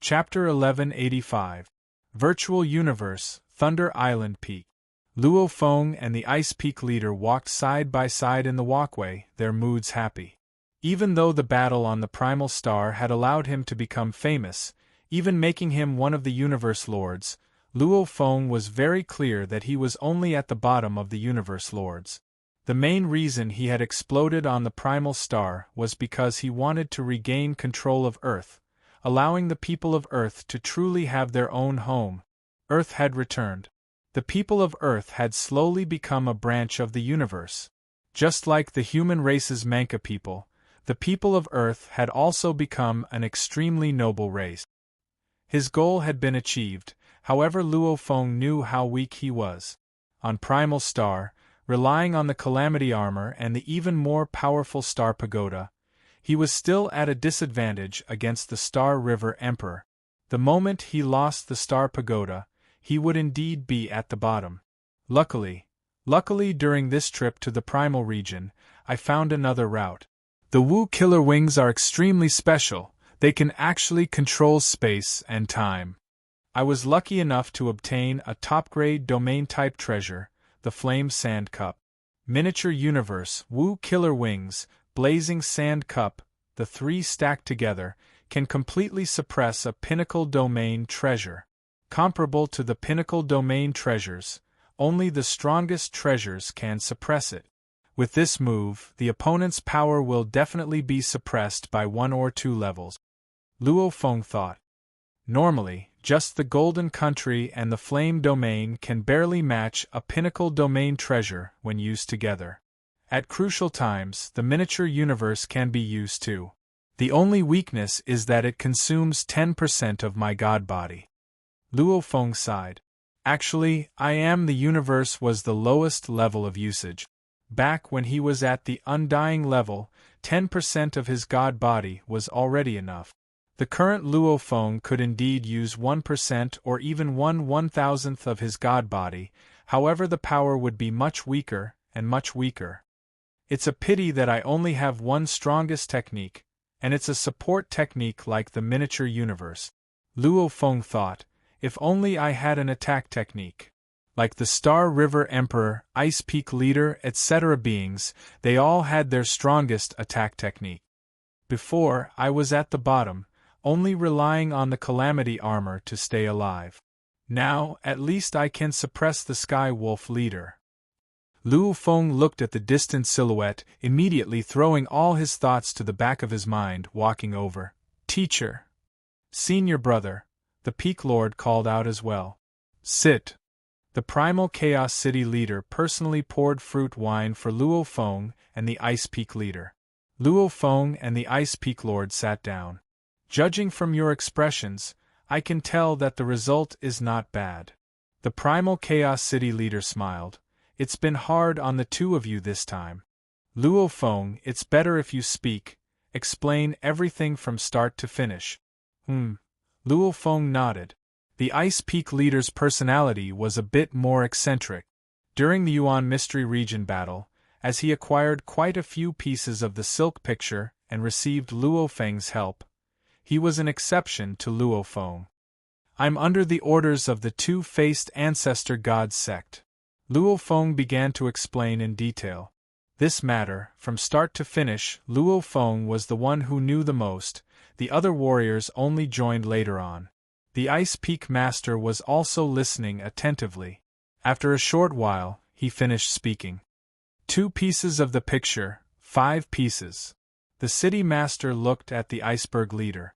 Chapter 1185. Virtual Universe, Thunder Island Peak. Luo Feng and the Ice Peak leader walked side by side in the walkway, their moods happy. Even though the battle on the Primal Star had allowed him to become famous, even making him one of the Universe Lords, Luo Feng was very clear that he was only at the bottom of the Universe Lords. The main reason he had exploded on the Primal Star was because he wanted to regain control of Earth, allowing the people of Earth to truly have their own home. Earth had returned. The people of Earth had slowly become a branch of the universe. Just like the human race's Manka people, the people of Earth had also become an extremely noble race. His goal had been achieved, however Luo Feng knew how weak he was. On Primal Star, relying on the Calamity Armor and the even more powerful Star Pagoda, he was still at a disadvantage against the Star River Emperor. The moment he lost the Star Pagoda, he would indeed be at the bottom. Luckily during this trip to the Primal region, I found another route. The Wu Killer Wings are extremely special, they can actually control space and time. I was lucky enough to obtain a top-grade domain-type treasure, the Flame Sand Cup. Miniature Universe, Wu Killer Wings, Blazing Sand Cup, the three stacked together, can completely suppress a Pinnacle Domain treasure. Comparable to the Pinnacle Domain treasures, only the strongest treasures can suppress it. With this move, the opponent's power will definitely be suppressed by 1 or 2 levels. Luo Feng thought. Normally, just the Golden Country and the Flame Domain can barely match a Pinnacle Domain treasure when used together. At crucial times, the Miniature Universe can be used too. The only weakness is that it consumes 10% of my god body. Luo Feng sighed. Actually, the universe was the lowest level of usage. Back when he was at the undying level, 10% of his god body was already enough. The current Luo Feng could indeed use 1% or even 1/1000th of his god body, however the power would be much weaker and much weaker. It's a pity that I only have one strongest technique, and it's a support technique like the Miniature Universe. Luo Feng thought. If only I had an attack technique. Like the Star River Emperor, Ice Peak Leader, etc. beings, they all had their strongest attack technique. Before, I was at the bottom, only relying on the Calamity Armor to stay alive. Now, at least I can suppress the Sky Wolf Leader. Luo Feng looked at the distant silhouette, immediately throwing all his thoughts to the back of his mind, walking over. Teacher. Senior brother. The Peak Lord called out as well. Sit. The Primal Chaos City leader personally poured fruit wine for Luo Feng and the Ice Peak leader. Luo Feng and the Ice Peak Lord sat down. Judging from your expressions, I can tell that the result is not bad. The Primal Chaos City leader smiled. It's been hard on the two of you this time. Luo Feng, it's better if you speak, explain everything from start to finish. Luo Feng nodded. The Ice Peak leader's personality was a bit more eccentric. During the Yuan Mystery Region battle, as he acquired quite a few pieces of the Silk Picture and received Luo Feng's help, he was an exception to Luo Feng. I'm under the orders of the Two-Faced Ancestor God sect. Luo Feng began to explain in detail. This matter, from start to finish, Luo Feng was the one who knew the most. The other warriors only joined later on. The Ice Peak Master was also listening attentively. After a short while, he finished speaking. 2 pieces of the picture, 5 pieces. The City Master looked at the Iceberg Leader.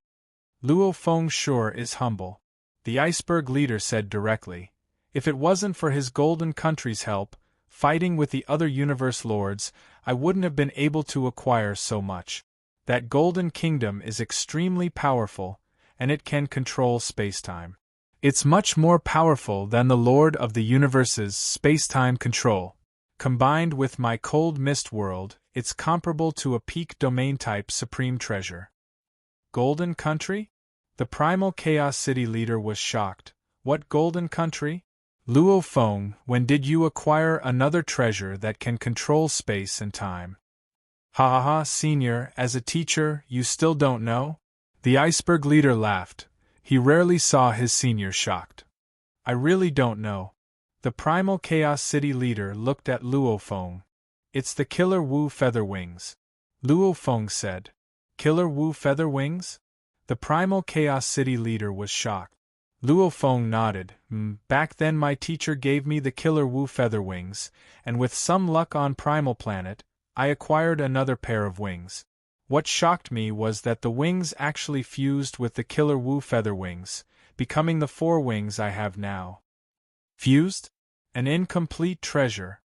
Luo Feng sure is humble. The Iceberg Leader said directly. If it wasn't for his Golden Country's help, fighting with the other Universe Lords, I wouldn't have been able to acquire so much. That Golden Kingdom is extremely powerful, and it can control spacetime. It's much more powerful than the Lord of the Universe's spacetime control. Combined with my Cold Mist world, it's comparable to a Peak Domain-type Supreme Treasure. Golden Country? The Primal Chaos City leader was shocked. What Golden Country? Luo Feng, when did you acquire another treasure that can control space and time? Ha, senior, as a teacher, you still don't know? The Iceberg leader laughed. He rarely saw his senior shocked. I really don't know. The Primal Chaos City leader looked at Luo Feng. It's the Killer Wu Featherwings. Luo Feng said. Killer Wu Featherwings? The Primal Chaos City leader was shocked. Luo Feng nodded. Back then my teacher gave me the Killer Wu Featherwings, and with some luck on Primal Planet, I acquired another pair of wings. What shocked me was that the wings actually fused with the Killer Wu Featherwings, becoming the 4 wings I have now. Fused? An incomplete treasure.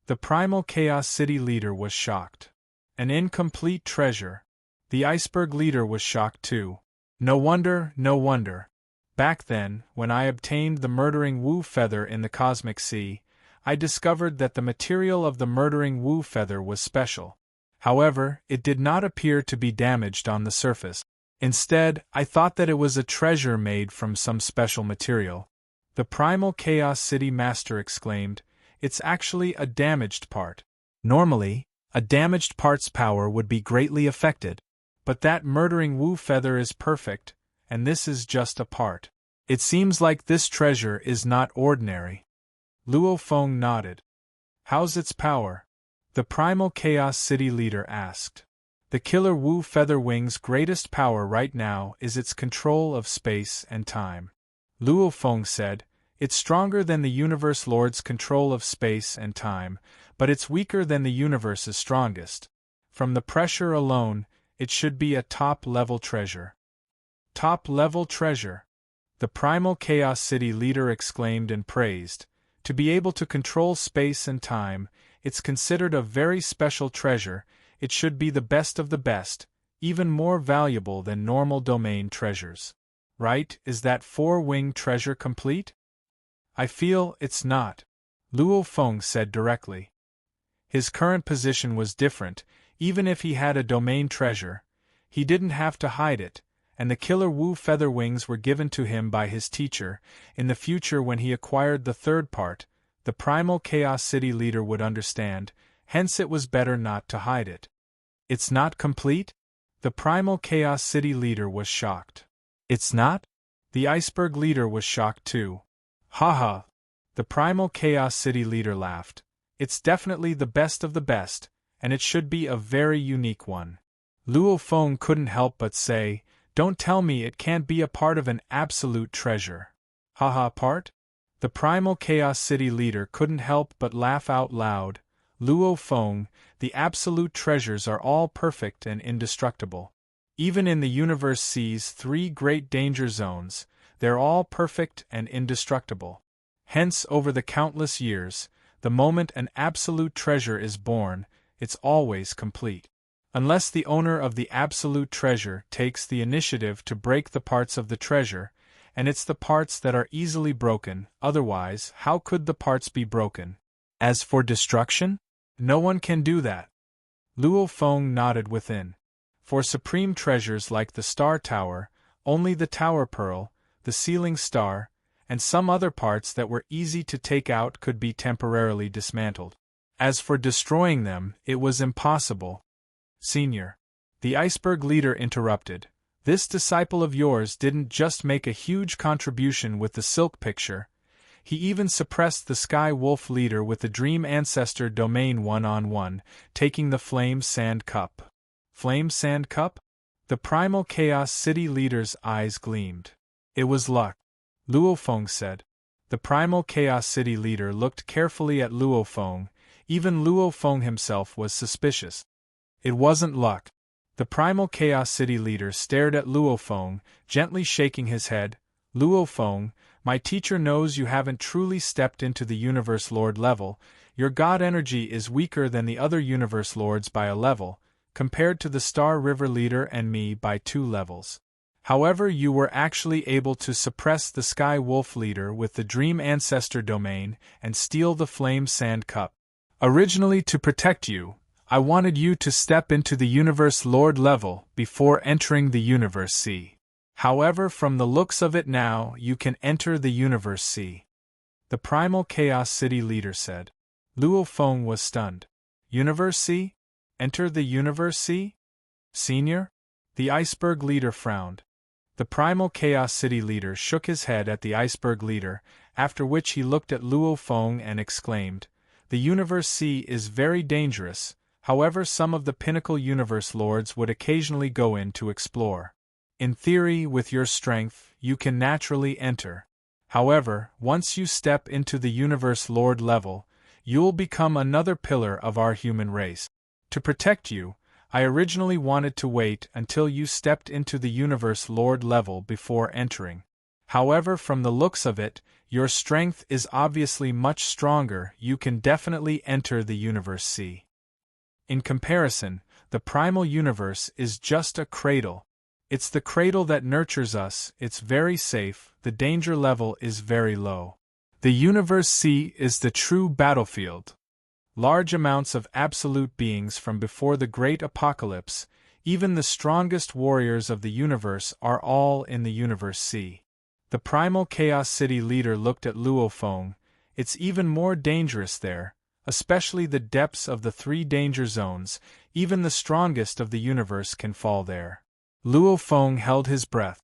The Primal Chaos City leader was shocked. An incomplete treasure. The Iceberg leader was shocked too. No wonder, no wonder. Back then, when I obtained the Murdering Wu Feather in the Cosmic Sea, I discovered that the material of the Murdering Wu Feather was special. However, it did not appear to be damaged on the surface. Instead, I thought that it was a treasure made from some special material. The Primal Chaos City Master exclaimed, "It's actually a damaged part. Normally, a damaged part's power would be greatly affected. But that Murdering Wu Feather is perfect, and this is just a part. It seems like this treasure is not ordinary." Luo Feng nodded. "How's its power?" the Primal Chaos City leader asked. "The Killer Wu Featherwing's greatest power right now is its control of space and time." Luo Feng said, "It's stronger than the Universe Lord's control of space and time, but it's weaker than the universe's strongest. From the pressure alone, it should be a top-level treasure." Top-level treasure? The Primal Chaos City leader exclaimed and praised. To be able to control space and time, it's considered a very special treasure. It should be the best of the best, even more valuable than normal domain treasures. Right? Is that 4-wing treasure complete? I feel it's not, Luo Feng said directly. His current position was different. Even if he had a domain treasure, he didn't have to hide it, and the Killer Wu Featherwings were given to him by his teacher. In the future, when he acquired the 3rd part, the Primal Chaos City leader would understand, hence it was better not to hide it. It's not complete? The Primal Chaos City leader was shocked. It's not? The Iceberg leader was shocked too. Haha! The Primal Chaos City leader laughed. It's definitely the best of the best, and it should be a very unique one. Luo Feng couldn't help but say, "Don't tell me it can't be a part of an absolute treasure." Haha, part? The Primal Chaos City leader couldn't help but laugh out loud. Luo Feng, the absolute treasures are all perfect and indestructible. Even in the universe sees 3 great danger zones, they're all perfect and indestructible. Hence, over the countless years, the moment an absolute treasure is born, it's always complete. Unless the owner of the absolute treasure takes the initiative to break the parts of the treasure, and it's the parts that are easily broken, otherwise, how could the parts be broken? As for destruction? No one can do that. Luo Feng nodded within. For supreme treasures like the Star Tower, only the Tower Pearl, the Ceiling Star, and some other parts that were easy to take out could be temporarily dismantled. As for destroying them, it was impossible. Senior. The Iceberg leader interrupted. This disciple of yours didn't just make a huge contribution with the Silk Picture, he even suppressed the Sky Wolf leader with the Dream Ancestor domain 1-on-1, taking the Flame Sand Cup. Flame Sand Cup? The Primal Chaos City leader's eyes gleamed. It was luck, Luo Feng said. The Primal Chaos City leader looked carefully at Luo Feng. Even Luo Feng himself was suspicious. It wasn't luck. The Primal Chaos City leader stared at Luo Feng, gently shaking his head. Luo Feng, my teacher knows you haven't truly stepped into the Universe Lord level. Your God energy is weaker than the other Universe Lords by a level, compared to the Star River leader and me by 2 levels. However, you were actually able to suppress the Sky Wolf leader with the Dream Ancestor domain and steal the Flame Sand Cup. Originally to protect you, I wanted you to step into the Universe Lord level before entering the Universe Sea. However, from the looks of it now, you can enter the Universe Sea. The Primal Chaos City leader said. Luo Feng was stunned. Universe Sea? Enter the Universe Sea? Senior? The Iceberg leader frowned. The Primal Chaos City leader shook his head at the iceberg leader, after which he looked at Luo Feng and exclaimed, "The Universe Sea is very dangerous, however some of the Pinnacle Universe Lords would occasionally go in to explore. In theory, with your strength, you can naturally enter. However, once you step into the Universe Lord level, you'll become another pillar of our human race. To protect you, I originally wanted to wait until you stepped into the Universe Lord level before entering. However, from the looks of it, your strength is obviously much stronger. You can definitely enter the Universe Sea. In comparison, the Primal Universe is just a cradle. It's the cradle that nurtures us, it's very safe, the danger level is very low. The Universe Sea is the true battlefield. Large amounts of absolute beings from before the Great Apocalypse, even the strongest warriors of the universe are all in the Universe Sea. The Primal Chaos City leader looked at Luo Feng. It's even more dangerous there, especially the depths of the 3 danger zones, even the strongest of the universe can fall there. Luo Feng held his breath.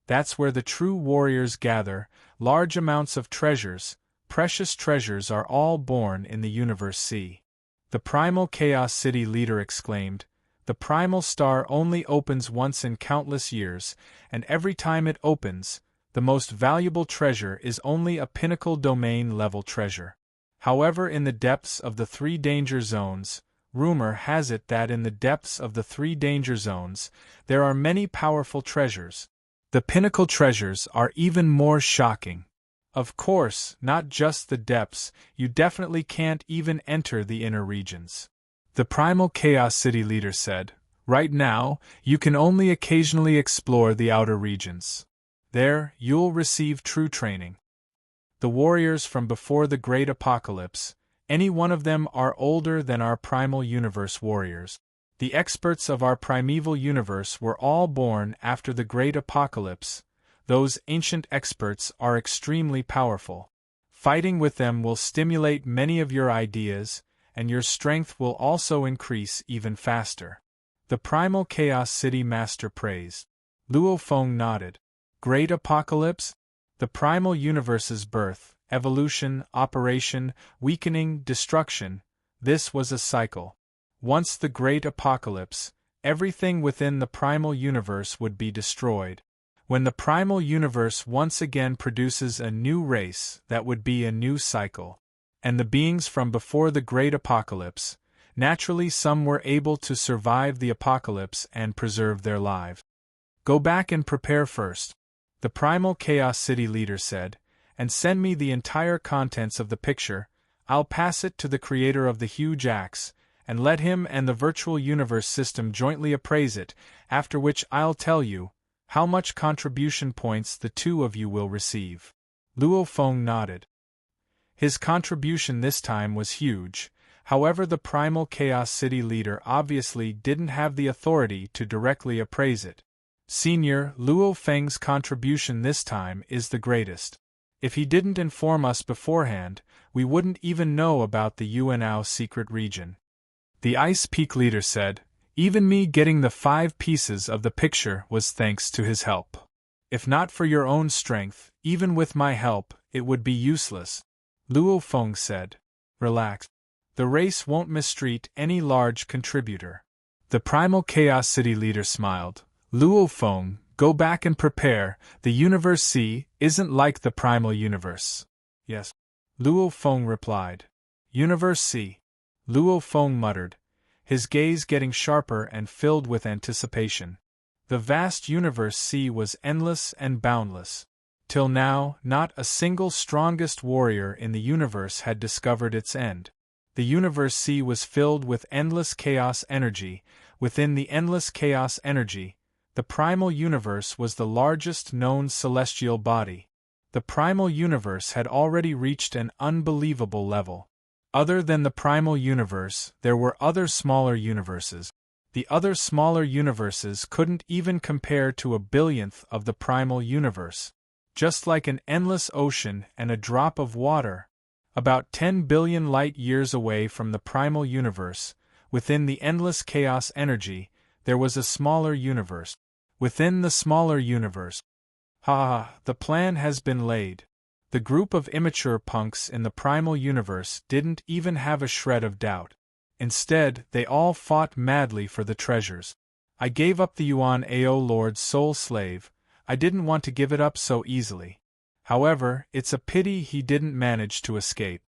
That's where the true warriors gather, large amounts of treasures, precious treasures are all born in the Universe Sea. The Primal Chaos City leader exclaimed, "The Primal Star only opens once in countless years, and every time it opens, the most valuable treasure is only a pinnacle domain level treasure. However, in the depths of the 3 danger zones, rumor has it that in the depths of the 3 danger zones, there are many powerful treasures. The pinnacle treasures are even more shocking. Of course, not just the depths, you definitely can't even enter the inner regions." The Primal Chaos City leader said, "Right now, you can only occasionally explore the outer regions. There, you'll receive true training. The warriors from before the Great Apocalypse, any one of them are older than our Primal Universe warriors. The experts of our primeval universe were all born after the Great Apocalypse. Those ancient experts are extremely powerful. Fighting with them will stimulate many of your ideas, and your strength will also increase even faster." The Primal Chaos City Master praised. Luo Feng nodded. Great Apocalypse? The Primal Universe's birth, evolution, operation, weakening, destruction, this was a cycle. Once the Great Apocalypse, everything within the Primal Universe would be destroyed. When the Primal Universe once again produces a new race, that would be a new cycle. And the beings from before the Great Apocalypse, naturally some were able to survive the apocalypse and preserve their lives. "Go back and prepare first," the Primal Chaos City leader said, "and send me the entire contents of the picture. I'll pass it to the creator of the huge axe, and let him and the virtual universe system jointly appraise it, after which I'll tell you how much contribution points the 2 of you will receive." Luo Feng nodded. His contribution this time was huge, however the Primal Chaos City leader obviously didn't have the authority to directly appraise it. "Senior, Luo Feng's contribution this time is the greatest. If he didn't inform us beforehand, we wouldn't even know about the Yuanao secret region." The Ice Peak leader said, "Even me getting the 5 pieces of the picture was thanks to his help. If not for your own strength, even with my help, it would be useless." Luo Feng said, "Relax. The race won't mistreat any large contributor." The Primal Chaos City leader smiled. "Luo Feng, go back and prepare. The Universe Sea isn't like the Primal Universe." "Yes," Luo Feng replied. "Universe Sea," Luo Feng muttered, his gaze getting sharper and filled with anticipation. The vast Universe Sea was endless and boundless. Till now, not a single strongest warrior in the universe had discovered its end. The Universe Sea was filled with endless chaos energy. Within the endless chaos energy, the Primal Universe was the largest known celestial body. The Primal Universe had already reached an unbelievable level. Other than the Primal Universe, there were other smaller universes. The other smaller universes couldn't even compare to a billionth of the Primal Universe. Just like an endless ocean and a drop of water. About 10 billion light-years away from the Primal Universe, within the endless chaos energy, there was a smaller universe. Within the smaller universe. Ha! The plan has been laid. The group of immature punks in the primal universe didn't even have a shred of doubt. Instead, they all fought madly for the treasures. I gave up the Yuan Ao Lord's soul slave. I didn't want to give it up so easily. However, it's a pity he didn't manage to escape.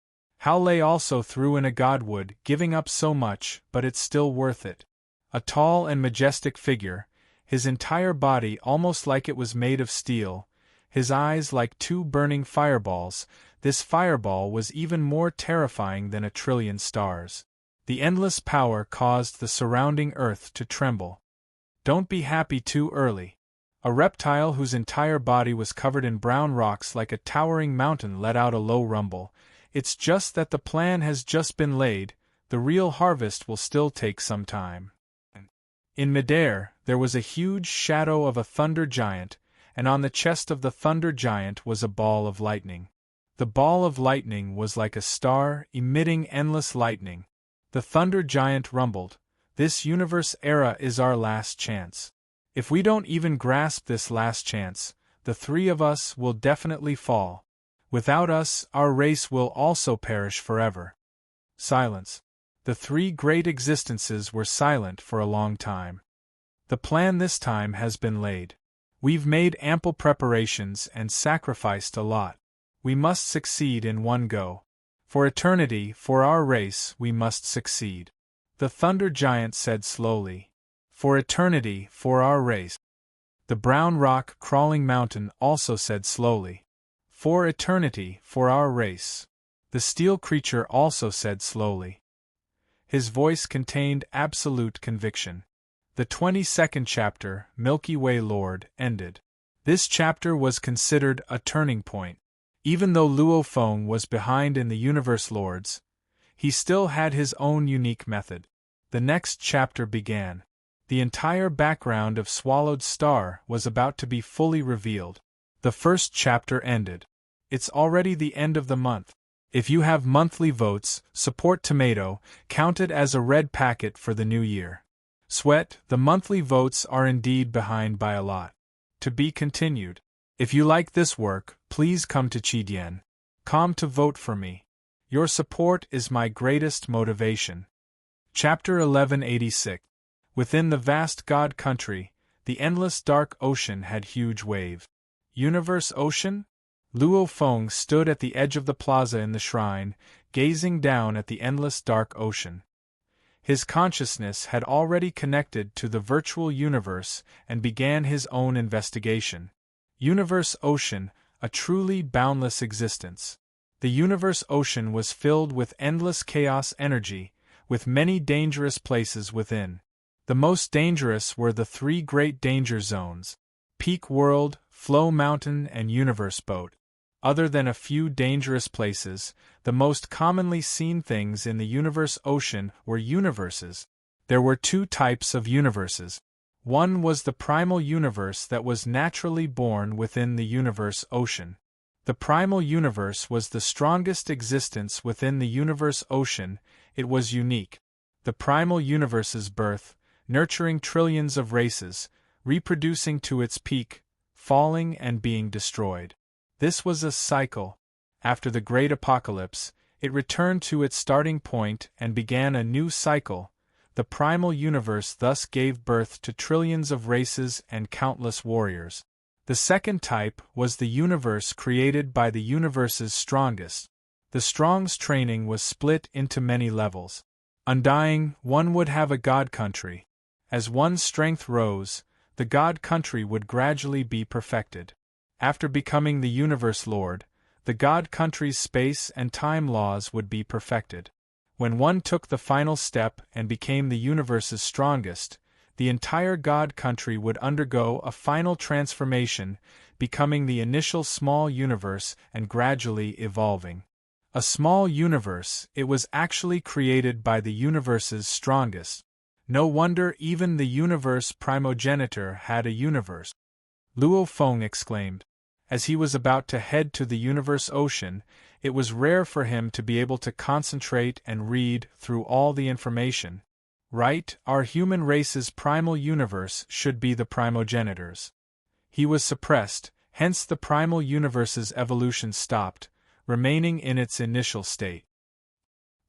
Hao Lei also threw in a godwood, giving up so much, but it's still worth it. A tall and majestic figure, his entire body almost like it was made of steel, his eyes like two burning fireballs. This fireball was even more terrifying than a trillion stars. The endless power caused the surrounding earth to tremble. Don't be happy too early. A reptile whose entire body was covered in brown rocks like a towering mountain let out a low rumble. It's just that the plan has just been laid, the real harvest will still take some time. In midair, there was a huge shadow of a thunder giant, and on the chest of the thunder giant was a ball of lightning. The ball of lightning was like a star, emitting endless lightning. The thunder giant rumbled, "This universe era is our last chance. If we don't even grasp this last chance, the three of us will definitely fall. Without us, our race will also perish forever." Silence. The three great existences were silent for a long time. The plan this time has been laid. We've made ample preparations and sacrificed a lot. We must succeed in one go. For eternity, for our race, we must succeed. The thunder giant said slowly. For eternity, for our race. The brown rock crawling mountain also said slowly. For eternity, for our race. The steel creature also said slowly. His voice contained absolute conviction. The 22nd chapter, Milky Way Lord, ended. This chapter was considered a turning point. Even though Luo Feng was behind in the Universe Lords, he still had his own unique method. The next chapter began. The entire background of Swallowed Star was about to be fully revealed. The first chapter ended. It's already the end of the month. If you have monthly votes, support Tomato, counted as a red packet for the new year. Sweat, the monthly votes are indeed behind by a lot. To be continued. If you like this work, please come to Chidien.com to vote for me. Your support is my greatest motivation. Chapter 1186. Within the vast God country, the endless dark ocean had huge wave. Universe ocean? Luo Feng stood at the edge of the plaza in the shrine, gazing down at the endless dark ocean. His consciousness had already connected to the virtual universe and began his own investigation. Universe ocean, a truly boundless existence. The universe ocean was filled with endless chaos energy, with many dangerous places within. The most dangerous were the three great danger zones: Peak World, Flow Mountain, and Universe Boat. Other than a few dangerous places, the most commonly seen things in the universe ocean were universes. There were two types of universes. One was the primal universe that was naturally born within the universe ocean. The primal universe was the strongest existence within the universe ocean. It was unique. The primal universe's birth, nurturing trillions of races, reproducing to its peak, falling and being destroyed. This was a cycle. After the Great Apocalypse, it returned to its starting point and began a new cycle. The primal universe thus gave birth to trillions of races and countless warriors. The second type was the universe created by the universe's strongest. The strong's training was split into many levels. Undying, one would have a god country. As one's strength rose, the god country would gradually be perfected. After becoming the Universe Lord, the God country's space and time laws would be perfected. When one took the final step and became the universe's strongest, the entire God country would undergo a final transformation, becoming the initial small universe and gradually evolving. A small universe, it was actually created by the universe's strongest. No wonder even the universe primogenitor had a universe. Luo Feng exclaimed. As he was about to head to the universe ocean, it was rare for him to be able to concentrate and read through all the information. right? Our human race's primal universe should be the primogenitors. He was suppressed, hence the primal universe's evolution stopped, remaining in its initial state.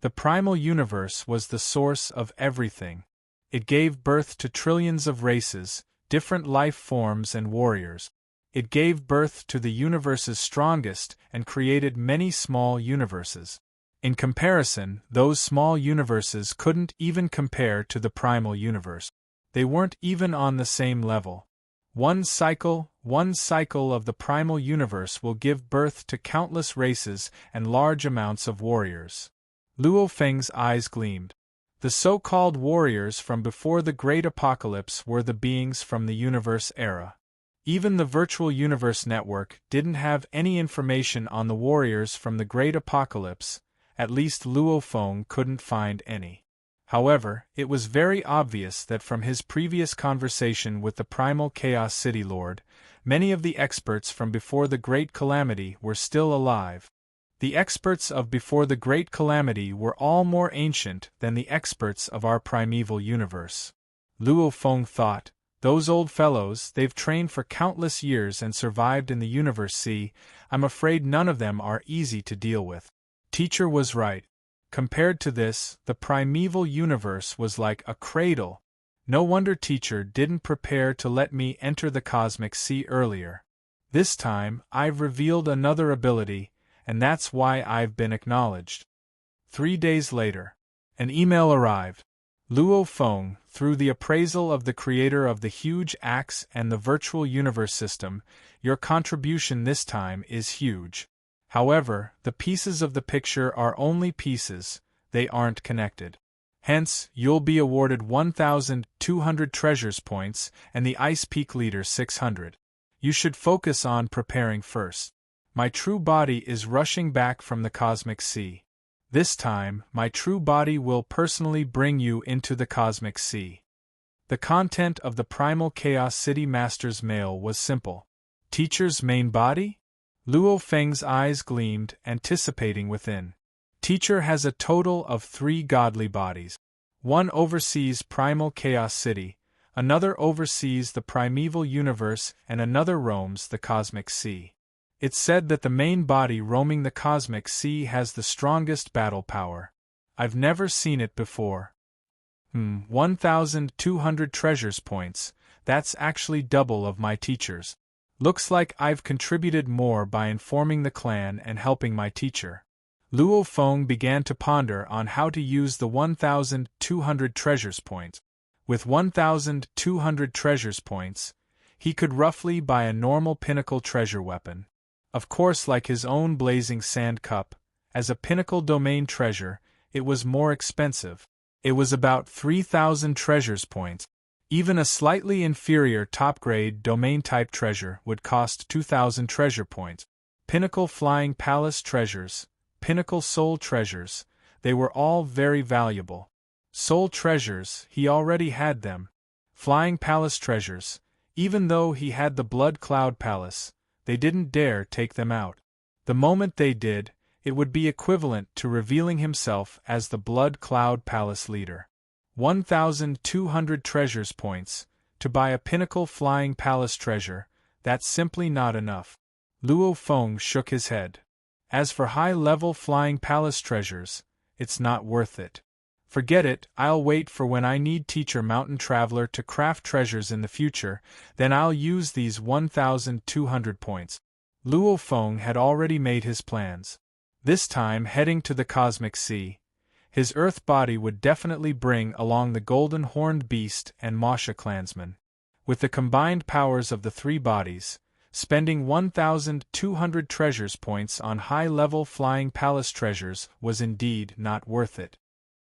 The primal universe was the source of everything. It gave birth to trillions of races, different life forms and warriors. It gave birth to the universe's strongest and created many small universes. In comparison, those small universes couldn't even compare to the primal universe. They weren't even on the same level. One cycle of the primal universe will give birth to countless races and large amounts of warriors. Luo Feng's eyes gleamed. The so-called warriors from before the Great Apocalypse were the beings from the universe era. Even the Virtual Universe Network didn't have any information on the warriors from the Great Apocalypse, at least Luo Feng couldn't find any. However, it was very obvious that from his previous conversation with the Primal Chaos City Lord, many of the experts from before the Great Calamity were still alive. The experts of before the Great Calamity were all more ancient than the experts of our primeval universe. Luo Feng thought, those old fellows, they've trained for countless years and survived in the universe. See, I'm afraid none of them are easy to deal with. Teacher was right. Compared to this, the primeval universe was like a cradle. No wonder Teacher didn't prepare to let me enter the cosmic sea earlier. This time, I've revealed another ability, and that's why I've been acknowledged. 3 days later, an email arrived. Luo Feng, through the appraisal of the creator of the huge axe and the virtual universe system, your contribution this time is huge. However, the pieces of the picture are only pieces, they aren't connected. Hence, you'll be awarded 1,200 treasures points and the Ice Peak Leader 600. You should focus on preparing first. My true body is rushing back from the cosmic sea. This time, my true body will personally bring you into the cosmic sea. The content of the Primal Chaos City Master's mail was simple. Teacher's main body? Luo Feng's eyes gleamed, anticipating within. Teacher has a total of 3 godly bodies. One oversees Primal Chaos City, another oversees the primeval universe, and another roams the cosmic sea. It's said that the main body roaming the cosmic sea has the strongest battle power. I've never seen it before. 1,200 treasures points, that's actually double of my teacher's. Looks like I've contributed more by informing the clan and helping my teacher. Luo Feng began to ponder on how to use the 1,200 treasures points. With 1,200 treasures points, he could roughly buy a normal pinnacle treasure weapon. Of course, like his own blazing sand cup, as a pinnacle domain treasure, it was more expensive. It was about 3,000 treasures points. Even a slightly inferior top-grade domain-type treasure would cost 2,000 treasure points. Pinnacle Flying Palace treasures, Pinnacle Soul treasures, they were all very valuable. Soul treasures, he already had them. Flying Palace treasures, even though he had the Blood Cloud Palace, they didn't dare take them out. The moment they did, it would be equivalent to revealing himself as the Blood Cloud Palace leader. 1,200 treasures points, to buy a Pinnacle Flying Palace treasure, that's simply not enough. Luo Feng shook his head. As for high-level Flying Palace treasures, it's not worth it. Forget it, I'll wait for when I need Teacher Mountain Traveler to craft treasures in the future, then I'll use these 1,200 points. Luo Feng had already made his plans. This time heading to the Cosmic Sea, his Earth body would definitely bring along the Golden Horned Beast and Masha clansmen. With the combined powers of the 3 bodies, spending 1,200 treasures points on high-level Flying Palace treasures was indeed not worth it.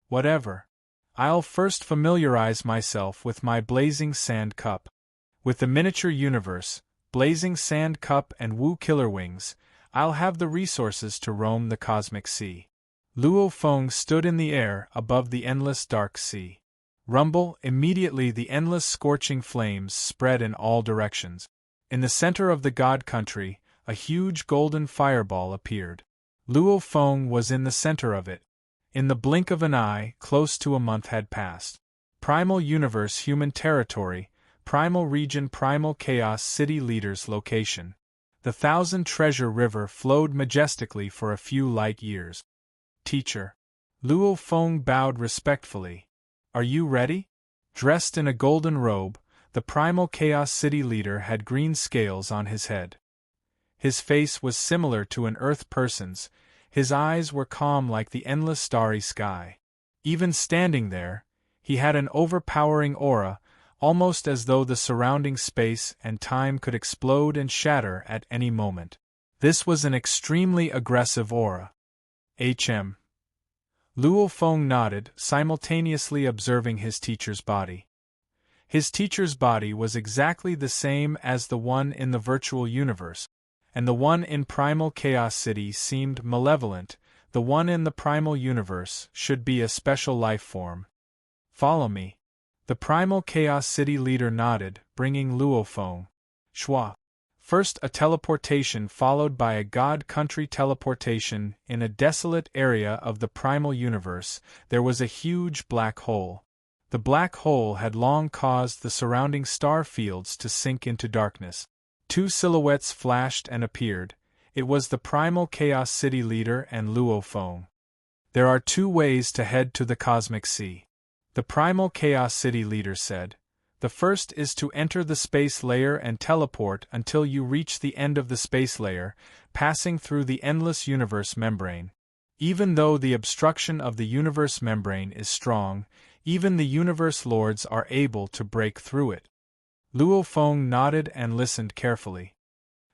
Whatever. I'll first familiarize myself with my Blazing Sand Cup. With the miniature universe, Blazing Sand Cup and Wu Killer Wings, I'll have the resources to roam the cosmic sea. Luo Feng stood in the air above the endless dark sea. Rumble, immediately the endless scorching flames spread in all directions. In the center of the God Country, a huge golden fireball appeared. Luo Feng was in the center of it. In the blink of an eye, close to a month had passed. Primal Universe Human Territory, Primal Region Primal Chaos City Leaders Location. The Thousand Treasure River flowed majestically for a few light years. Teacher. Luo Feng bowed respectfully. Are you ready? Dressed in a golden robe, the Primal Chaos City Leader had green scales on his head. His face was similar to an Earth person's, his eyes were calm like the endless starry sky. Even standing there, he had an overpowering aura, almost as though the surrounding space and time could explode and shatter at any moment. This was an extremely aggressive aura. Hm. Luo Feng nodded, simultaneously observing his teacher's body. His teacher's body was exactly the same as the one in the virtual universe, and the one in Primal Chaos City seemed malevolent. The one in the Primal Universe should be a special life form. Follow me. The Primal Chaos City Leader nodded, bringing Luo Feng. Shua. First a teleportation followed by a God Country teleportation. In a desolate area of the Primal Universe, there was a huge black hole. The black hole had long caused the surrounding star fields to sink into darkness. Two silhouettes flashed and appeared. It was the Primal Chaos City Leader and Luo Feng. There are two ways to head to the Cosmic Sea. The Primal Chaos City Leader said. The first is to enter the space layer and teleport until you reach the end of the space layer, passing through the endless universe membrane. Even though the obstruction of the universe membrane is strong, even the universe lords are able to break through it. Luo Feng nodded and listened carefully.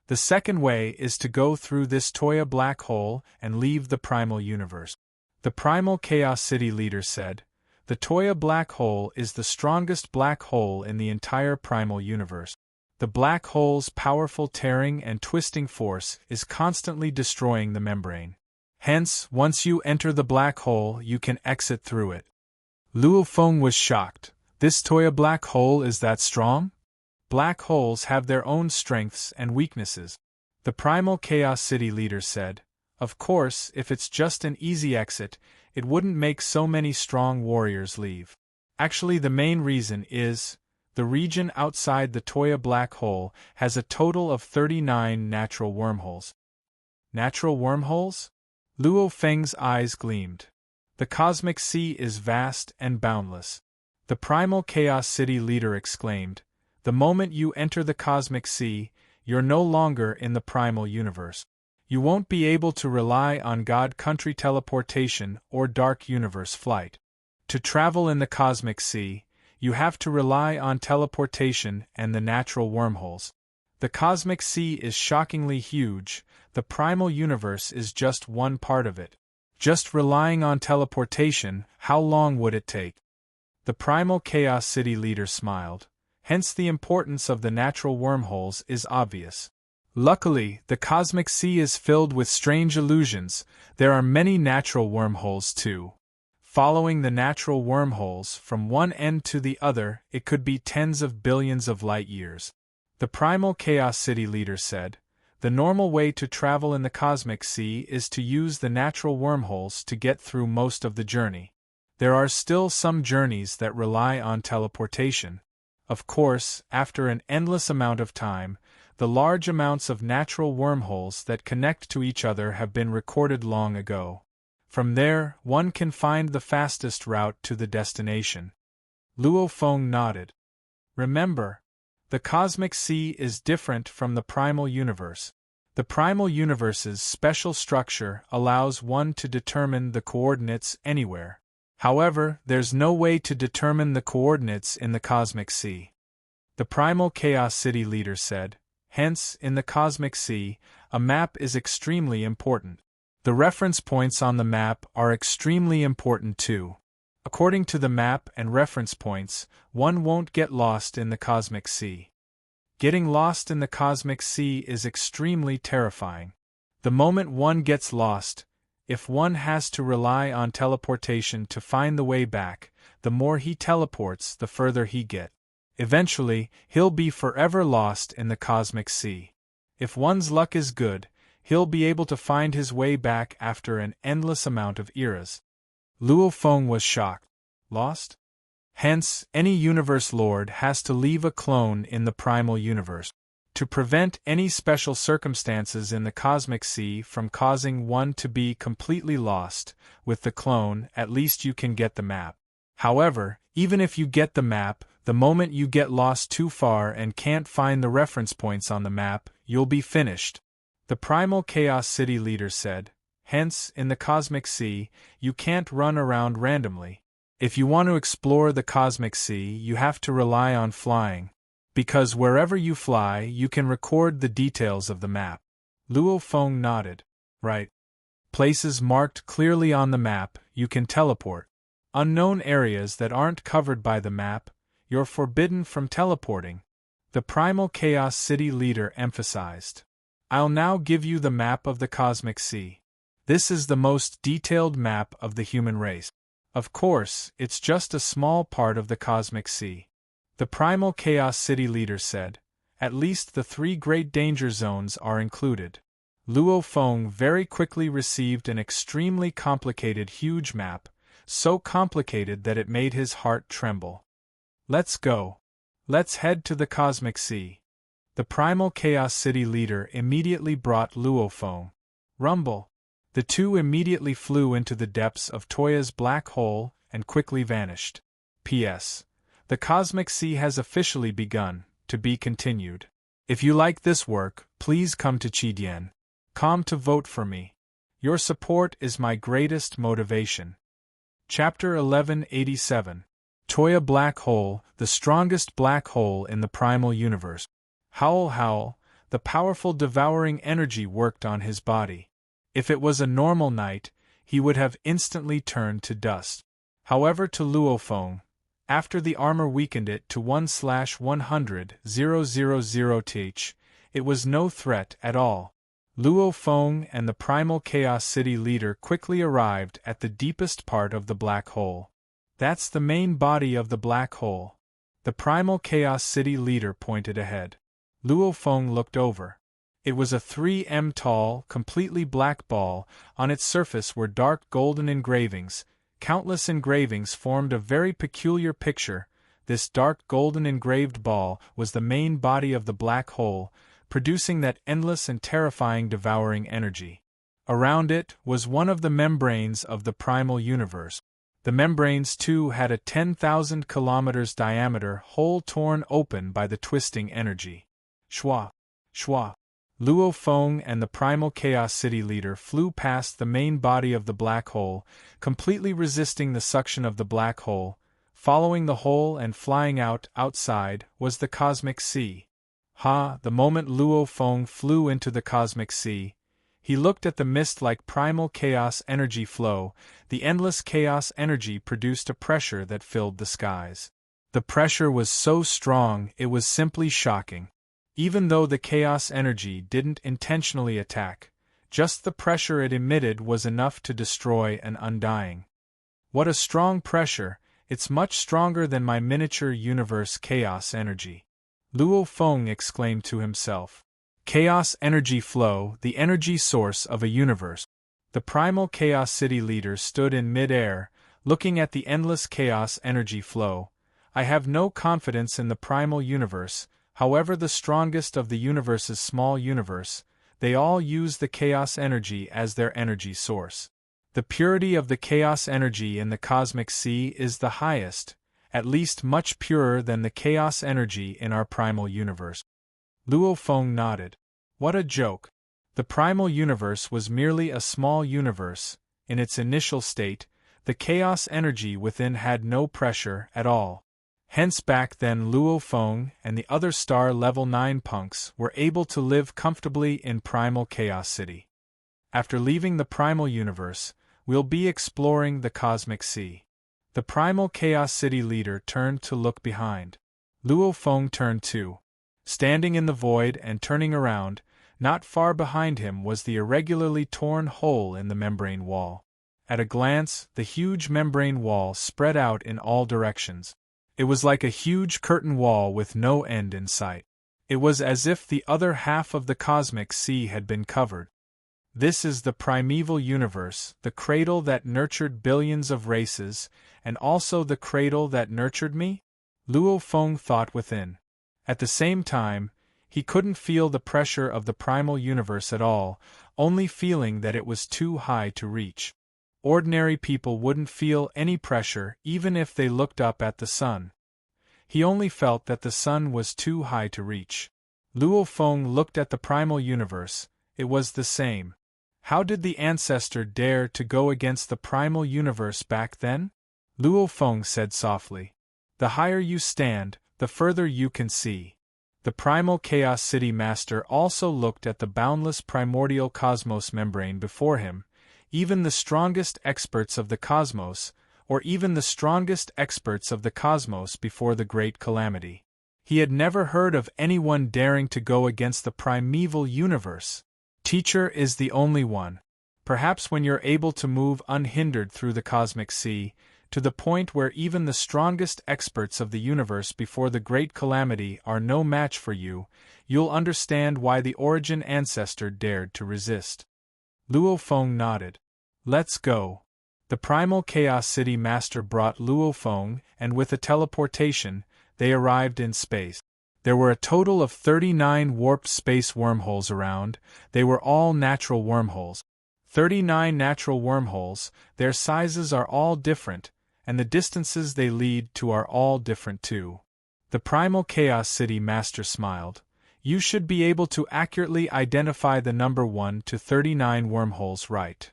The second way is to go through this Toya black hole and leave the Primal Universe. The Primal Chaos City Leader said. The Toya black hole is the strongest black hole in the entire Primal Universe. The black hole's powerful tearing and twisting force is constantly destroying the membrane. Hence, once you enter the black hole, you can exit through it. Luo Feng was shocked. This Toya black hole is that strong? Black holes have their own strengths and weaknesses. The Primal Chaos City Leader said. Of course, if it's just an easy exit, it wouldn't make so many strong warriors leave. Actually, the main reason is, the region outside the Toya black hole has a total of 39 natural wormholes. Natural wormholes? Luo Feng's eyes gleamed. The Cosmic Sea is vast and boundless. The Primal Chaos City Leader exclaimed. The moment you enter the Cosmic Sea, you're no longer in the Primal Universe. You won't be able to rely on God Country teleportation or Dark Universe flight. To travel in the Cosmic Sea, you have to rely on teleportation and the natural wormholes. The Cosmic Sea is shockingly huge, the Primal Universe is just one part of it. Just relying on teleportation, how long would it take? The Primal Chaos City Leader smiled. Hence the importance of the natural wormholes is obvious. Luckily, the Cosmic Sea is filled with strange illusions. There are many natural wormholes too. Following the natural wormholes from one end to the other, it could be tens of billions of light years. The Primal Chaos City Leader said, the normal way to travel in the Cosmic Sea is to use the natural wormholes to get through most of the journey. There are still some journeys that rely on teleportation. Of course, after an endless amount of time, the large amounts of natural wormholes that connect to each other have been recorded long ago. From there, one can find the fastest route to the destination. Luo Feng nodded. Remember, the Cosmic Sea is different from the Primal Universe. The Primal Universe's special structure allows one to determine the coordinates anywhere. However, there's no way to determine the coordinates in the Cosmic Sea. The Primal Chaos City Leader said. Hence, in the Cosmic Sea, a map is extremely important. The reference points on the map are extremely important too. According to the map and reference points, one won't get lost in the Cosmic Sea. Getting lost in the Cosmic Sea is extremely terrifying. The moment one gets lost, if one has to rely on teleportation to find the way back, the more he teleports, the further he gets. Eventually, he'll be forever lost in the Cosmic Sea. If one's luck is good, he'll be able to find his way back after an endless amount of eras. Luo Feng was shocked. Lost? Hence, any universe lord has to leave a clone in the primal universe. To prevent any special circumstances in the cosmic sea from causing one to be completely lost, with the clone, at least you can get the map. However, even if you get the map, the moment you get lost too far and can't find the reference points on the map, you'll be finished. The Primal Chaos City leader said. Hence, in the cosmic sea, you can't run around randomly. If you want to explore the cosmic sea, you have to rely on flying. Because wherever you fly, you can record the details of the map. Luo Feng nodded. Right. Places marked clearly on the map, you can teleport. Unknown areas that aren't covered by the map, you're forbidden from teleporting. The Primal Chaos City leader emphasized. I'll now give you the map of the cosmic sea. This is the most detailed map of the human race. Of course, it's just a small part of the cosmic sea. The Primal Chaos City leader said. At least the 3 great danger zones are included. Luo Feng very quickly received an extremely complicated huge map, so complicated that it made his heart tremble. Let's go. Let's head to the cosmic sea. The Primal Chaos City leader immediately brought Luo Feng. Rumble. The two immediately flew into the depths of Toya's black hole and quickly vanished. P.S. The cosmic sea has officially begun, to be continued. If you like this work, please come to Chidien.com to vote for me. Your support is my greatest motivation. Chapter 1187. Toya Black Hole, the strongest black hole in the primal universe. Howl howl, the powerful devouring energy worked on his body. If it was a normal night, he would have instantly turned to dust. However, to Luo Feng, after the armor weakened it to 1/100,000 th, it was no threat at all. Luo Feng and the Primal Chaos City leader quickly arrived at the deepest part of the black hole. That's the main body of the black hole. The Primal Chaos City leader pointed ahead. Luo Feng looked over. It was a 3 m tall, completely black ball. On its surface were dark golden engravings. Countless engravings formed a very peculiar picture. This dark golden engraved ball was the main body of the black hole, producing that endless and terrifying devouring energy. Around it was one of the membranes of the primal universe. The membranes too had a 10,000 kilometers diameter hole torn open by the twisting energy. Shwa! Shwa! Luo Feng and the Primal Chaos City leader flew past the main body of the black hole, completely resisting the suction of the black hole. Following the hole and flying outside was the cosmic sea. The moment Luo Feng flew into the cosmic sea, he looked at the mist-like primal chaos energy flow. The endless chaos energy produced a pressure that filled the skies. The pressure was so strong it was simply shocking. Even though the chaos energy didn't intentionally attack, just the pressure it emitted was enough to destroy an undying. What a strong pressure! It's much stronger than my miniature universe chaos energy. Luo Feng exclaimed to himself. Chaos energy flow, the energy source of a universe. The Primal Chaos City leader stood in mid-air, looking at the endless chaos energy flow. I have no confidence in the primal universe. However, the strongest of the universe's small universe, they all use the chaos energy as their energy source. The purity of the chaos energy in the cosmic sea is the highest, at least much purer than the chaos energy in our primal universe. Luo Feng nodded. What a joke! The primal universe was merely a small universe. In its initial state, the chaos energy within had no pressure at all. Hence back then Luo Feng and the other Star Level 9 punks were able to live comfortably in Primal Chaos City. After leaving the Primal Universe, we'll be exploring the Cosmic Sea. The Primal Chaos City leader turned to look behind. Luo Feng turned too. Standing in the void and turning around, not far behind him was the irregularly torn hole in the membrane wall. At a glance, the huge membrane wall spread out in all directions. It was like a huge curtain wall with no end in sight. It was as if the other half of the cosmic sea had been covered. This is the primeval universe, the cradle that nurtured billions of races, and also the cradle that nurtured me? Luo Feng thought within. At the same time, he couldn't feel the pressure of the primal universe at all, only feeling that it was too high to reach. Ordinary people wouldn't feel any pressure even if they looked up at the sun. He only felt that the sun was too high to reach. Luo Feng looked at the primal universe. It was the same. How did the ancestor dare to go against the primal universe back then? Luo Feng said softly. The higher you stand, the further you can see. The primal Chaos City Master also looked at the boundless primordial cosmos membrane before him. Even the strongest experts of the cosmos, or even the strongest experts of the cosmos before the Great Calamity. He had never heard of anyone daring to go against the primeval universe. Teacher is the only one. Perhaps when you're able to move unhindered through the cosmic sea, to the point where even the strongest experts of the universe before the Great Calamity are no match for you, you'll understand why the origin ancestor dared to resist. Luo Feng nodded. Let's go. The primal Chaos City Master brought Luo Feng, and with a teleportation, they arrived in space. There were a total of 39 warped space wormholes around. They were all natural wormholes. 39 natural wormholes, their sizes are all different, and the distances they lead to are all different too. The primal Chaos City Master smiled. You should be able to accurately identify the number 1 to 39 wormholes, right?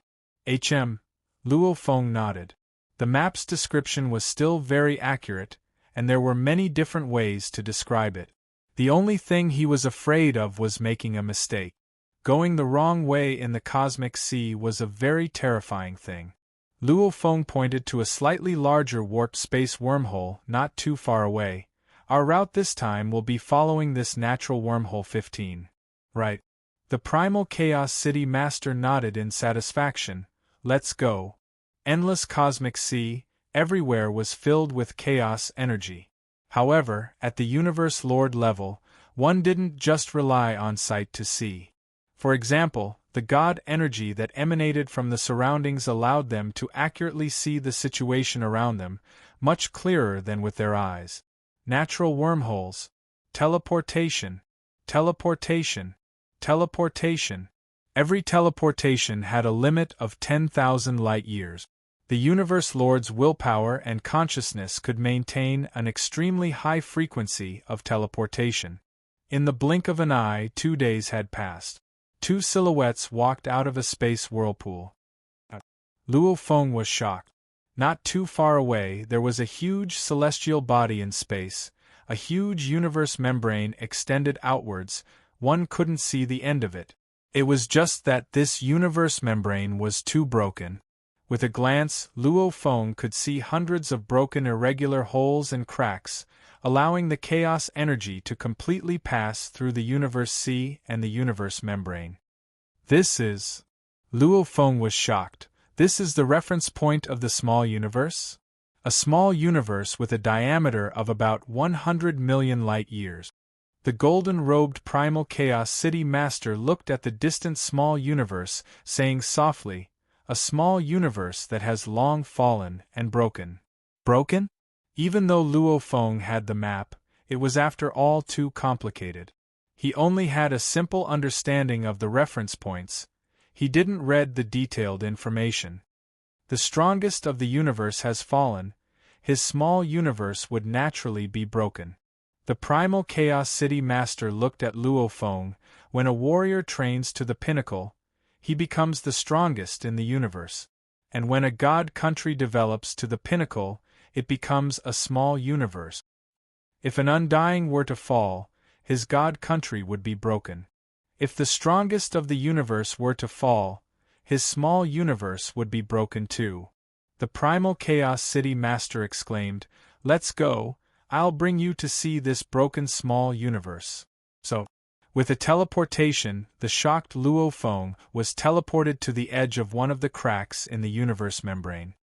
Luo Feng nodded. The map's description was still very accurate, and there were many different ways to describe it. The only thing he was afraid of was making a mistake. Going the wrong way in the cosmic sea was a very terrifying thing. Luo Feng pointed to a slightly larger warped space wormhole not too far away. Our route this time will be following this natural wormhole 15. Right. The primal Chaos City Master nodded in satisfaction. Let's go. Endless cosmic sea, everywhere was filled with chaos energy. However, at the Universe Lord level, one didn't just rely on sight to see. For example, the God energy that emanated from the surroundings allowed them to accurately see the situation around them, much clearer than with their eyes. Natural wormholes. Teleportation. Teleportation. Teleportation. Every teleportation had a limit of 10,000 light-years. The Universe Lord's willpower and consciousness could maintain an extremely high frequency of teleportation. In the blink of an eye, 2 days had passed. 2 silhouettes walked out of a space whirlpool. Luo Feng was shocked. Not too far away, there was a huge celestial body in space, a huge universe membrane extended outwards. One couldn't see the end of it. It was just that this universe membrane was too broken. With a glance, Luo Feng could see hundreds of broken irregular holes and cracks, allowing the chaos energy to completely pass through the universe sea and the universe membrane. This is... Luo Feng was shocked. This is the reference point of the small universe? A small universe with a diameter of about 100 million light-years. The golden-robed primal Chaos City Master looked at the distant small universe, saying softly, "A small universe that has long fallen and broken." Broken? Even though Luo Feng had the map, it was after all too complicated. He only had a simple understanding of the reference points. He didn't read the detailed information. The strongest of the universe has fallen. His small universe would naturally be broken. The primal Chaos City Master looked at Luo Feng. When a warrior trains to the pinnacle, he becomes the strongest in the universe. And when a god country develops to the pinnacle, it becomes a small universe. If an undying were to fall, his god country would be broken. If the strongest of the universe were to fall, his small universe would be broken too. The primal Chaos City Master exclaimed, "Let's go, I'll bring you to see this broken small universe." So, with a teleportation, the shocked Luo Feng was teleported to the edge of one of the cracks in the universe membrane.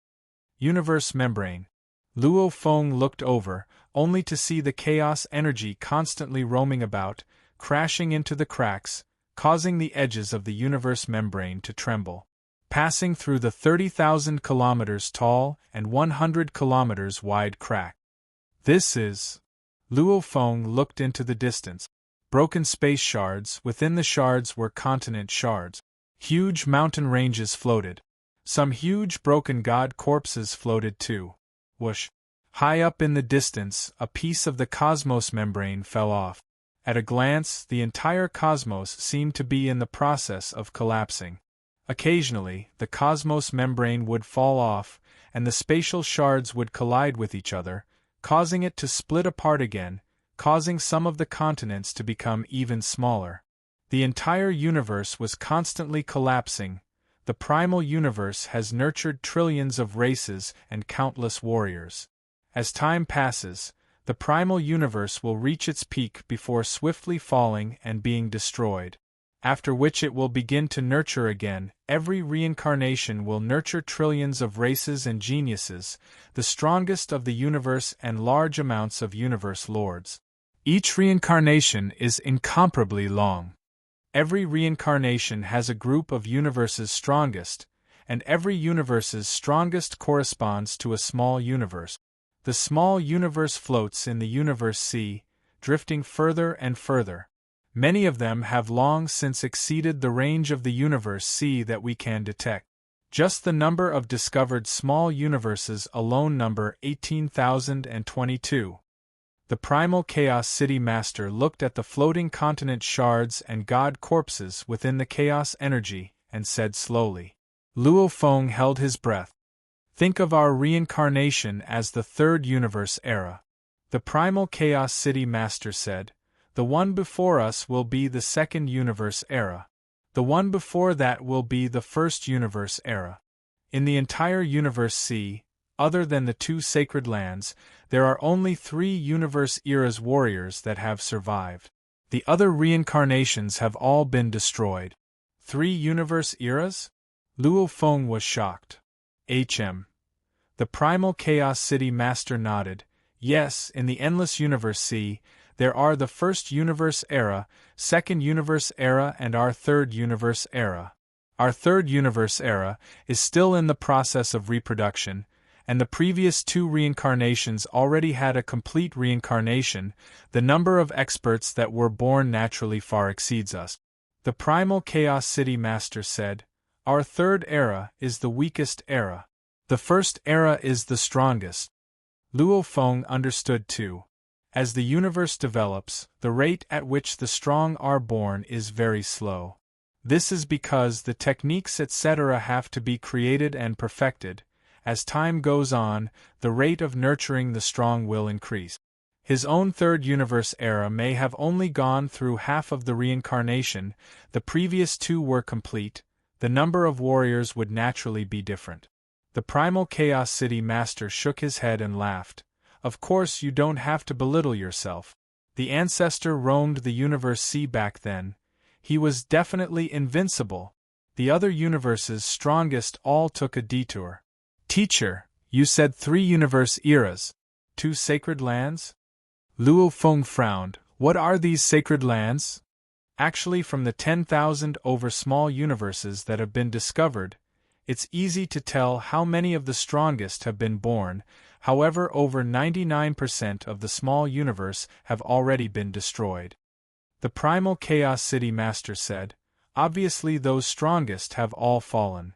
Universe membrane. Luo Feng looked over, only to see the chaos energy constantly roaming about, crashing into the cracks, causing the edges of the universe membrane to tremble. Passing through the 30,000 kilometers tall and 100 kilometers wide crack. This is. Luo Feng looked into the distance. Broken space shards, within the shards were continent shards. Huge mountain ranges floated. Some huge broken god corpses floated too. Whoosh! High up in the distance, a piece of the cosmos membrane fell off. At a glance, the entire cosmos seemed to be in the process of collapsing. Occasionally, the cosmos membrane would fall off, and the spatial shards would collide with each other, causing it to split apart again, causing some of the continents to become even smaller. The entire universe was constantly collapsing. The primal universe has nurtured trillions of races and countless warriors. As time passes, the primal universe will reach its peak before swiftly falling and being destroyed. After which it will begin to nurture again. Every reincarnation will nurture trillions of races and geniuses, the strongest of the universe and large amounts of universe lords. Each reincarnation is incomparably long. Every reincarnation has a group of universes strongest, and every universe's strongest corresponds to a small universe. The small universe floats in the universe sea, drifting further and further. Many of them have long since exceeded the range of the universe sea that we can detect. Just the number of discovered small universes alone number 18,022. The primal Chaos City Master looked at the floating continent shards and god corpses within the chaos energy and said slowly. Luo Feng held his breath. Think of our reincarnation as the third universe era. The primal Chaos City Master said. The one before us will be the second universe era. The one before that will be the first universe era. In the entire universe sea, other than the two sacred lands, there are only 3 universe eras warriors that have survived. The other reincarnations have all been destroyed. 3 universe eras? Luo Feng was shocked. The primal Chaos City Master nodded. Yes, in the endless universe sea, there are the first universe era, second universe era and our third universe era. Our third universe era is still in the process of reproduction, and the previous 2 reincarnations already had a complete reincarnation. The number of experts that were born naturally far exceeds us. The primal Chaos City Master said, our third era is the weakest era. The first era is the strongest. Luo Feng understood too. As the universe develops, the rate at which the strong are born is very slow. This is because the techniques etc. have to be created and perfected. As time goes on, the rate of nurturing the strong will increase. His own third universe era may have only gone through half of the reincarnation, the previous 2 were complete, the number of warriors would naturally be different. The primal Chaos City Master shook his head and laughed. Of course you don't have to belittle yourself. The ancestor roamed the universe sea back then. He was definitely invincible. The other universes strongest all took a detour. Teacher, you said 3 universe eras. 2 sacred lands? Luo Feng frowned. What are these sacred lands? Actually, from the 10,000 over small universes that have been discovered, it's easy to tell how many of the strongest have been born. However, over 99% of the small universe have already been destroyed. The primal Chaos City Master said, obviously those strongest have all fallen.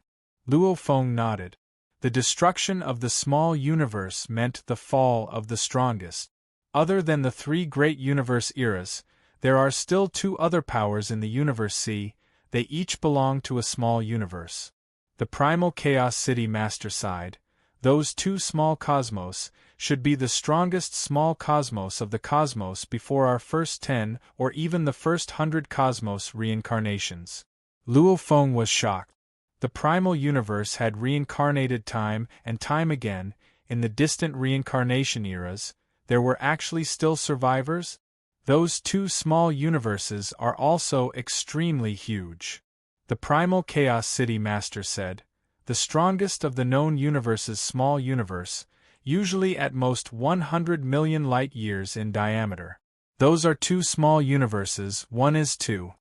Luo Feng nodded. The destruction of the small universe meant the fall of the strongest. Other than the 3 great universe eras, there are still 2 other powers in the universe sea. They each belong to a small universe. The primal Chaos City Master sighed. Those 2 small cosmos should be the strongest small cosmos of the cosmos before our first 10 or even the first 100 cosmos reincarnations. Luo Feng was shocked. The primal universe had reincarnated time and time again. In the distant reincarnation eras, there were actually still survivors? Those 2 small universes are also extremely huge. The primal Chaos City Master said, the strongest of the known universe's small universe, usually at most 100 million light-years in diameter. Those are 2 small universes, one is 2.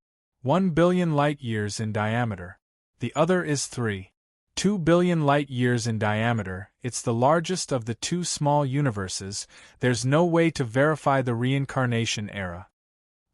1 billion light-years in diameter. The other is 2 billion light-years in diameter. It's the largest of the two small universes. There's no way to verify the reincarnation era.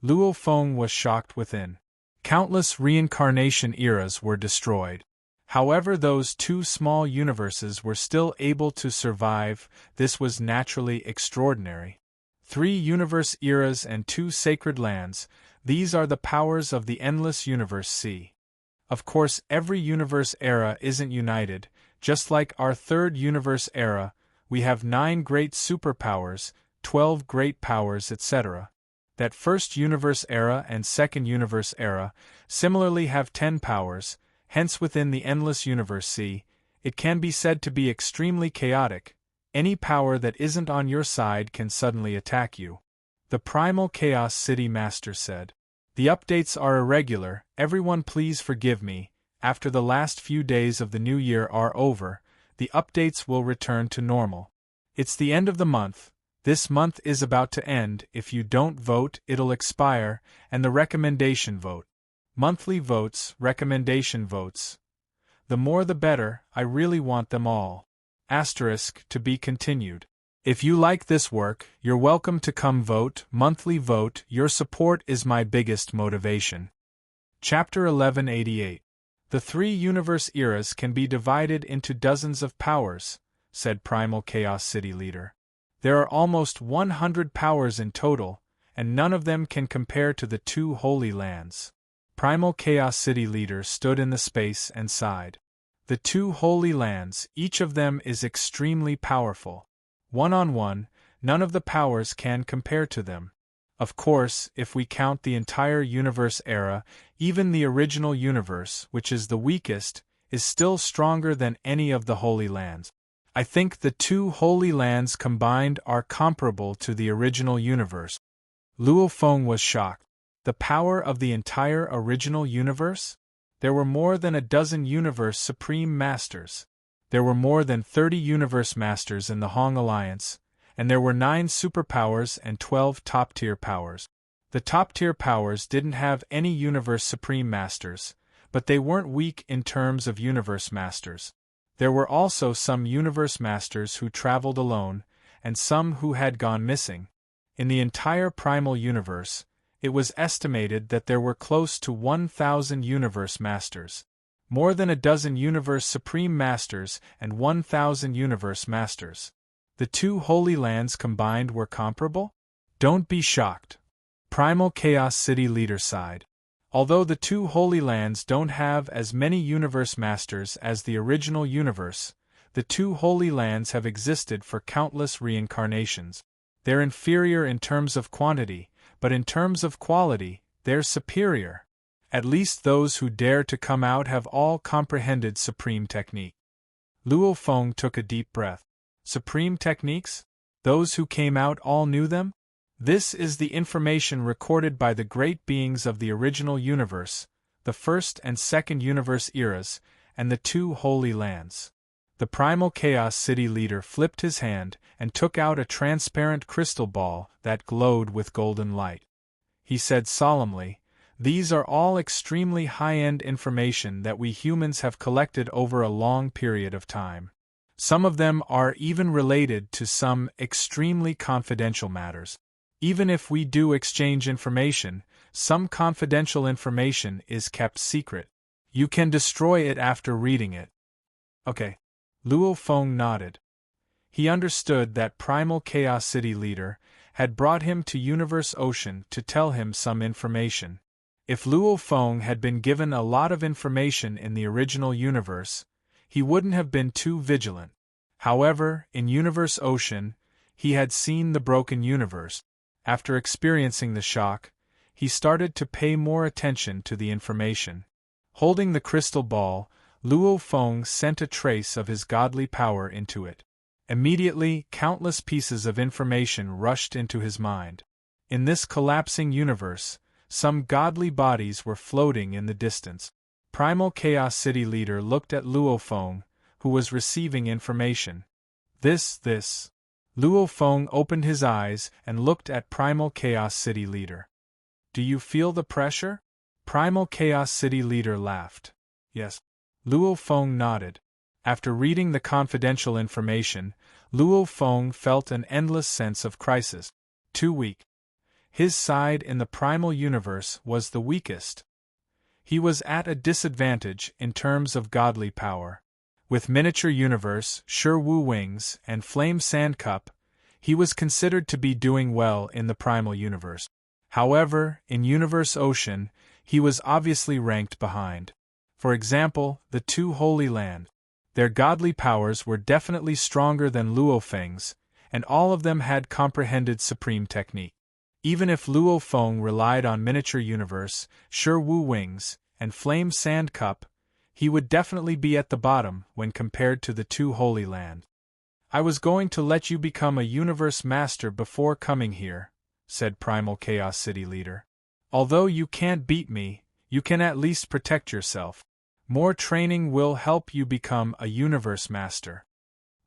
Luo Feng was shocked within. Countless reincarnation eras were destroyed. However, those two small universes were still able to survive. This was naturally extraordinary. 3 universe eras and 2 sacred lands, these are the powers of the endless universe. See. Of course, every universe era isn't united. Just like our third universe era, we have 9 great superpowers, 12 great powers, etc. That first universe era and second universe era similarly have 10 powers, hence within the endless universe. See, it can be said to be extremely chaotic. Any power that isn't on your side can suddenly attack you. The Primal Chaos City Master said. The updates are irregular. Everyone please forgive me. After the last few days of the new year are over, the updates will return to normal. It's the end of the month. This month is about to end. If you don't vote, it'll expire, and the recommendation vote. Monthly votes, recommendation votes. The more the better, I really want them all. Asterisk, to be continued. If you like this work, you're welcome to come vote, monthly vote. Your support is my biggest motivation. Chapter 1188. The 3 universe eras can be divided into dozens of powers, said Primal Chaos City Leader. There are almost 100 powers in total, and none of them can compare to the 2 Holy Lands. Primal Chaos City Leader stood in the space and sighed. The 2 Holy Lands, each of them is extremely powerful. One-on-one, none of the powers can compare to them. Of course, if we count the entire universe era, even the original universe, which is the weakest, is still stronger than any of the Holy Lands. I think the 2 Holy Lands combined are comparable to the original universe. Luo Feng was shocked. The power of the entire original universe? There were more than a dozen Universe Supreme Masters. There were more than 30 Universe Masters in the Hong Alliance, and there were 9 superpowers and 12 top-tier powers. The top-tier powers didn't have any Universe Supreme Masters, but they weren't weak in terms of Universe Masters. There were also some Universe Masters who traveled alone, and some who had gone missing. In the entire Primal Universe, it was estimated that there were close to 1,000 Universe Masters. More than a dozen Universe Supreme Masters and 1,000 Universe Masters. The 2 Holy Lands combined were comparable? Don't be shocked. Primal Chaos City Leader sighed. Although the 2 Holy Lands don't have as many Universe Masters as the original universe, the 2 Holy Lands have existed for countless reincarnations. They're inferior in terms of quantity, but in terms of quality, they're superior. At least those who dare to come out have all comprehended supreme technique. Luo Feng took a deep breath. Supreme techniques? Those who came out all knew them? This is the information recorded by the great beings of the original universe, the first and second universe eras, and the 2 Holy Lands. The Primal Chaos City Leader flipped his hand and took out a transparent crystal ball that glowed with golden light. He said solemnly, "These are all extremely high-end information that we humans have collected over a long period of time. Some of them are even related to some extremely confidential matters. Even if we do exchange information, some confidential information is kept secret. You can destroy it after reading it." Okay. Luo Feng nodded. He understood that Primal Chaos City Leader had brought him to Universe Ocean to tell him some information. If Luo Feng had been given a lot of information in the original universe, he wouldn't have been too vigilant. However, in Universe Ocean, he had seen the broken universe. After experiencing the shock, he started to pay more attention to the information. Holding the crystal ball, Luo Feng sent a trace of his godly power into it. Immediately, countless pieces of information rushed into his mind. In this collapsing universe, some godly bodies were floating in the distance. Primal Chaos City Leader looked at Luo Feng, who was receiving information. This. Luo Feng opened his eyes and looked at Primal Chaos City Leader. "Do you feel the pressure?" Primal Chaos City leader laughed. Yes. Luo Feng nodded. After reading the confidential information, Luo Feng felt an endless sense of crisis. Too weak. His side in the primal universe was the weakest. He was at a disadvantage in terms of godly power. With miniature universe, Sure Wu wings, and flame sand cup, he was considered to be doing well in the primal universe. However, in universe ocean, he was obviously ranked behind. For example, the two Holy Land. Their godly powers were definitely stronger than Luo Feng's, and all of them had comprehended supreme technique. Even if Luo Feng relied on miniature universe, Sure Wu wings, and flame sand cup, he would definitely be at the bottom when compared to the two Holy Land. I was going to let you become a universe master before coming here, said Primal Chaos City leader. Although you can't beat me, you can at least protect yourself. More training will help you become a universe master.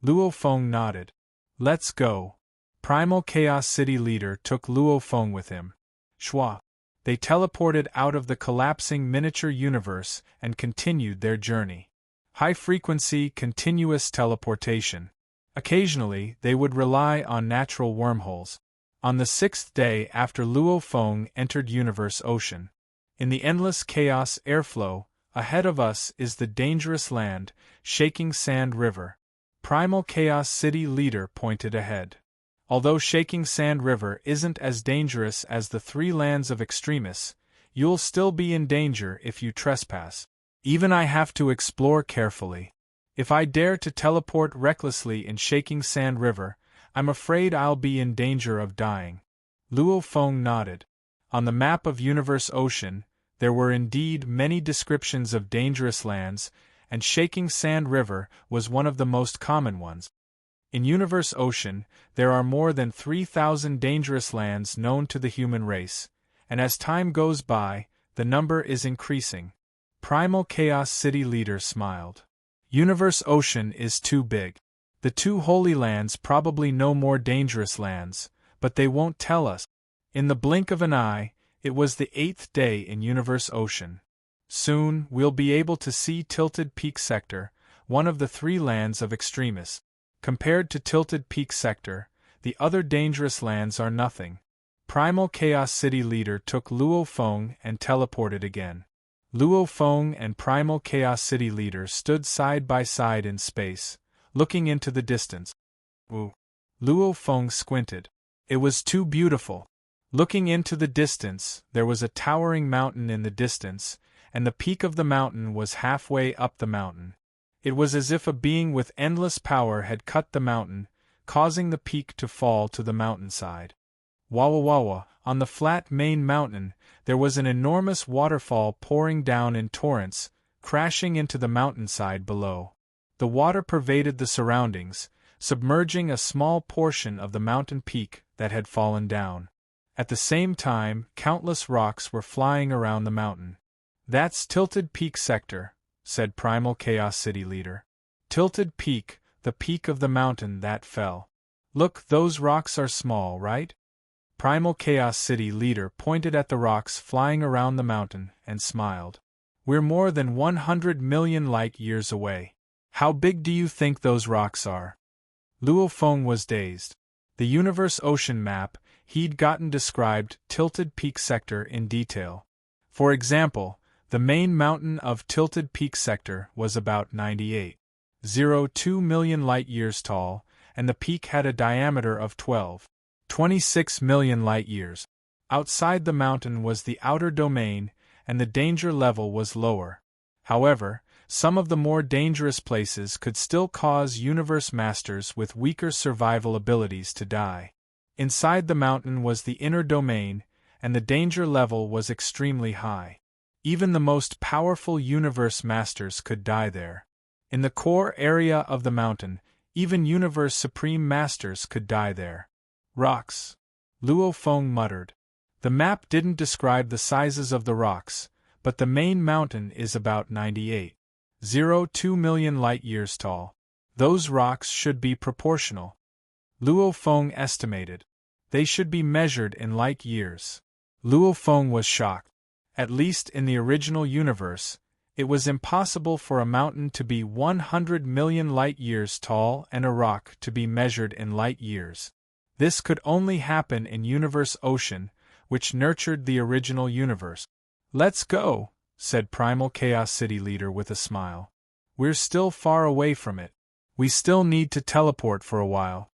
Luo Feng nodded. Let's go. Primal Chaos City leader took Luo Feng with him. Shwa. They teleported out of the collapsing miniature universe and continued their journey. High-frequency, continuous teleportation. Occasionally, they would rely on natural wormholes. On the 6th day after Luo Feng entered Universe Ocean, in the endless chaos airflow, ahead of us is the dangerous land, Shaking Sand River. Primal Chaos City leader pointed ahead. Although Shaking Sand River isn't as dangerous as the three lands of Extremis, you'll still be in danger if you trespass. Even I have to explore carefully. If I dare to teleport recklessly in Shaking Sand River, I'm afraid I'll be in danger of dying. Luo Feng nodded. On the map of Universe Ocean, there were indeed many descriptions of dangerous lands, and Shaking Sand River was one of the most common ones. In Universe Ocean, there are more than 3,000 dangerous lands known to the human race, and as time goes by, the number is increasing. Primal Chaos City leader smiled. Universe Ocean is too big. The two Holy Lands probably know more dangerous lands, but they won't tell us. In the blink of an eye, it was the 8th day in Universe Ocean. Soon, we'll be able to see Tilted Peak Sector, one of the three lands of Extremis. Compared to Tilted Peak Sector, the other dangerous lands are nothing. Primal Chaos City leader took Luo Feng and teleported again. Luo Feng and Primal Chaos City leader stood side by side in space, looking into the distance. Ooh. Luo Feng squinted. It was too beautiful. Looking into the distance, there was a towering mountain in the distance, and the peak of the mountain was halfway up the mountain. It was as if a being with endless power had cut the mountain, causing the peak to fall to the mountainside. Wawa Wawa, on the flat main mountain, there was an enormous waterfall pouring down in torrents, crashing into the mountainside below. The water pervaded the surroundings, submerging a small portion of the mountain peak that had fallen down. At the same time, countless rocks were flying around the mountain. That's Tilted Peak Sector, said Primal Chaos City leader. Tilted Peak, the peak of the mountain that fell. Look, those rocks are small, right? Primal Chaos City leader pointed at the rocks flying around the mountain and smiled. We're more than 100 million light-years away. How big do you think those rocks are? Luo Feng was dazed. The Universe Ocean map he'd gotten described Tilted Peak Sector in detail. For example, the main mountain of Tilted Peak Sector was about 98.02 million light-years tall, and the peak had a diameter of 12.26 million light-years. Outside the mountain was the outer domain, and the danger level was lower. However, some of the more dangerous places could still cause universe masters with weaker survival abilities to die. Inside the mountain was the inner domain, and the danger level was extremely high. Even the most powerful universe masters could die there. In the core area of the mountain, even universe supreme masters could die there. Rocks. Luo Feng muttered. The map didn't describe the sizes of the rocks, but the main mountain is about 98.02 million light-years tall. Those rocks should be proportional. Luo Feng estimated. They should be measured in light-years. Luo Feng was shocked. At least in the original universe, it was impossible for a mountain to be 100 million light-years tall and a rock to be measured in light-years. This could only happen in Universe Ocean, which nurtured the original universe. "Let's go," said Primal Chaos City Leader with a smile. "We're still far away from it. We still need to teleport for a while."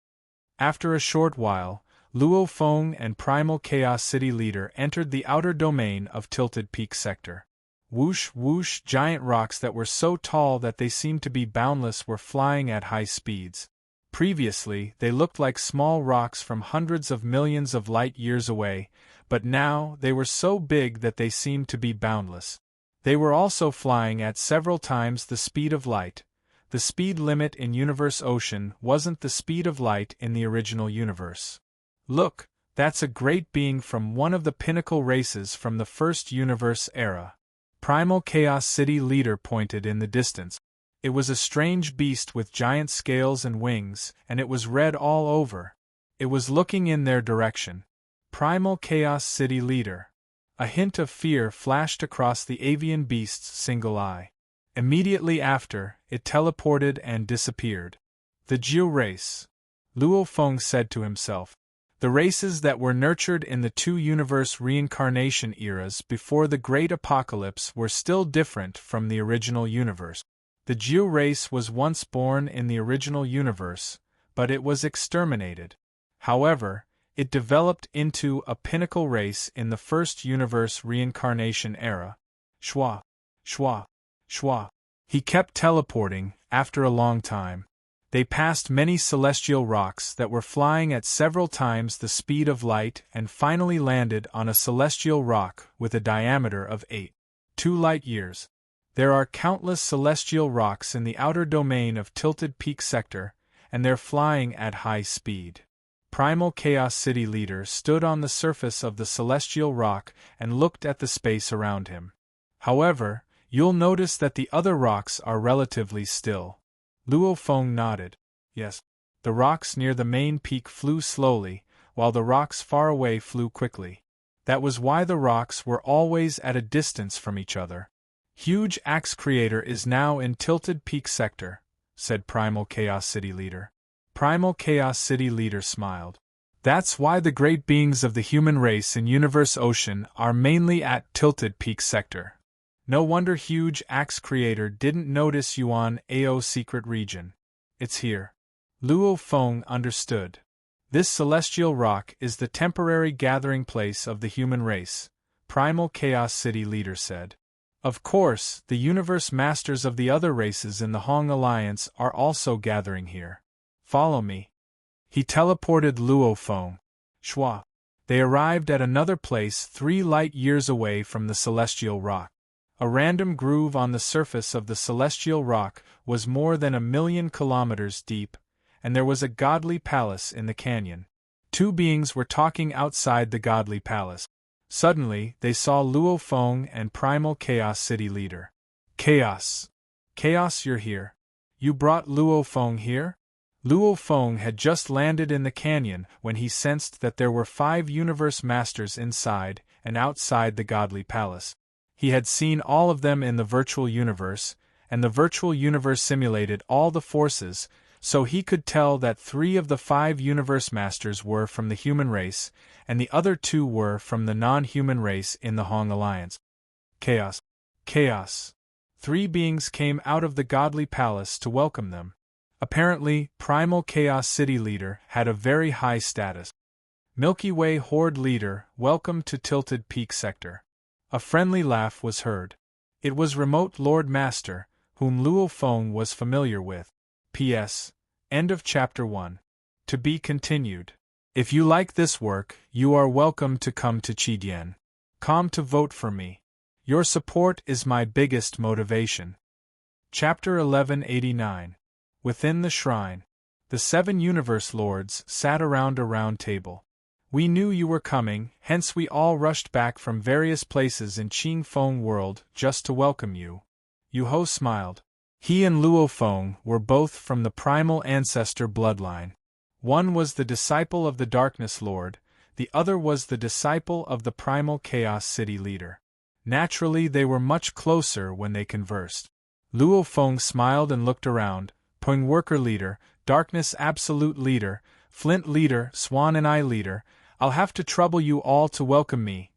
After a short while, Luo Feng and Primal Chaos City Leader entered the outer domain of Tilted Peak Sector. Whoosh whoosh, giant rocks that were so tall that they seemed to be boundless were flying at high speeds. Previously, they looked like small rocks from hundreds of millions of light-years away, but now they were so big that they seemed to be boundless. They were also flying at several times the speed of light. The speed limit in Universe Ocean wasn't the speed of light in the original universe. "Look, that's a great being from one of the pinnacle races from the first universe era." Primal Chaos City Leader pointed in the distance. It was a strange beast with giant scales and wings, and it was red all over. It was looking in their direction. Primal Chaos City Leader. A hint of fear flashed across the avian beast's single eye. Immediately after, it teleported and disappeared. "The Jiu race," Luo Feng said to himself. The races that were nurtured in the two universe reincarnation eras before the Great Apocalypse were still different from the original universe. The Jiu race was once born in the original universe, but it was exterminated. However, it developed into a pinnacle race in the first universe reincarnation era. Shwa, shwa, shwa. He kept teleporting, after a long time. They passed many celestial rocks that were flying at several times the speed of light and finally landed on a celestial rock with a diameter of 8.2 light-years. There are countless celestial rocks in the outer domain of Tilted Peak Sector, and they're flying at high speed. Primal Chaos City Leader stood on the surface of the celestial rock and looked at the space around him. However, you'll notice that the other rocks are relatively still. Luo Feng nodded. Yes. The rocks near the main peak flew slowly, while the rocks far away flew quickly. That was why the rocks were always at a distance from each other. "Huge Axe Creator is now in Tilted Peak Sector," said Primal Chaos City Leader. Primal Chaos City Leader smiled. "That's why the great beings of the human race in Universe Ocean are mainly at Tilted Peak Sector. No wonder Huge Axe Creator didn't notice Yuan Ao secret region. It's here." Luo Feng understood. "This celestial rock is the temporary gathering place of the human race," Primal Chaos City Leader said. "Of course, the universe masters of the other races in the Hong Alliance are also gathering here. Follow me." He teleported Luo Feng. Shwa. They arrived at another place 3 light-years away from the celestial rock. A random groove on the surface of the celestial rock was more than 1,000,000 kilometers deep, and there was a godly palace in the canyon. 2 beings were talking outside the godly palace. Suddenly, they saw Luo Feng and Primal Chaos City Leader. "Chaos! Chaos, you're here. You brought Luo Feng here?" Luo Feng had just landed in the canyon when he sensed that there were 5 universe masters inside and outside the godly palace. He had seen all of them in the virtual universe, and the virtual universe simulated all the forces, so he could tell that 3 of the 5 universe masters were from the human race, and the other 2 were from the non-human race in the Hong Alliance. Chaos! Chaos! 3 beings came out of the godly palace to welcome them. Apparently, Primal Chaos City Leader had a very high status. "Milky Way Horde Leader, welcome to Tilted Peak Sector." A friendly laugh was heard. It was Remote Lord Master, whom Luo Feng was familiar with. P.S. End of Chapter 1. To be continued. If you like this work, you are welcome to come to Chidian.com to vote for me. Your support is my biggest motivation. Chapter 1189. Within the Shrine. The 7 Universe Lords sat around a round table. "We knew you were coming, hence we all rushed back from various places in Qing Feng world just to welcome you." Yu Ho smiled. He and Luo Feng were both from the primal ancestor bloodline. One was the disciple of the Darkness Lord, the other was the disciple of the Primal Chaos City Leader. Naturally, they were much closer when they conversed. Luo Feng smiled and looked around. Peng Worker Leader, Darkness Absolute Leader, Flint Leader, Swan and Eye Leader, I'll have to trouble you all to welcome me.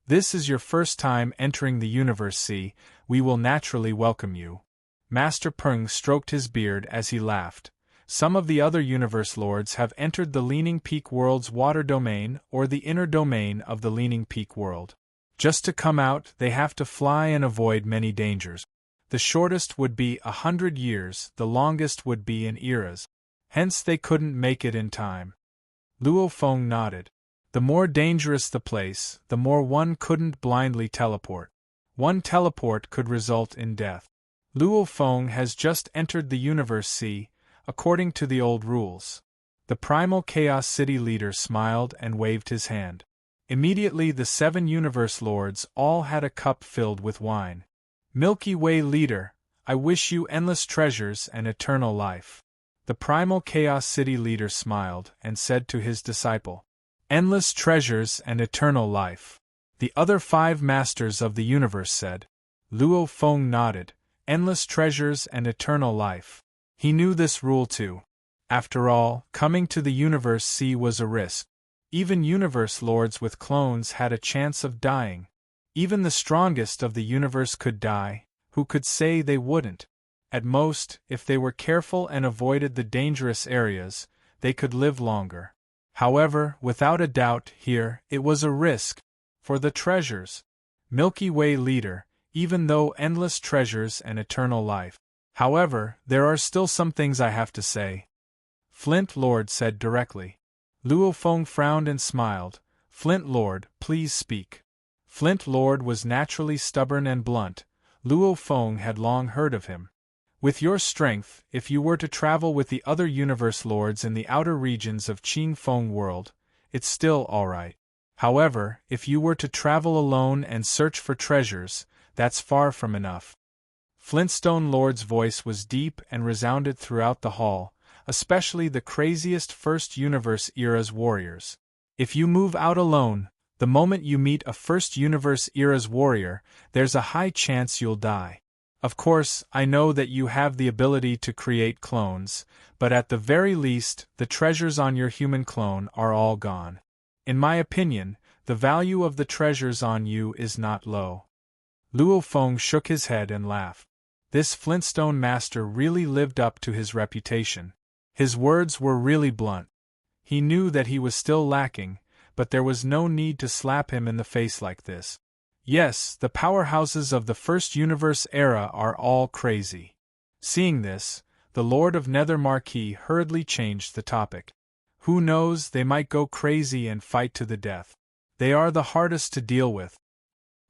This is your first time entering the Universe Sea, we will naturally welcome you. Master Peng stroked his beard as he laughed. Some of the other Universe Lords have entered the Leaning Peak World's water domain or the inner domain of the Leaning Peak World. Just to come out, they have to fly and avoid many dangers. The shortest would be 100 years, the longest would be in eras. Hence they couldn't make it in time. Luo Feng nodded. The more dangerous the place, the more one couldn't blindly teleport. One teleport could result in death. Luo Feng has just entered the Universe Sea, according to the old rules. The Primal Chaos City leader smiled and waved his hand. Immediately the 7 Universe Lords all had a cup filled with wine. Milky Way leader, I wish you endless treasures and eternal life. The Primal Chaos City leader smiled and said to his disciple, endless treasures and eternal life. The other 5 masters of the universe said. Luo Feng nodded, endless treasures and eternal life. He knew this rule too. After all, coming to the Universe Sea was a risk. Even Universe Lords with clones had a chance of dying. Even the strongest of the universe could die, who could say they wouldn't? At most, if they were careful and avoided the dangerous areas, they could live longer. However, without a doubt, here, it was a risk. For the treasures. Milky Way leader, even though endless treasures and eternal life. However, there are still some things I have to say. Flint Lord said directly. Luo Feng frowned and smiled. Flint Lord, please speak. Flint Lord was naturally stubborn and blunt. Luo Feng had long heard of him. With your strength, if you were to travel with the other Universe Lords in the outer regions of Qing Feng World, it's still alright. However, if you were to travel alone and search for treasures, that's far from enough. Flintstone Lord's voice was deep and resounded throughout the hall, especially the craziest First Universe Era's warriors. If you move out alone, the moment you meet a First Universe Era's warrior, there's a high chance you'll die. Of course, I know that you have the ability to create clones, but at the very least, the treasures on your human clone are all gone. In my opinion, the value of the treasures on you is not low. Luo Feng shook his head and laughed. This Flintstone master really lived up to his reputation. His words were really blunt. He knew that he was still lacking, but there was no need to slap him in the face like this. Yes, the powerhouses of the First Universe era are all crazy. Seeing this, the Lord of Nether Marquis hurriedly changed the topic. Who knows, they might go crazy and fight to the death. They are the hardest to deal with.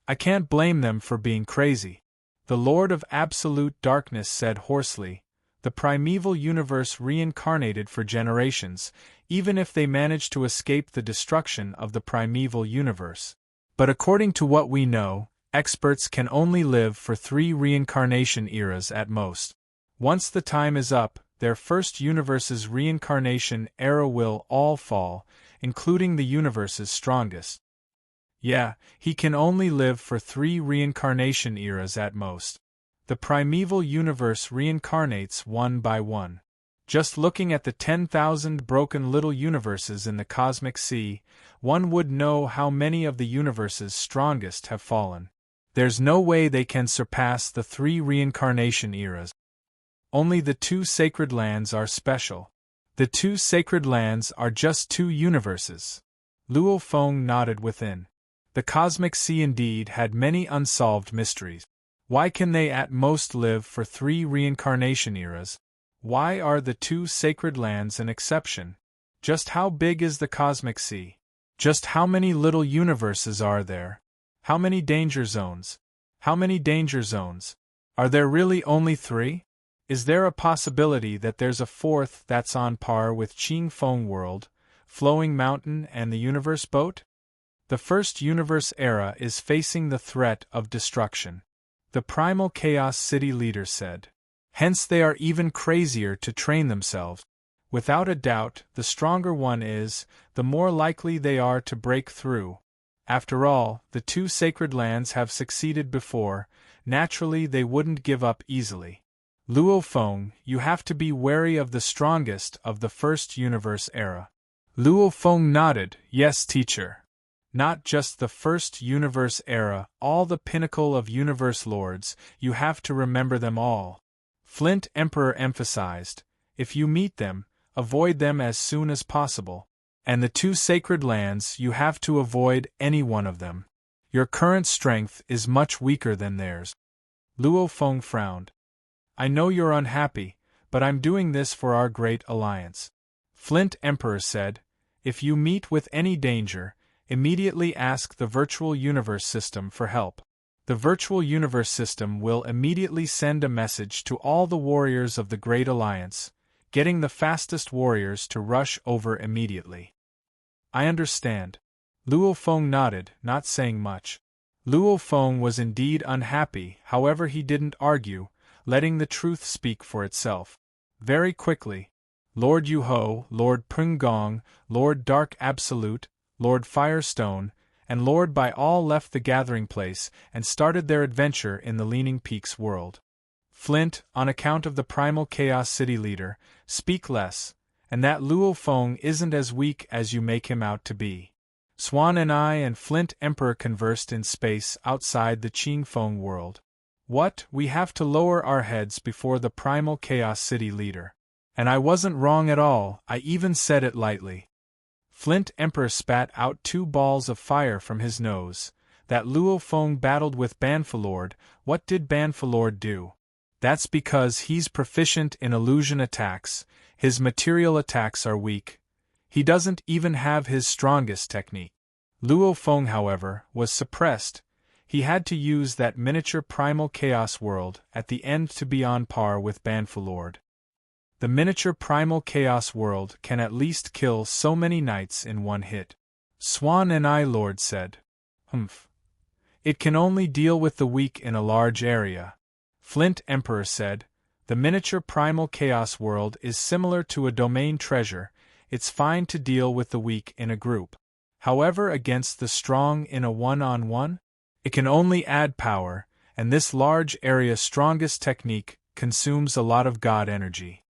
I can't blame them for being crazy. The Lord of Absolute Darkness said hoarsely, the primeval universe reincarnated for generations, even if they managed to escape the destruction of the primeval universe. But according to what we know, experts can only live for 3 reincarnation eras at most. Once the time is up, their first universe's reincarnation era will all fall, including the universe's strongest. Yeah, he can only live for 3 reincarnation eras at most. The primeval universe reincarnates one by one. Just looking at the 10,000 broken little universes in the cosmic sea, one would know how many of the universe's strongest have fallen. There's no way they can surpass the 3 reincarnation eras. Only the 2 sacred lands are special. The 2 sacred lands are just 2 universes. Luo Feng nodded within. The cosmic sea indeed had many unsolved mysteries. Why can they at most live for 3 reincarnation eras? Why are the 2 sacred lands an exception? Just how big is the cosmic sea? Just how many little universes are there? How many danger zones? How many danger zones? Are there really only 3? Is there a possibility that there's a 4th that's on par with Qing Feng World, Flowing Mountain and the Universe Boat? The First Universe era is facing the threat of destruction. The Primal Chaos City leader said. Hence they are even crazier to train themselves. Without a doubt, the stronger one is, the more likely they are to break through. After all, the two sacred lands have succeeded before, naturally they wouldn't give up easily. Luo Feng, you have to be wary of the strongest of the first universe era. Luo Feng nodded, yes, teacher. Not just the first universe era, all the pinnacle of universe lords, you have to remember them all. Flint Emperor emphasized, if you meet them, avoid them as soon as possible. And the two sacred lands, you have to avoid any one of them. Your current strength is much weaker than theirs. Luo Feng frowned. I know you're unhappy, but I'm doing this for our great alliance. Flint Emperor said, if you meet with any danger, immediately ask the virtual universe system for help. The virtual universe system will immediately send a message to all the warriors of the Great Alliance, getting the fastest warriors to rush over immediately. I understand. Luo Feng nodded, not saying much. Luo Feng was indeed unhappy, however he didn't argue, letting the truth speak for itself. Very quickly, Lord Yuho, Lord Pungong, Lord Dark Absolute, Lord Firestone, and Lord Bai all left the gathering place and started their adventure in the Leaning Peaks world. Flint, on account of the Primal Chaos City leader, speak less, and that Luo Feng isn't as weak as you make him out to be. Swan and I and Flint Emperor conversed in space outside the Qing Feng world. What, we have to lower our heads before the Primal Chaos City leader. And I wasn't wrong at all, I even said it lightly. Flint Emperor spat out 2 balls of fire from his nose. That Luo Feng battled with Banfalord, what did Banfalord do? That's because he's proficient in illusion attacks, his material attacks are weak. He doesn't even have his strongest technique. Luo Feng, however, was suppressed. He had to use that miniature primal chaos world at the end to be on par with Banfalord. The miniature primal chaos world can at least kill so many knights in one hit. Swan and I, Lord said. Humph. It can only deal with the weak in a large area. Flint Emperor said, the miniature primal chaos world is similar to a domain treasure, it's fine to deal with the weak in a group. However, against the strong in a one-on-one, it can only add power, and this large area strongest technique consumes a lot of God energy.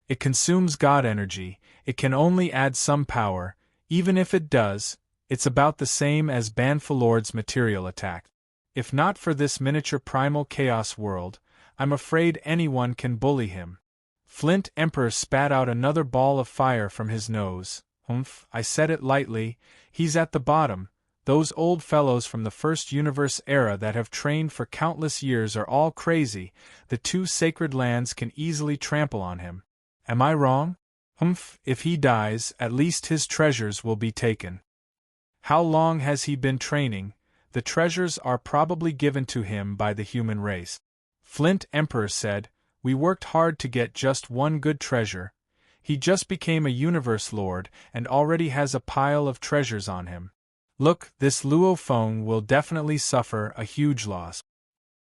It consumes God energy, it can only add some power, even if it does, it's about the same as Banfalord's material attack. If not for this miniature primal chaos world, I'm afraid anyone can bully him. Flint Emperor spat out another ball of fire from his nose. Humph, I said it lightly, he's at the bottom. Those old fellows from the first universe era that have trained for countless years are all crazy, the two sacred lands can easily trample on him. Am I wrong? Humph, if he dies, at least his treasures will be taken. How long has he been training? The treasures are probably given to him by the human race. Flint Emperor said, we worked hard to get just one good treasure. He just became a universe lord and already has a pile of treasures on him. Look, this Luo Feng will definitely suffer a huge loss.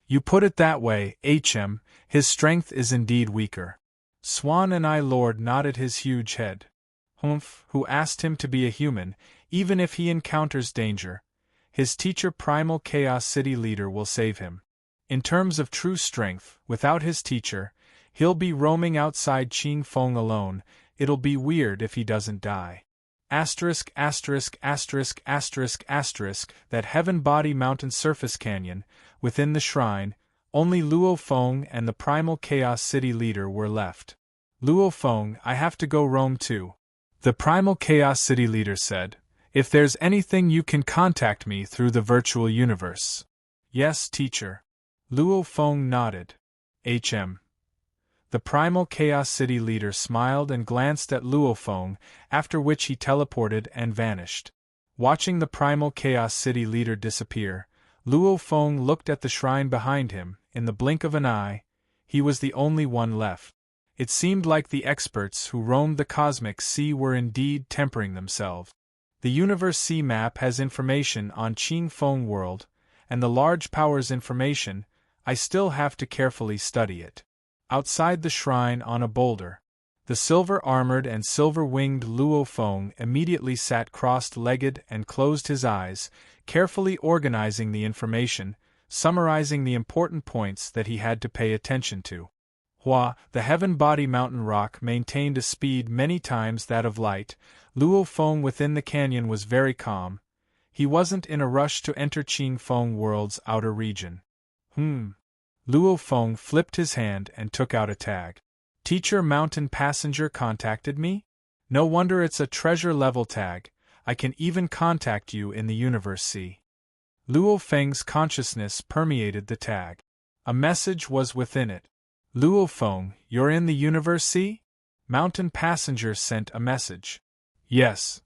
You put it that way, HM, his strength is indeed weaker. Swan and I, Lord nodded his huge head. Humph, who asked him to be a human, even if he encounters danger. His teacher Primal Chaos City leader will save him. In terms of true strength, without his teacher, he'll be roaming outside Qing Feng alone, it'll be weird if he doesn't die. Asterisk, asterisk, asterisk, asterisk, asterisk, that Heaven Body Mountain Surface Canyon, within the shrine, only Luo Feng and the Primal Chaos City leader were left. Luo Feng, I have to go roam too. The Primal Chaos City leader said, if there's anything you can contact me through the virtual universe. Yes, teacher. Luo Feng nodded. HM. The Primal Chaos City leader smiled and glanced at Luo Feng, after which he teleported and vanished. Watching the Primal Chaos City leader disappear, Luo Feng looked at the shrine behind him. In the blink of an eye, he was the only one left. It seemed like the experts who roamed the cosmic sea were indeed tempering themselves. The Universe Sea map has information on Qing Feng world, and the large powers information, I still have to carefully study it. Outside the shrine on a boulder, The silver-armored and silver-winged Luo Feng immediately sat crossed-legged and closed his eyes, carefully organizing the information, summarizing the important points that he had to pay attention to. Hua, the heaven-body mountain rock, maintained a speed many times that of light. Luo Feng within the canyon was very calm. He wasn't in a rush to enter Qing Feng World's outer region. Luo Feng flipped his hand and took out a tag. Teacher Mountain Passenger contacted me? No wonder it's a treasure-level tag. I can even contact you in the Universe Sea. Luo Feng's consciousness permeated the tag. A message was within it. Luo Feng, you're in the Universe Sea? Mountain Passenger sent a message. Yes.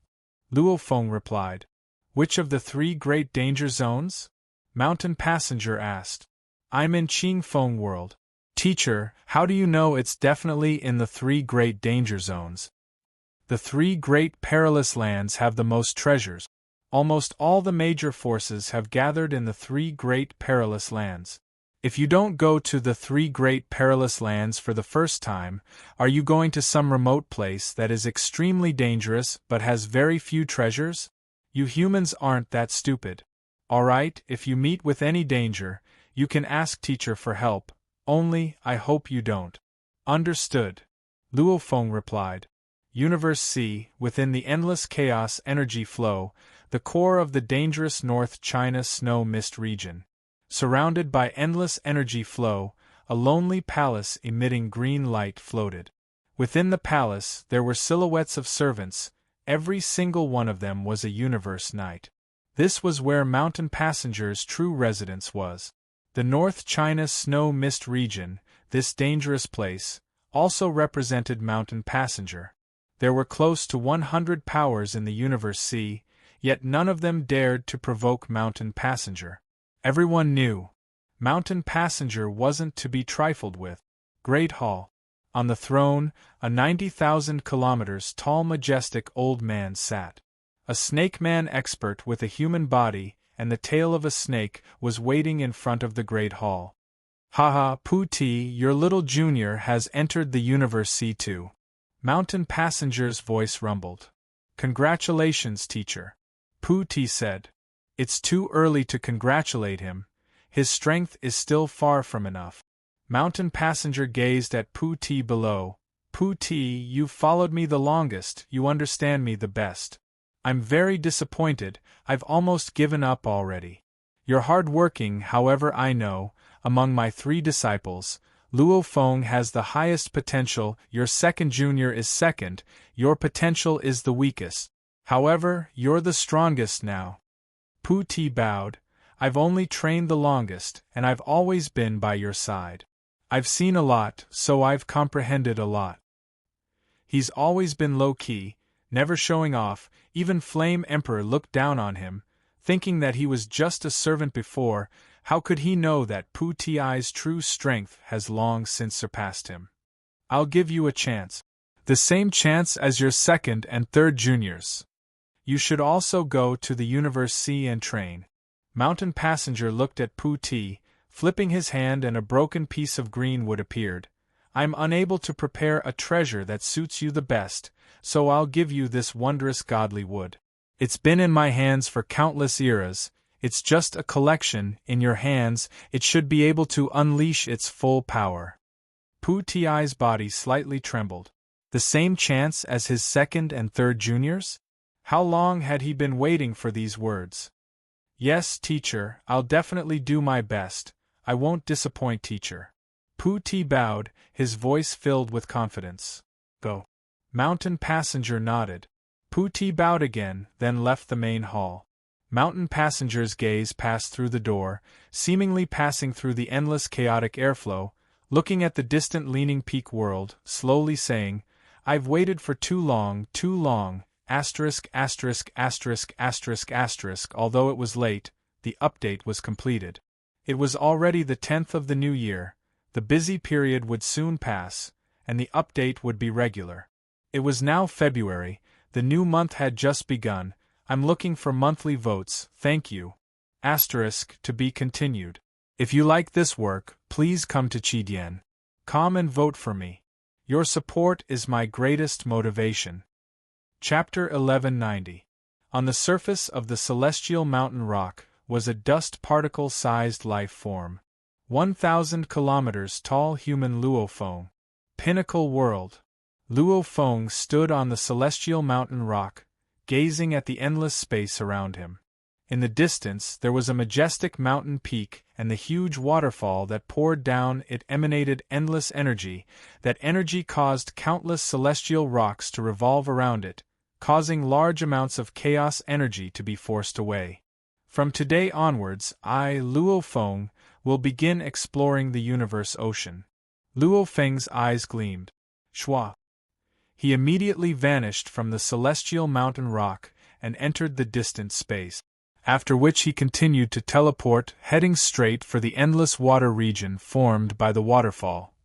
Luo Feng replied. Which of the 3 great danger zones? Mountain Passenger asked. I'm in Qing Feng World. Teacher, how do you know it's definitely in the 3 great danger zones? The 3 great perilous lands have the most treasures. Almost all the major forces have gathered in the 3 great perilous lands. If you don't go to the 3 great perilous lands for the first time, are you going to some remote place that is extremely dangerous but has very few treasures? You humans aren't that stupid. Alright, if you meet with any danger, you can ask teacher for help, only, I hope you don't. Understood. Luo Feng replied. Universe Sea, within the endless chaos energy flow, the core of the dangerous North China snow mist region. Surrounded by endless energy flow, a lonely palace emitting green light floated. Within the palace there were silhouettes of servants, every single one of them was a universe knight. This was where Mountain Passenger's true residence was. The North China snow mist region, this dangerous place, also represented Mountain Passenger. There were close to 100 powers in the Universe Sea, yet none of them dared to provoke Mountain Passenger. Everyone knew. Mountain Passenger wasn't to be trifled with. Great Hall. On the throne, a 90,000 kilometers tall majestic old man sat. A snake man expert with a human body and the tail of a snake was waiting in front of the Great Hall. Haha, Pu-Ti, your little junior has entered the Universe Sea too. Mountain Passenger's voice rumbled. Congratulations, teacher. Pu-Ti said. It's too early to congratulate him. His strength is still far from enough. Mountain Passenger gazed at Pu-Ti below. Pu-Ti, you've followed me the longest, you understand me the best. I'm very disappointed, I've almost given up already. You're hard-working, however I know, among my 3 disciples, Luo Feng has the highest potential, your second junior is second, your potential is the weakest. However, you're the strongest now. Pu-Ti bowed. I've only trained the longest, and I've always been by your side. I've seen a lot, so I've comprehended a lot. He's always been low-key, never showing off, even Flame Emperor looked down on him, thinking that he was just a servant before. How could he know that Pu-Ti's true strength has long since surpassed him? I'll give you a chance. The same chance as your second and third juniors. You should also go to the Universe Sea and train. Mountain Passenger looked at Pu-Ti, flipping his hand and a broken piece of green wood appeared. I'm unable to prepare a treasure that suits you the best, so I'll give you this wondrous godly wood. It's been in my hands for countless eras. It's just a collection, in your hands, it should be able to unleash its full power. Pu-Ti's body slightly trembled. The same chance as his second and third juniors? How long had he been waiting for these words? Yes, teacher, I'll definitely do my best. I won't disappoint, teacher. Pu-Ti bowed, his voice filled with confidence. Go. Mountain Passenger nodded. Pu-Ti bowed again, then left the main hall. Mountain Passenger's gaze passed through the door, seemingly passing through the endless chaotic airflow, looking at the distant leaning peak world, slowly saying, I've waited for too long, asterisk, asterisk, asterisk, asterisk, asterisk. Although it was late, the update was completed. It was already the 10th of the new year, the busy period would soon pass, and the update would be regular. It was now February, the new month had just begun. I'm looking for monthly votes, thank you. Asterisk, to be continued. If you like this work, please come to Chidian.com and vote for me. Your support is my greatest motivation. Chapter 1190. On the surface of the celestial mountain rock was a dust particle-sized life form. 1,000 kilometers tall human Luo Feng. Pinnacle world. Luo Feng stood on the celestial mountain rock, gazing at the endless space around him. In the distance there was a majestic mountain peak, and the huge waterfall that poured down it emanated endless energy. That energy caused countless celestial rocks to revolve around it, causing large amounts of chaos energy to be forced away. From today onwards, I, Luo Feng, will begin exploring the universe ocean. Luo Feng's eyes gleamed. Shua. He immediately vanished from the celestial mountain rock and entered the distant space, after which he continued to teleport, heading straight for the endless water region formed by the waterfall.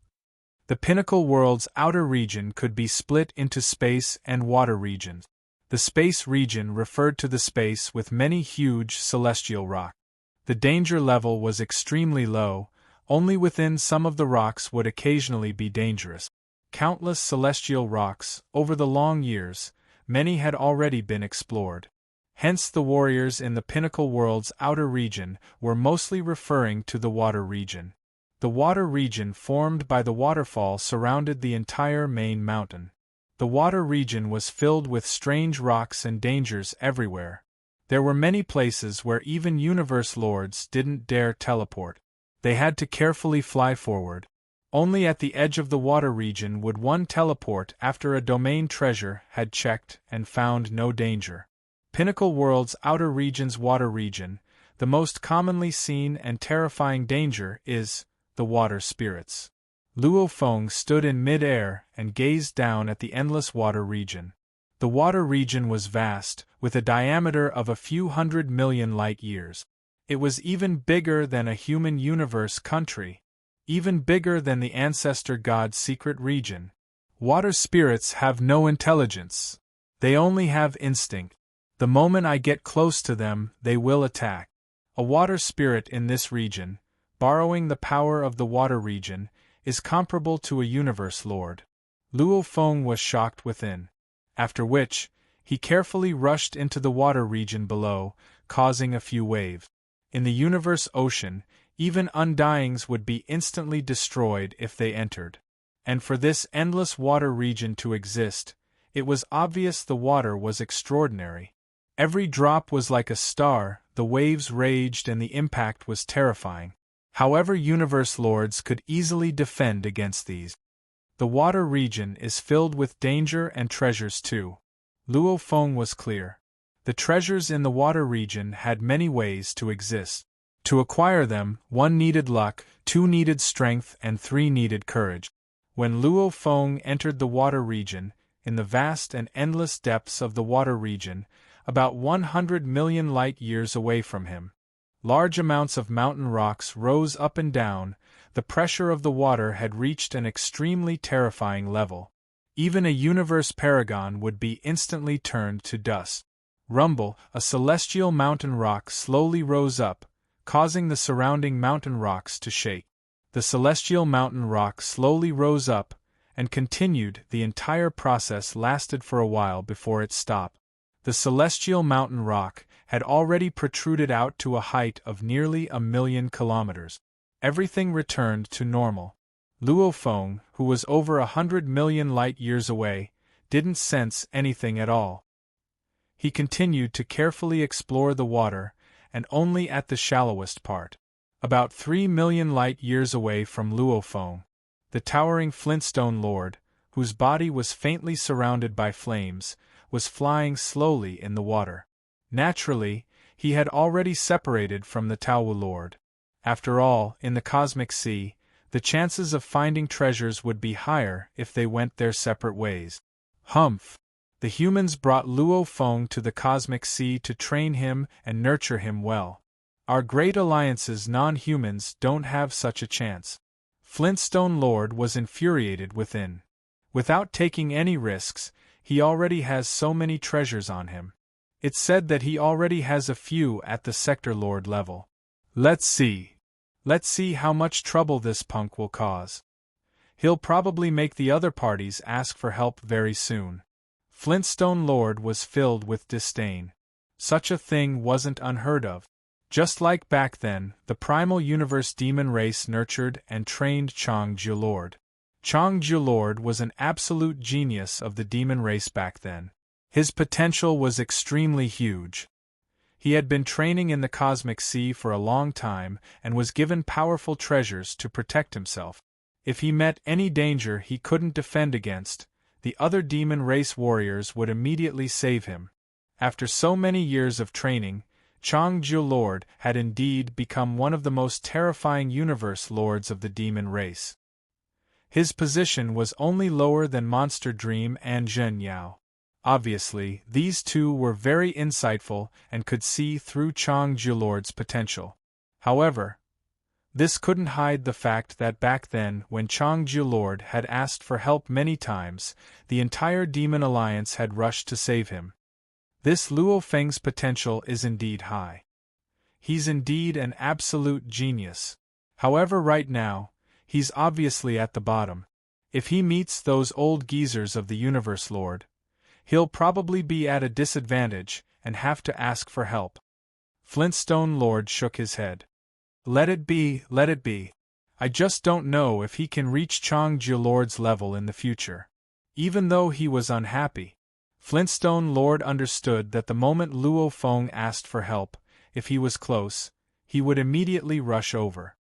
The pinnacle world's outer region could be split into space and water regions. The space region referred to the space with many huge celestial rocks. The danger level was extremely low, only within some of the rocks would occasionally be dangerous. Countless celestial rocks, over the long years, many had already been explored. Hence the warriors in the pinnacle world's outer region were mostly referring to the water region. The water region formed by the waterfall surrounded the entire main mountain. The water region was filled with strange rocks and dangers everywhere. There were many places where even universe lords didn't dare teleport. They had to carefully fly forward. Only at the edge of the water region would one teleport after a domain treasure had checked and found no danger. Pinnacle world's outer region's water region, the most commonly seen and terrifying danger is the water spirits. Luo Feng stood in mid-air and gazed down at the endless water region. The water region was vast, with a diameter of a few 100 million light-years. It was even bigger than a human universe country, even bigger than the ancestor god's secret region. Water spirits have no intelligence. They only have instinct. The moment I get close to them, they will attack. A water spirit in this region, borrowing the power of the water region, is comparable to a universe lord. Luo Feng was shocked within. After which, he carefully rushed into the water region below, causing a few waves. In the universe ocean, even undyings would be instantly destroyed if they entered. And for this endless water region to exist, it was obvious the water was extraordinary. Every drop was like a star, the waves raged and the impact was terrifying. However, universe lords could easily defend against these. The water region is filled with danger and treasures too. Luo Feng was clear. The treasures in the water region had many ways to exist. To acquire them, 1 needed luck, 2 needed strength, and 3 needed courage. When Luo Feng entered the water region, in the vast and endless depths of the water region, about 100 million light-years away from him, large amounts of mountain rocks rose up and down. The pressure of the water had reached an extremely terrifying level. Even a universe paragon would be instantly turned to dust. Rumble, a celestial mountain rock slowly rose up, causing the surrounding mountain rocks to shake. The celestial mountain rock slowly rose up, and continued. The entire process lasted for a while before it stopped. The celestial mountain rock had already protruded out to a height of nearly 1,000,000 kilometers. Everything returned to normal. Luo Feng, who was over 100 million light-years away, didn't sense anything at all. He continued to carefully explore the water, and only at the shallowest part. About 3 million light-years away from Luo Feng, the towering Flintstone Lord, whose body was faintly surrounded by flames, was flying slowly in the water. Naturally, he had already separated from the Tao Lord. After all, in the cosmic sea, the chances of finding treasures would be higher if they went their separate ways. Humph! The humans brought Luo Feng to the cosmic sea to train him and nurture him well. Our great alliance's non-humans don't have such a chance. Flintstone Lord was infuriated within. Without taking any risks, he already has so many treasures on him. It's said that he already has a few at the Sector Lord level. Let's see how much trouble this punk will cause. He'll probably make the other parties ask for help very soon. Flintstone Lord was filled with disdain. Such a thing wasn't unheard of. Just like back then, the primal universe demon race nurtured and trained Chang-Ju Lord. Chang-Ju Lord was an absolute genius of the demon race back then. His potential was extremely huge. He had been training in the cosmic sea for a long time and was given powerful treasures to protect himself. If he met any danger he couldn't defend against, the other demon race warriors would immediately save him. After so many years of training, Chang-Ju Lord had indeed become one of the most terrifying universe lords of the demon race. His position was only lower than Monster Dream and Zhen Yao. Obviously, these two were very insightful and could see through Chang-Ju Lord's potential. However, this couldn't hide the fact that back then, when Chang-Ju Lord had asked for help many times, the entire Demon Alliance had rushed to save him. This Luo Feng's potential is indeed high. He's indeed an absolute genius. However, right now, he's obviously at the bottom. If he meets those old geezers of the Universe Lord, he'll probably be at a disadvantage and have to ask for help. Flintstone Lord shook his head. Let it be, let it be. I just don't know if he can reach Chang-Ju Lord's level in the future. Even though he was unhappy, Flintstone Lord understood that the moment Luo Feng asked for help, if he was close, he would immediately rush over.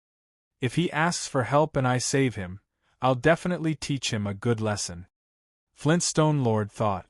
If he asks for help and I save him, I'll definitely teach him a good lesson. Flintstone Lord thought.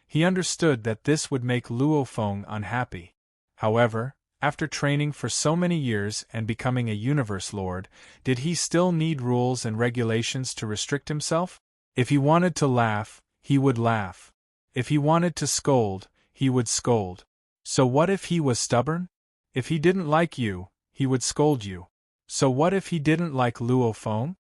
He understood that this would make Luo Feng unhappy. However, after training for so many years and becoming a Universe Lord, did he still need rules and regulations to restrict himself? If he wanted to laugh, he would laugh. If he wanted to scold, he would scold. So what if he was stubborn? If he didn't like you, he would scold you. So what if he didn't like Luo Feng?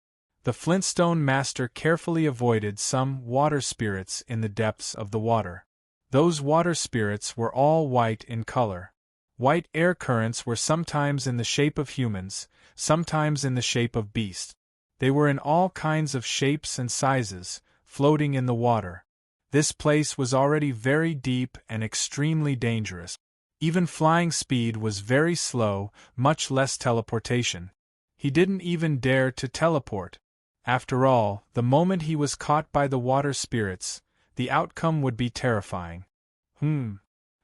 The Flintstone Master carefully avoided some water spirits in the depths of the water. Those water spirits were all white in color. White air currents were sometimes in the shape of humans, sometimes in the shape of beasts. They were in all kinds of shapes and sizes, floating in the water. This place was already very deep and extremely dangerous. Even flying speed was very slow, much less teleportation. He didn't even dare to teleport. After all, the moment he was caught by the water spirits, the outcome would be terrifying.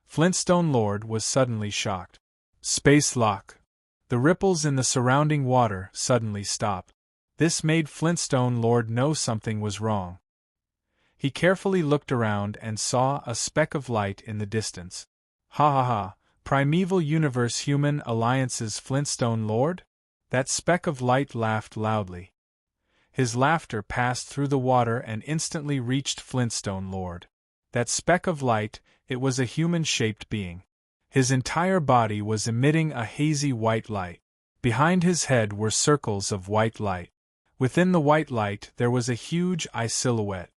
Flintstone Lord was suddenly shocked. Space lock. The ripples in the surrounding water suddenly stopped. This made Flintstone Lord know something was wrong. He carefully looked around and saw a speck of light in the distance. Ha ha ha, Primeval Universe Human Alliance's Flintstone Lord? That speck of light laughed loudly. His laughter passed through the water and instantly reached Flintstone Lord. That speck of light, it was a human-shaped being. His entire body was emitting a hazy white light. Behind his head were circles of white light. Within the white light there was a huge eye silhouette.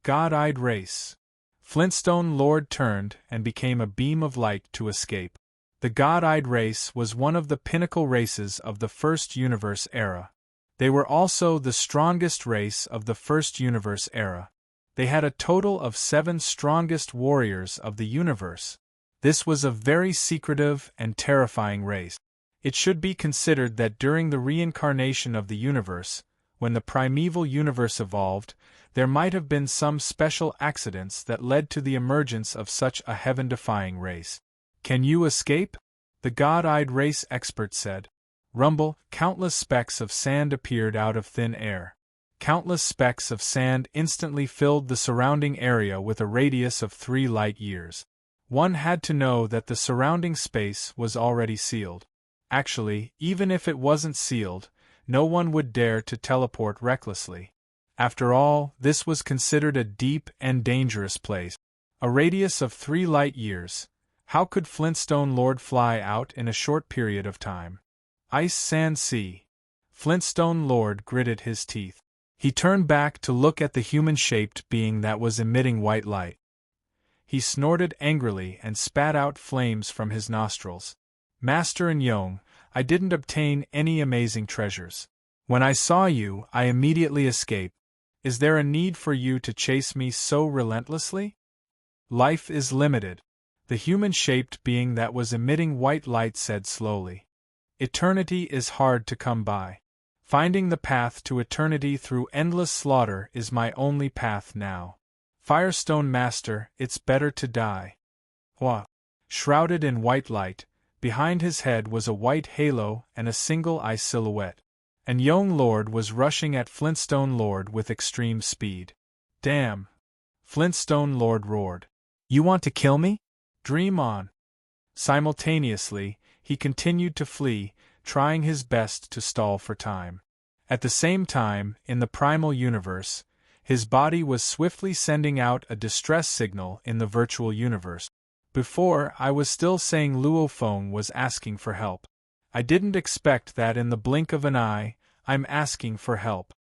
God-eyed race. Flintstone Lord turned and became a beam of light to escape. The God-eyed race was one of the pinnacle races of the First Universe Era. They were also the strongest race of the First Universe Era. They had a total of 7 strongest warriors of the universe. This was a very secretive and terrifying race. It should be considered that during the reincarnation of the universe, when the primeval universe evolved, there might have been some special accidents that led to the emergence of such a heaven-defying race. Can you escape? The God-eyed race expert said. Rumble, countless specks of sand appeared out of thin air. Countless specks of sand instantly filled the surrounding area with a radius of 3 light years. One had to know that the surrounding space was already sealed. Actually, even if it wasn't sealed, no one would dare to teleport recklessly. After all, this was considered a deep and dangerous place. A radius of 3 light years. How could Flintstone Lord fly out in a short period of time? Ice Sand Sea. Flintstone Lord gritted his teeth. He turned back to look at the human-shaped being that was emitting white light. He snorted angrily and spat out flames from his nostrils. Master and Yong, I didn't obtain any amazing treasures. When I saw you, I immediately escaped. Is there a need for you to chase me so relentlessly? Life is limited. The human-shaped being that was emitting white light said slowly. Eternity is hard to come by. Finding the path to eternity through endless slaughter is my only path now. Firestone Master, it's better to die. Hua! Shrouded in white light, behind his head was a white halo and a single eye silhouette. And Young Lord was rushing at Flintstone Lord with extreme speed. Damn! Flintstone Lord roared. You want to kill me? Dream on. Simultaneously, he continued to flee, trying his best to stall for time. At the same time, in the primal universe, his body was swiftly sending out a distress signal in the virtual universe. Before, I was still saying Luo Feng was asking for help. I didn't expect that in the blink of an eye, I'm asking for help.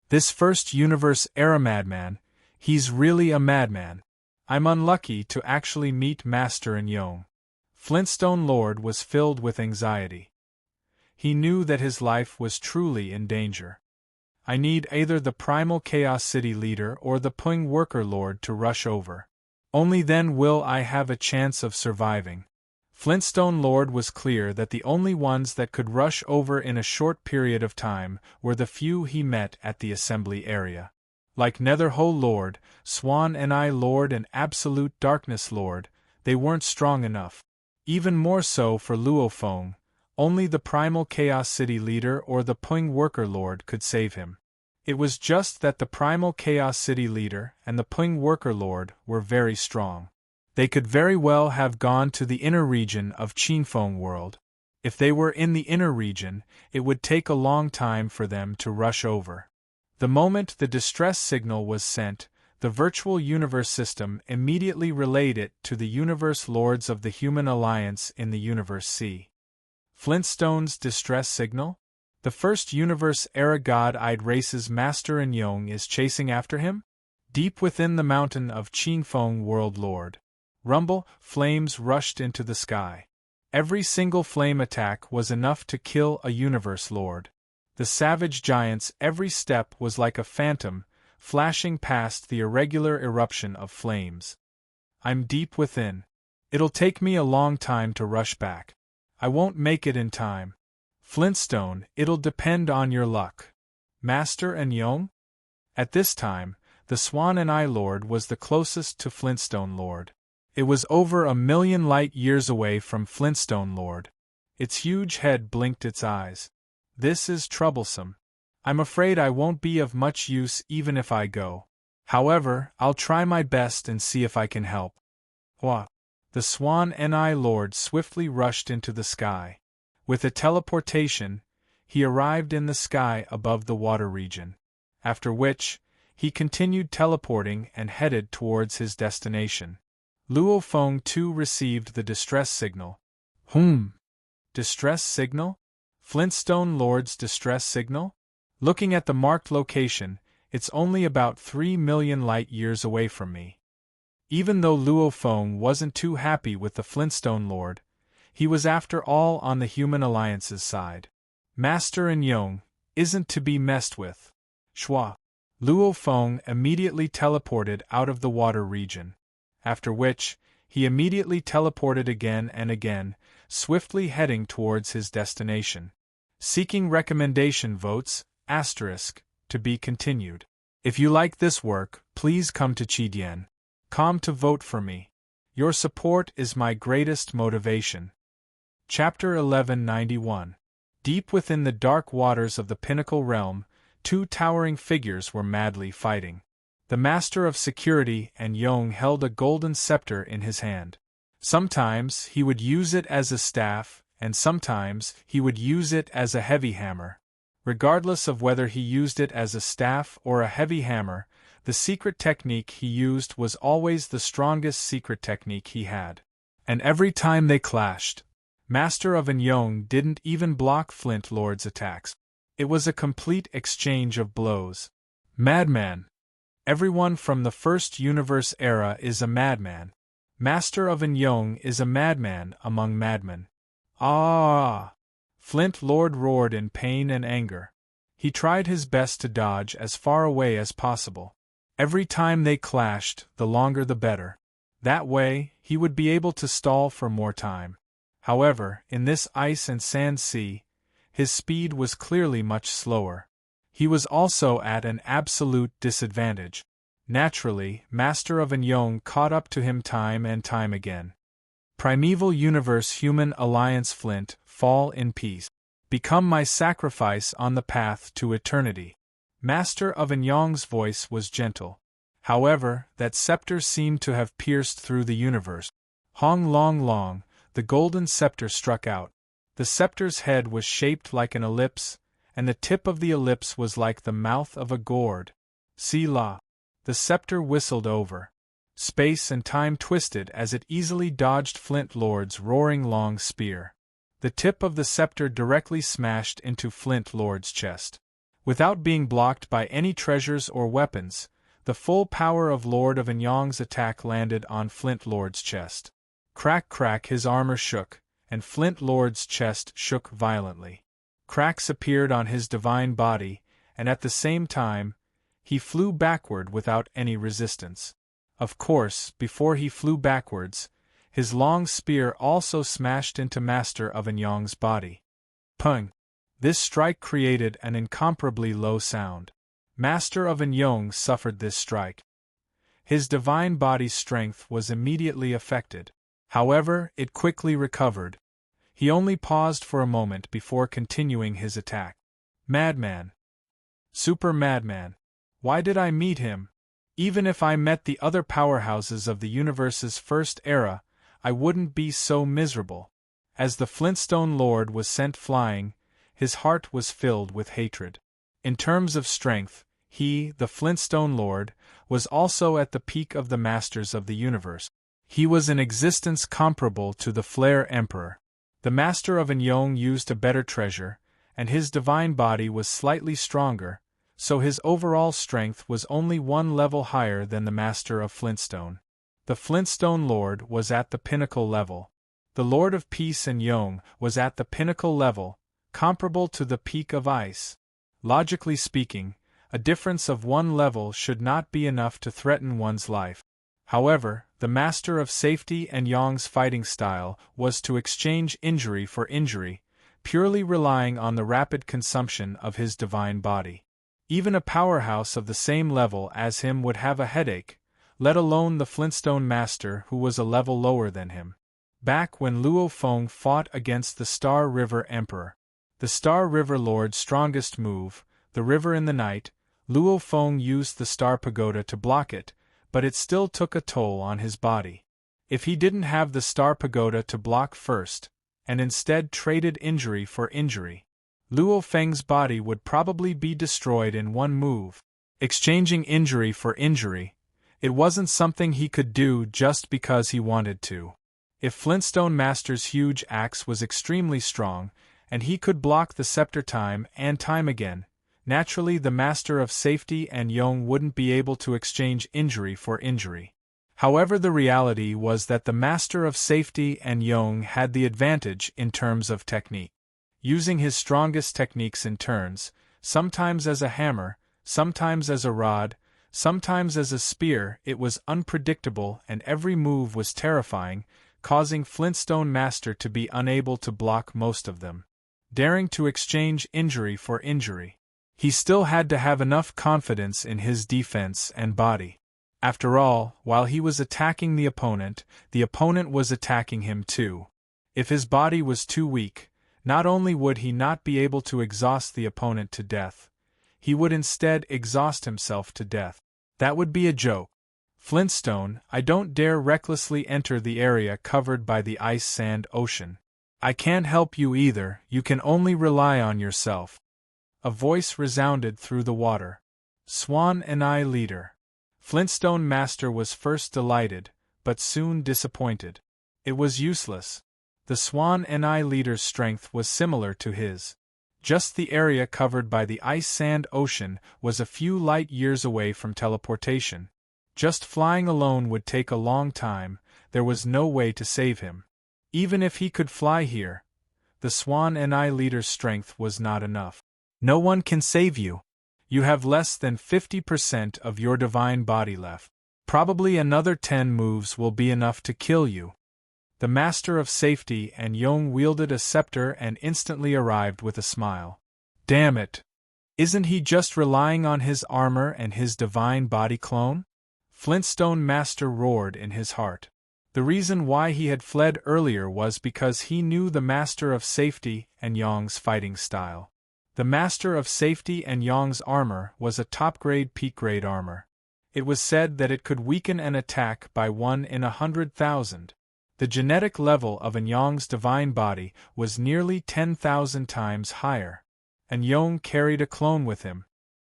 This first universe era madman, he's really a madman. I'm unlucky to actually meet Master and Yong. Flintstone Lord was filled with anxiety. He knew that his life was truly in danger. I need either the primal Chaos City leader or the Pung Worker Lord to rush over. Only then will I have a chance of surviving. Flintstone Lord was clear that the only ones that could rush over in a short period of time were the few he met at the assembly area. Like Netherho Lord, Swan and I Lord and Absolute Darkness Lord, they weren't strong enough. Even more so for Luo Feng, only the primal Chaos City leader or the Pung Worker Lord could save him. It was just that the primal Chaos City leader and the Pung Worker Lord were very strong. They could very well have gone to the inner region of Qinfeng World. If they were in the inner region, it would take a long time for them to rush over. The moment the distress signal was sent, the virtual universe system immediately relayed it to the universe lords of the Human Alliance in the Universe C. Flintstone's distress signal? The first universe-era god-eyed race's Master and Yong is chasing after him? Deep within the mountain of Qinfeng World Lord. Rumble, flames rushed into the sky. Every single flame attack was enough to kill a universe lord. The savage giant's every step was like a phantom, flashing past the irregular eruption of flames. I'm deep within. It'll take me a long time to rush back. I won't make it in time. Flintstone, it'll depend on your luck. Master and Yong? At this time, the Swan and I Lord was the closest to Flintstone Lord. It was over 1,000,000 light-years away from Flintstone Lord. Its huge head blinked its eyes. This is troublesome. I'm afraid I won't be of much use even if I go. However, I'll try my best and see if I can help. Hua! The Swan and I Lord swiftly rushed into the sky. With a teleportation, he arrived in the sky above the water region. After which, he continued teleporting and headed towards his destination. Luo Feng too received the distress signal. Distress signal? Flintstone Lord's distress signal? Looking at the marked location, it's only about 3,000,000 light-years away from me. Even though Luo Feng wasn't too happy with the Flintstone Lord, he was after all on the Human Alliance's side. Master and Yong isn't to be messed with. Shua! Luo Feng immediately teleported out of the water region. After which, he immediately teleported again and again, swiftly heading towards his destination. Seeking recommendation votes, to be continued. If you like this work, please come to Chidian.com to vote for me. Your support is my greatest motivation. Chapter 1191. Deep within the dark waters of the Pinnacle Realm, two towering figures were madly fighting. The Master of Security and Yong held a golden scepter in his hand. Sometimes he would use it as a staff, and sometimes he would use it as a heavy hammer. Regardless of whether he used it as a staff or a heavy hammer, the secret technique he used was always the strongest secret technique he had. And every time they clashed, Master of Yong didn't even block Flint Lord's attacks. It was a complete exchange of blows. Madman! Everyone from the first universe era is a madman. Master of Yong is a madman among madmen. Ah! Flint Lord roared in pain and anger. He tried his best to dodge as far away as possible. Every time they clashed, the longer the better. That way, he would be able to stall for more time. However, in this ice and sand sea, his speed was clearly much slower. He was also at an absolute disadvantage. Naturally, Master of Anyong caught up to him time and time again. Primeval Universe Human Alliance Flint, fall in peace. Become my sacrifice on the path to eternity. Master of Anyong's voice was gentle. However, that scepter seemed to have pierced through the universe. Hong Long Long, the golden scepter struck out. The scepter's head was shaped like an ellipse, and the tip of the ellipse was like the mouth of a gourd. Selah. The scepter whistled over. Space and time twisted as it easily dodged Flint Lord's roaring long spear. The tip of the scepter directly smashed into Flint Lord's chest. Without being blocked by any treasures or weapons, the full power of Lord of Anyong's attack landed on Flint Lord's chest. Crack crack, his armor shook, and Flint Lord's chest shook violently. Cracks appeared on his divine body, and at the same time, he flew backward without any resistance. Of course, before he flew backwards, his long spear also smashed into Master of Anyong's body. Pung! This strike created an incomparably low sound. Master of Anyong suffered this strike. His divine body's strength was immediately affected. However, it quickly recovered. He only paused for a moment before continuing his attack. Madman! Super madman! Why did I meet him? Even if I met the other powerhouses of the universe's first era, I wouldn't be so miserable. As the Flintstone Lord was sent flying, his heart was filled with hatred. In terms of strength, he, the Flintstone Lord, was also at the peak of the masters of the universe. He was in existence comparable to the Flare Emperor. The Master of Anyong used a better treasure, and his divine body was slightly stronger, so his overall strength was only one level higher than the Master of Flintstone. The Flintstone Lord was at the pinnacle level. The Lord of Peace Anyong was at the pinnacle level, comparable to the peak of ice. Logically speaking, a difference of one level should not be enough to threaten one's life. However, the Master of Safety Anyong's fighting style was to exchange injury for injury, purely relying on the rapid consumption of his divine body. Even a powerhouse of the same level as him would have a headache, let alone the Flintstone Master who was a level lower than him. Back when Luo Feng fought against the Star River Emperor, the Star River Lord's strongest move, the River in the Night, Luo Feng used the Star Pagoda to block it, but it still took a toll on his body. If he didn't have the Star Pagoda to block first, and instead traded injury for injury, Luo Feng's body would probably be destroyed in one move. Exchanging injury for injury, it wasn't something he could do just because he wanted to. If Flintstone Master's huge axe was extremely strong, and he could block the scepter time and time again, naturally the Master of Safety Anyong wouldn't be able to exchange injury for injury. However, the reality was that the Master of Safety Anyong had the advantage in terms of technique. Using his strongest techniques in turns, sometimes as a hammer, sometimes as a rod, sometimes as a spear, it was unpredictable and every move was terrifying, causing Flintstone Master to be unable to block most of them. Daring to exchange injury for injury, he still had to have enough confidence in his defense and body. After all, while he was attacking the opponent was attacking him too. If his body was too weak, not only would he not be able to exhaust the opponent to death, he would instead exhaust himself to death. That would be a joke. Flintstone, I don't dare recklessly enter the area covered by the ice-sand ocean. I can't help you either, you can only rely on yourself. A voice resounded through the water. Swan and I leader. Flintstone Master was first delighted, but soon disappointed. It was useless. The Swan and I leader's strength was similar to his. Just the area covered by the ice-sand ocean was a few light years away from teleportation. Just flying alone would take a long time, there was no way to save him. Even if he could fly here, the Swan and I leader's strength was not enough. No one can save you. You have less than 50% of your divine body left. Probably another 10 moves will be enough to kill you. The Master of Safety and Yong wielded a scepter and instantly arrived with a smile. Damn it! Isn't he just relying on his armor and his divine body clone? Flintstone Master roared in his heart. The reason why he had fled earlier was because he knew the Master of Safety and Yong's fighting style. The Master of Safety and Yong's armor was a top-grade peak-grade armor. It was said that it could weaken an attack by 1 in 100,000. The genetic level of Yong's divine body was nearly 10,000 times higher. And Yong carried a clone with him.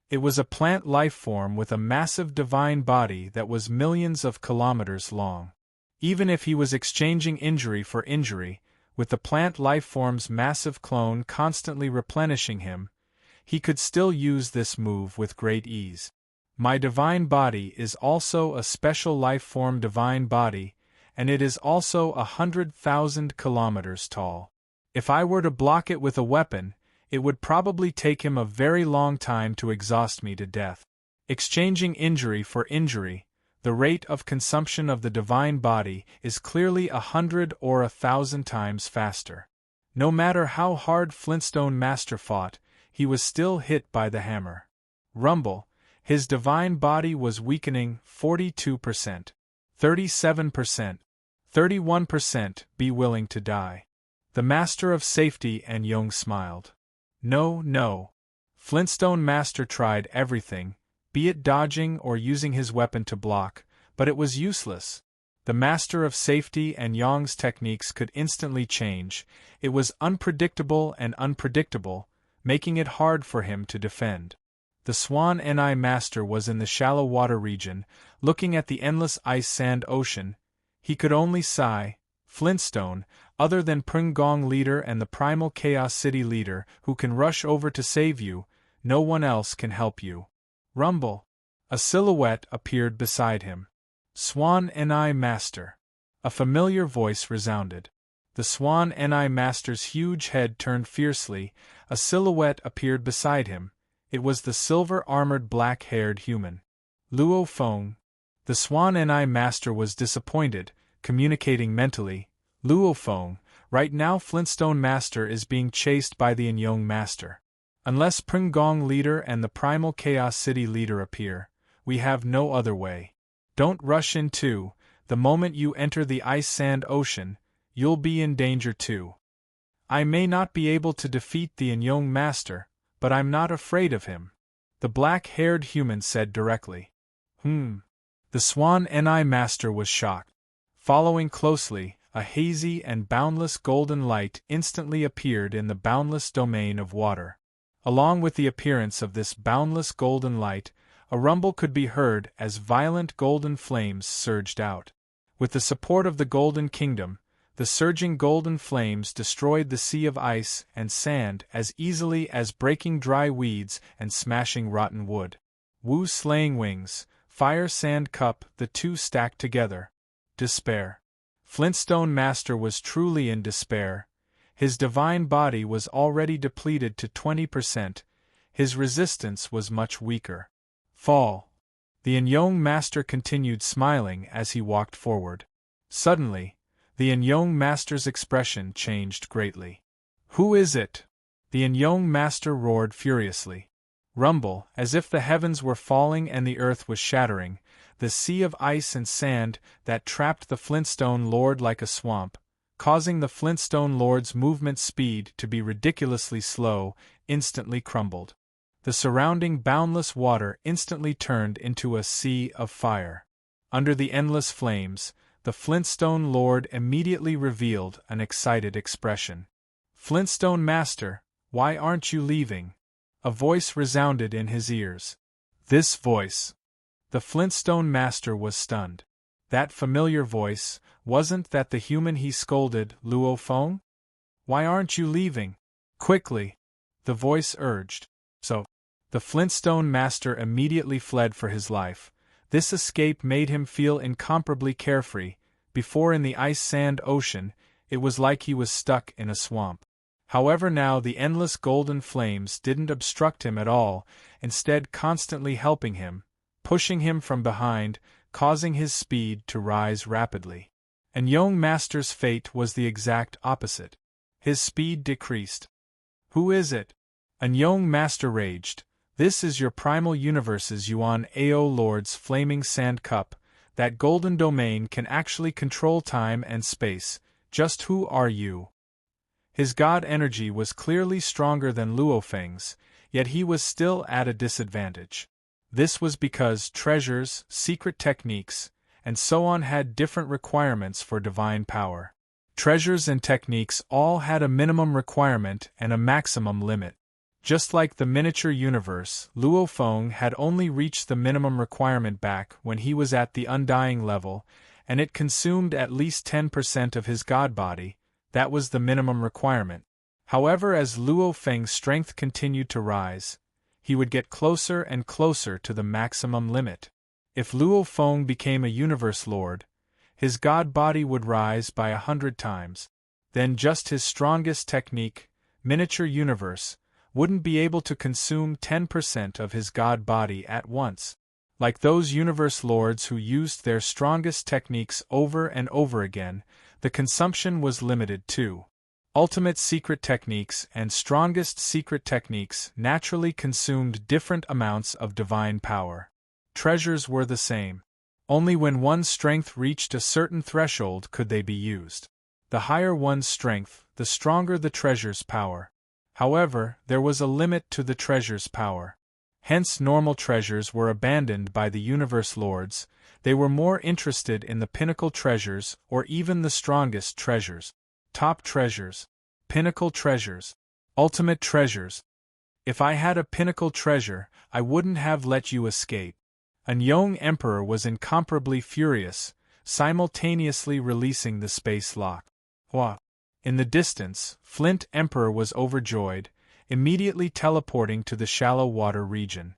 It was a plant life form with a massive divine body that was millions of kilometers long. Even if he was exchanging injury for injury, with the plant life form's massive clone constantly replenishing him, he could still use this move with great ease. My divine body is also a special life form divine body, and it is also 100,000 kilometers tall. If I were to block it with a weapon, it would probably take him a very long time to exhaust me to death. Exchanging injury for injury, the rate of consumption of the divine body is clearly 100 or 1,000 times faster. No matter how hard Flintstone Master fought, he was still hit by the hammer. Rumble, his divine body was weakening 42%, 37%, 31%. Be willing to die. The Master of Safety and Yong smiled. No. Flintstone Master tried everything, be it dodging or using his weapon to block, but it was useless. The Master of Safety and Yong's techniques could instantly change. It was unpredictable, making it hard for him to defend. The Swan Ni Master was in the shallow water region, looking at the endless ice-sand ocean. He could only sigh. Flintstone, other than Pungong Leader and the Primal Chaos City Leader who can rush over to save you, no one else can help you. Rumble. A silhouette appeared beside him. Swan Ni Master. A familiar voice resounded. The Swan Ni Master's huge head turned fiercely. A silhouette appeared beside him. It was the silver-armored black-haired human. Luo Feng. The Swan Ni Master was disappointed, communicating mentally. Luo Feng, right now Flintstone Master is being chased by the Yong Master. Unless Pungong Leader and the Primal Chaos City Leader appear, we have no other way. Don't rush in too. The moment you enter the ice-sand ocean, you'll be in danger too. I may not be able to defeat the Yong Master, but I'm not afraid of him. The black-haired human said directly. The Swan Ni Master was shocked. Following closely, a hazy and boundless golden light instantly appeared in the boundless domain of water. Along with the appearance of this boundless golden light, a rumble could be heard as violent golden flames surged out. With the support of the Golden Kingdom, the surging golden flames destroyed the sea of ice and sand as easily as breaking dry weeds and smashing rotten wood. Wu Slaying Wings, Fire Sand Cup, the two stacked together. Despair. Flintstone Master was truly in despair. His divine body was already depleted to 20%. His resistance was much weaker. Fall. The Yong Master continued smiling as he walked forward. Suddenly, the Yong Master's expression changed greatly. Who is it? The Yong Master roared furiously. Rumble, as if the heavens were falling and the earth was shattering, the sea of ice and sand that trapped the Flintstone Lord like a swamp, causing the Flintstone Lord's movement speed to be ridiculously slow, instantly crumbled. The surrounding boundless water instantly turned into a sea of fire. Under the endless flames, the Flintstone Lord immediately revealed an excited expression. Flintstone Master, why aren't you leaving? A voice resounded in his ears. This voice. The Flintstone Master was stunned. That familiar voice, wasn't that the human he scolded, Luo Feng? Why aren't you leaving? Quickly, the voice urged. So, the Flintstone Master immediately fled for his life. This escape made him feel incomparably carefree. Before in the ice-sand ocean, it was like he was stuck in a swamp. However, now the endless golden flames didn't obstruct him at all, instead constantly helping him, pushing him from behind, causing his speed to rise rapidly. And young master's fate was the exact opposite. His speed decreased. Who is it? An young master raged. This is your primal universe's Yuan Ao Lord's flaming sand cup. That golden domain can actually control time and space. Just who are you? His god energy was clearly stronger than Luo Feng's, yet he was still at a disadvantage. This was because treasures, secret techniques, and so on had different requirements for divine power. Treasures and techniques all had a minimum requirement and a maximum limit. Just like the miniature universe, Luo Feng had only reached the minimum requirement back when he was at the undying level, and it consumed at least 10% of his god body. That was the minimum requirement. However, as Luo Feng's strength continued to rise, he would get closer and closer to the maximum limit. If Luo Feng became a universe lord, his god body would rise by 100 times. Then just his strongest technique, miniature universe, wouldn't be able to consume 10% of his god body at once. Like those universe lords who used their strongest techniques over and over again, the consumption was limited too. Ultimate secret techniques and strongest secret techniques naturally consumed different amounts of divine power. Treasures were the same. Only when one's strength reached a certain threshold could they be used. The higher one's strength, the stronger the treasure's power. However, there was a limit to the treasure's power. Hence normal treasures were abandoned by the universe lords. They were more interested in the pinnacle treasures or even the strongest treasures. Top treasures, pinnacle treasures, ultimate treasures. If I had a pinnacle treasure, I wouldn't have let you escape. An young emperor was incomparably furious, simultaneously releasing the space lock. What? In the distance, Flint Emperor was overjoyed, immediately teleporting to the shallow water region.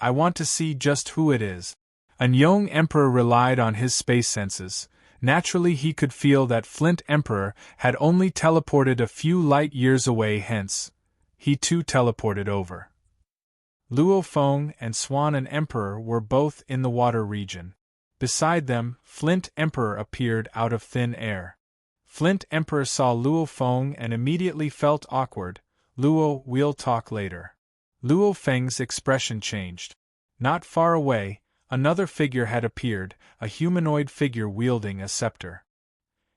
I want to see just who it is. An young emperor relied on his space senses. Naturally, he could feel that Flint Emperor had only teleported a few light years away, hence, he too teleported over. Luo Feng and Swan and Emperor were both in the water region. Beside them, Flint Emperor appeared out of thin air. Flint Emperor saw Luo Feng and immediately felt awkward. Luo, we'll talk later. Luo Feng's expression changed. Not far away, another figure had appeared, a humanoid figure wielding a scepter.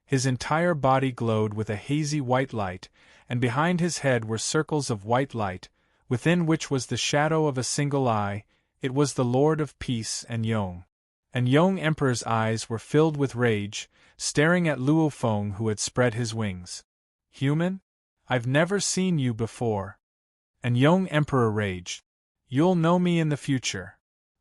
His entire body glowed with a hazy white light, and behind his head were circles of white light, within which was the shadow of a single eye. It was the Lord of Peace and Yong. And Yong Emperor's eyes were filled with rage, staring at Luo Feng who had spread his wings. Human? I've never seen you before. And Yong Emperor raged. You'll know me in the future.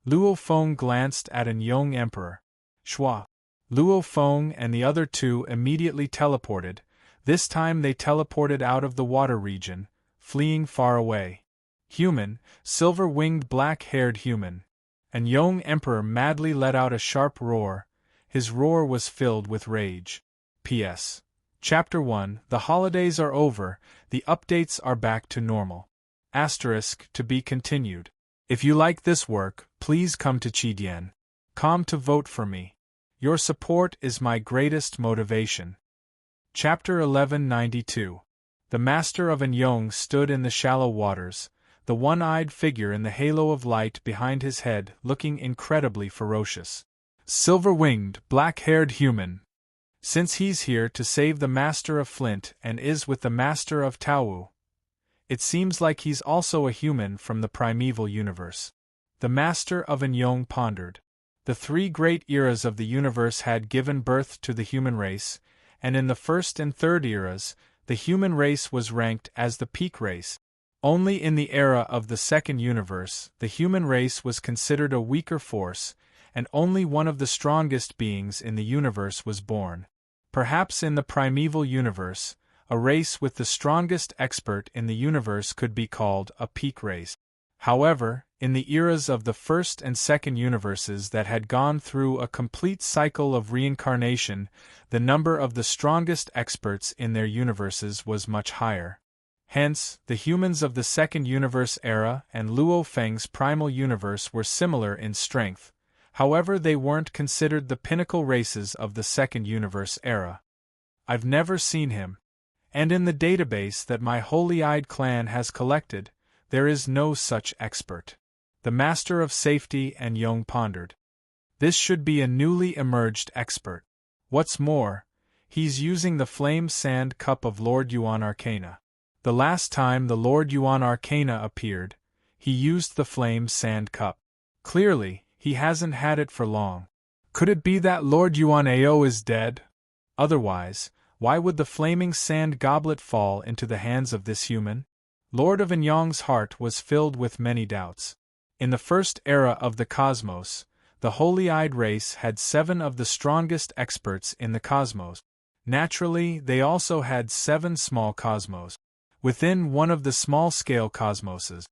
Luo Feng glanced at an young emperor. Shua. Luo Feng and the other two immediately teleported. This time they teleported out of the water region, fleeing far away. Human, silver-winged black-haired human. And young emperor madly let out a sharp roar. His roar was filled with rage. P.S. Chapter 1. The holidays are over, the updates are back to normal. Asterisk to be continued. If you like this work, please come to Chidian.com to vote for me. Your support is my greatest motivation. Chapter 1192. The Master of Anyong stood in the shallow waters, the one-eyed figure in the halo of light behind his head looking incredibly ferocious. Silver-winged, black-haired human. Since he's here to save the Master of Flint and is with the Master of Taowu, it seems like he's also a human from the primeval universe. The Master of Anyong pondered. The three great eras of the universe had given birth to the human race, and in the first and third eras, the human race was ranked as the peak race. Only in the era of the second universe, the human race was considered a weaker force, and only one of the strongest beings in the universe was born. Perhaps in the primeval universe, a race with the strongest expert in the universe could be called a peak race. However, in the eras of the first and second universes that had gone through a complete cycle of reincarnation, the number of the strongest experts in their universes was much higher. Hence, the humans of the Second Universe era and Luo Feng's Primal Universe were similar in strength, however they weren't considered the pinnacle races of the Second Universe era. I've never seen him, and in the database that my holy-eyed clan has collected, there is no such expert. The Master of Safety and Yong pondered. This should be a newly emerged expert. What's more, he's using the Flame Sand Cup of Lord Yuan Arcana. The last time the Lord Yuan Arcana appeared, he used the Flame Sand Cup. Clearly, he hasn't had it for long. Could it be that Lord Yuan Ao is dead? Otherwise, why would the flaming sand goblet fall into the hands of this human? Lord of Enyong's heart was filled with many doubts. In the first era of the cosmos, the holy-eyed race had 7 of the strongest experts in the cosmos. Naturally, they also had 7 small cosmos. Within one of the small-scale cosmoses,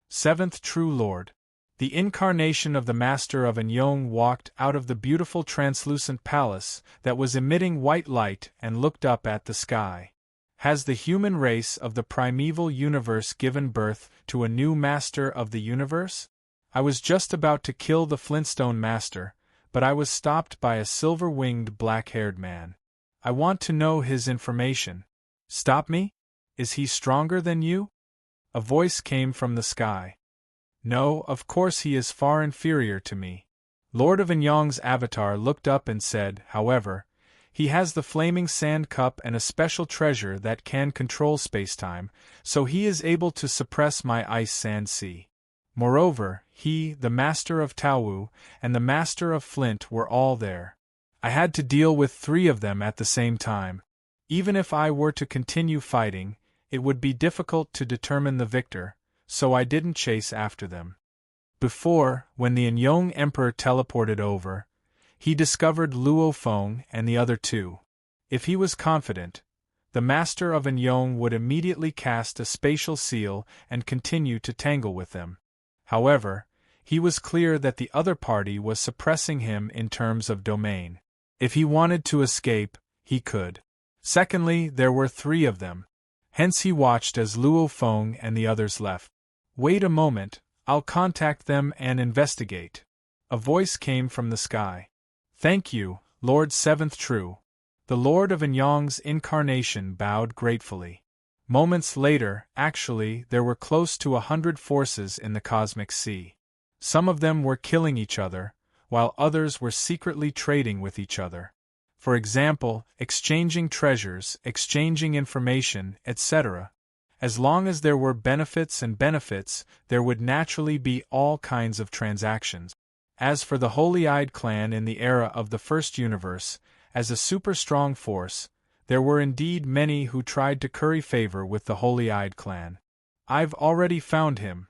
7th True Lord, the incarnation of the Master of Enyong walked out of the beautiful translucent palace that was emitting white light and looked up at the sky. Has the human race of the primeval universe given birth to a new Master of the universe? I was just about to kill the Flintstone Master, but I was stopped by a silver-winged black-haired man. I want to know his information. Stop me? Is he stronger than you? A voice came from the sky. No, of course he is far inferior to me. Lord of Enyong's avatar looked up and said, however, he has the flaming sand cup and a special treasure that can control spacetime, so he is able to suppress my ice sand sea. Moreover, he, the Master of Taowu, and the Master of Flint were all there. I had to deal with 3 of them at the same time. Even if I were to continue fighting, it would be difficult to determine the victor, so I didn't chase after them. Before, when the Enyong Emperor teleported over, he discovered Luo Feng and the other 2. If he was confident, the Master of Enyong would immediately cast a spatial seal and continue to tangle with them. However, he was clear that the other party was suppressing him in terms of domain. If he wanted to escape, he could. Secondly, there were 3 of them. Hence he watched as Luo Feng and the others left. Wait a moment, I'll contact them and investigate. A voice came from the sky. Thank you, Lord 7th True. The Lord of Enyong's incarnation bowed gratefully. Moments later, actually, there were close to 100 forces in the cosmic sea. Some of them were killing each other, while others were secretly trading with each other. For example, exchanging treasures, exchanging information, etc. As long as there were benefits and benefits, there would naturally be all kinds of transactions. As for the Holy-Eyed clan in the era of the First Universe, as a super-strong force, there were indeed many who tried to curry favor with the Holy-Eyed clan. I've already found him.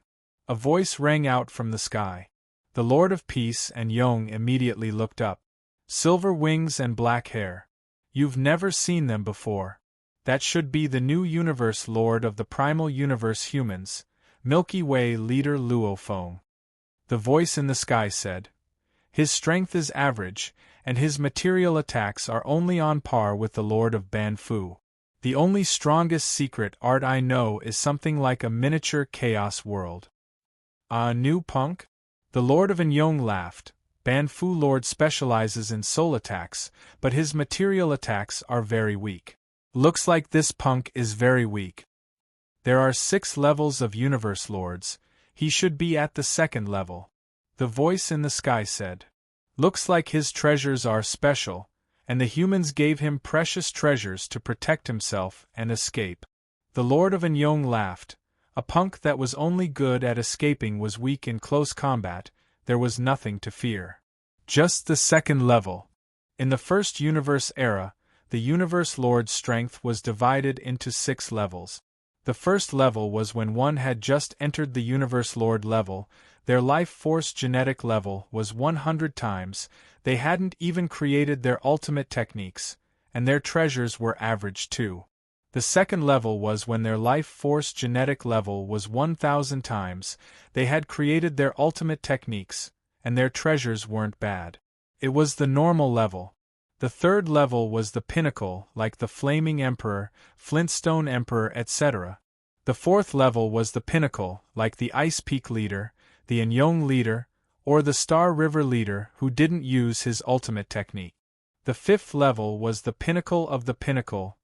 A voice rang out from the sky. The Lord of Peace and Yong immediately looked up. Silver wings and black hair. You've never seen them before. That should be the new universe lord of the primal universe humans, Milky Way leader Luo Feng. The voice in the sky said. His strength is average, and his material attacks are only on par with the Lord of Banfu. The only strongest secret art I know is something like a miniature chaos world. A new punk? The Lord of Enyong laughed. Banfu Lord specializes in soul attacks, but his material attacks are very weak. Looks like this punk is very weak. There are 6 levels of Universe Lords, he should be at the 2nd level. The voice in the sky said. Looks like his treasures are special, and the humans gave him precious treasures to protect himself and escape. The Lord of Enyong laughed. A punk that was only good at escaping was weak in close combat. There was nothing to fear. Just the 2nd level. In the First Universe era, the Universe Lord's strength was divided into 6 levels. The first level was when one had just entered the Universe Lord level, their life force genetic level was 100 times, they hadn't even created their ultimate techniques, and their treasures were average too. The 2nd level was when their life force genetic level was 1,000 times, they had created their ultimate techniques, and their treasures weren't bad. It was the normal level. The 3rd level was the pinnacle, like the Flaming Emperor, Flintstone Emperor, etc. The fourth level was the pinnacle, like the Ice Peak leader, the Anyong leader, or the Star River leader who didn't use his ultimate technique. The fifth level was the pinnacle of the pinnacle,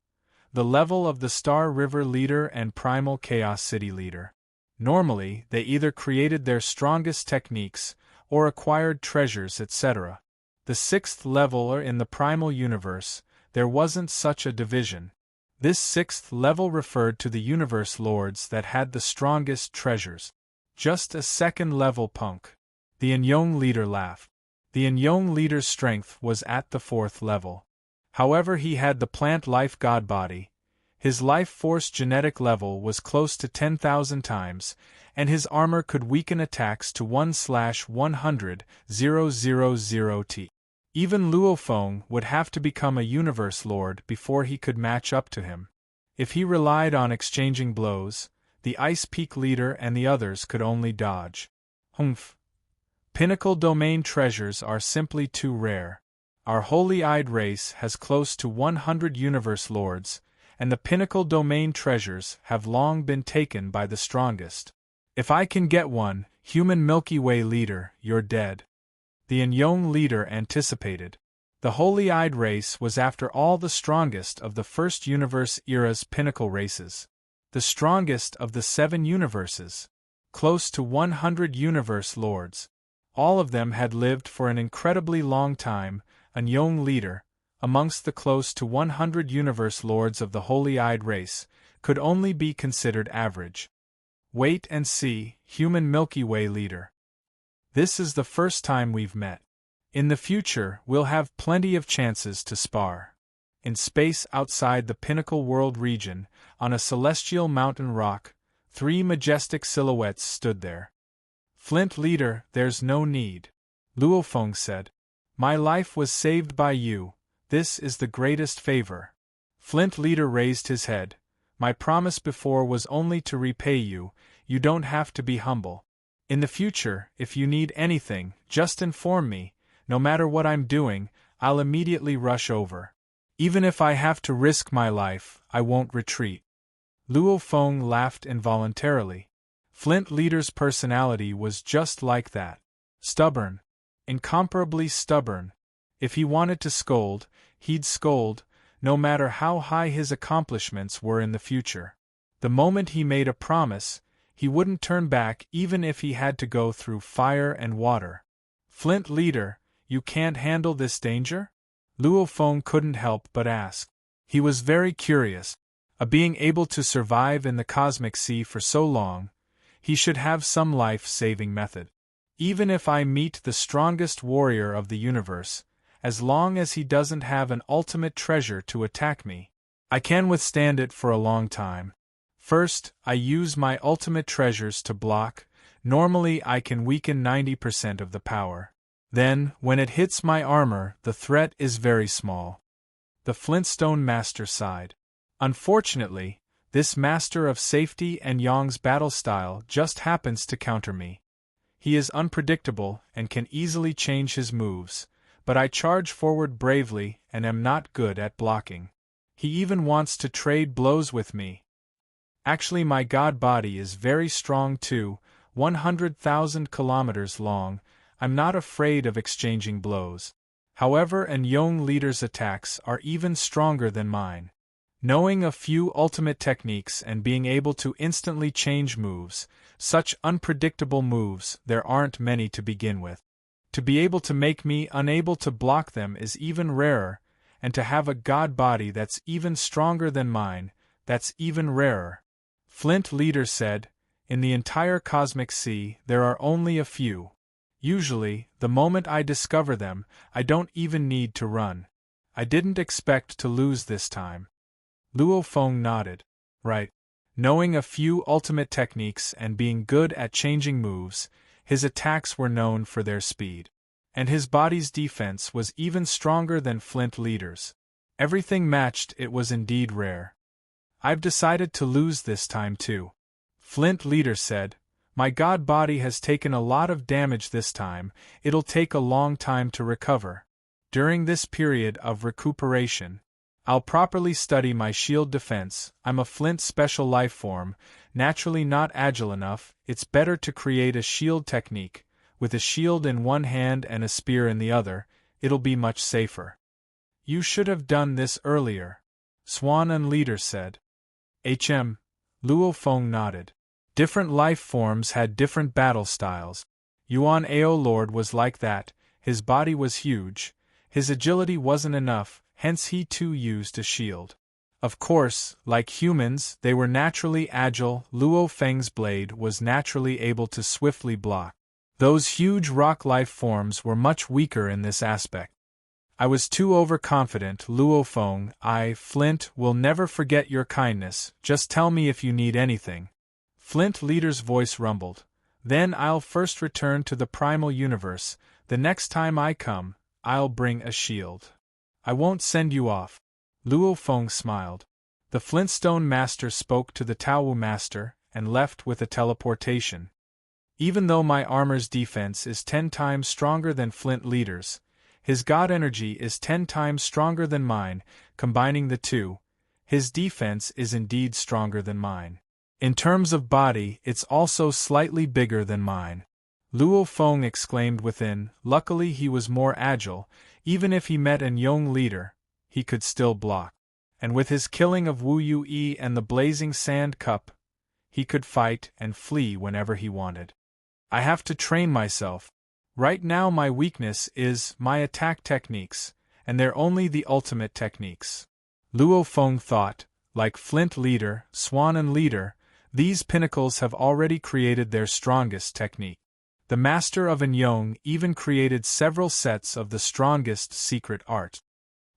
the level of the Star River leader and Primal Chaos City leader. Normally, they either created their strongest techniques, or acquired treasures, etc. The sixth level, or in the Primal Universe, there wasn't such a division. This sixth level referred to the Universe Lords that had the strongest treasures. Just a second level, punk. The Anyong leader laughed. The Anyong leader's strength was at the fourth level. However, he had the plant life god body. His life force genetic level was close to 10,000 times, and his armor could weaken attacks to 1/100,000 T. Even Luo Feng would have to become a Universe Lord before he could match up to him. If he relied on exchanging blows, the Ice Peak leader and the others could only dodge. Humph. Pinnacle domain treasures are simply too rare. Our holy-eyed race has close to 100 Universe Lords, and the pinnacle domain treasures have long been taken by the strongest. If I can get one, human Milky Way leader, you're dead. The Anyong leader anticipated. The holy-eyed race was after all the strongest of the first universe era's pinnacle races. The strongest of the 7 universes. Close to 100 Universe Lords. All of them had lived for an incredibly long time. Anyong leader, amongst the close to 100 Universe Lords of the holy-eyed race, could only be considered average. Wait and see, human Milky Way leader. This is the first time we've met. In the future, we'll have plenty of chances to spar. In space outside the Pinnacle World region, on a celestial mountain rock, 3 majestic silhouettes stood there. Flint leader, there's no need. Luo Feng said. My life was saved by you. This is the greatest favor. Flint leader raised his head. My promise before was only to repay you. You don't have to be humble. In the future, if you need anything, just inform me. No matter what I'm doing, I'll immediately rush over. Even if I have to risk my life, I won't retreat. Luo Feng laughed involuntarily. Flint leader's personality was just like that. Stubborn. Incomparably stubborn. If he wanted to scold, he'd scold, no matter how high his accomplishments were in the future. The moment he made a promise, he wouldn't turn back even if he had to go through fire and water. Flint leader, you can't handle this danger? Luo Feng couldn't help but ask. He was very curious. A being able to survive in the cosmic sea for so long, he should have some life-saving method. Even if I meet the strongest warrior of the universe, as long as he doesn't have an ultimate treasure to attack me, I can withstand it for a long time. First, I use my ultimate treasures to block. Normally I can weaken 90% of the power. Then, when it hits my armor, the threat is very small. The Flintstone Master sighed. Unfortunately, this Master of Safety and Yong's battle style just happens to counter me. He is unpredictable and can easily change his moves, but I charge forward bravely and am not good at blocking. He even wants to trade blows with me. Actually, my god body is very strong too, 100,000 kilometers long. I'm not afraid of exchanging blows. However, Anyong leader's attacks are even stronger than mine. Knowing a few ultimate techniques and being able to instantly change moves, such unpredictable moves, there aren't many to begin with. To be able to make me unable to block them is even rarer, and to have a god body that's even stronger than mine, that's even rarer. Flint leader said, in the entire cosmic sea, there are only a few. Usually, the moment I discover them, I don't even need to run. I didn't expect to lose this time. Luo Feng nodded. Right. Knowing a few ultimate techniques and being good at changing moves, his attacks were known for their speed. And his body's defense was even stronger than Flint leader's. Everything matched. It was indeed rare. I've decided to lose this time too. Flint leader said, my god body has taken a lot of damage this time. It'll take a long time to recover. During this period of recuperation, I'll properly study my shield defense. I'm a flint special life form, naturally not agile enough. It's better to create a shield technique, with a shield in one hand and a spear in the other. It'll be much safer. You should have done this earlier, Swan and Leader said. Luo Feng nodded. Different life forms had different battle styles. Yuan Ao Lord was like that. His body was huge. His agility wasn't enough, hence he too used a shield. Of course, like humans, they were naturally agile. Luo Feng's blade was naturally able to swiftly block. Those huge rock life forms were much weaker in this aspect. I was too overconfident, Luo Feng. Flint, will never forget your kindness. Just tell me if you need anything. Flint Leader's voice rumbled. Then I'll first return to the primal universe. The next time I come, I'll bring a shield. I won't send you off. Luo Feng smiled. The Flintstone Master spoke to the Taowu Master, and left with a teleportation. Even though my armor's defense is 10 times stronger than Flint Leader's, his god energy is 10 times stronger than mine. Combining the two, his defense is indeed stronger than mine. In terms of body, it's also slightly bigger than mine. Luo Feng exclaimed within. Luckily he was more agile. Even if he met an Yong Leader, he could still block. And with his killing of Wu Yue and the Blazing Sand Cup, he could fight and flee whenever he wanted. I have to train myself. Right now my weakness is my attack techniques, and they're only the ultimate techniques. Luo Feng thought, like Flint Leader, Swan and Leader, these pinnacles have already created their strongest technique. The Master of Anyong even created several sets of the strongest secret art.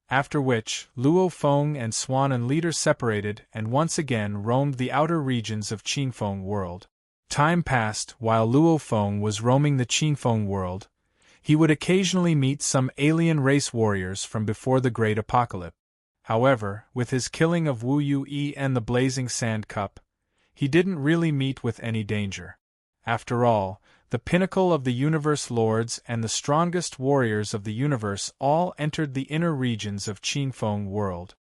After which, Luo Feng and Swan and Leader separated and once again roamed the outer regions of Qingfeng world. Time passed while Luo Feng was roaming the Qingfeng world. He would occasionally meet some alien race warriors from before the Great Apocalypse. However, with his killing of Wu Yue and the Blazing Sand Cup, he didn't really meet with any danger. After all, the pinnacle of the universe lords and the strongest warriors of the universe all entered the inner regions of Qingfeng world.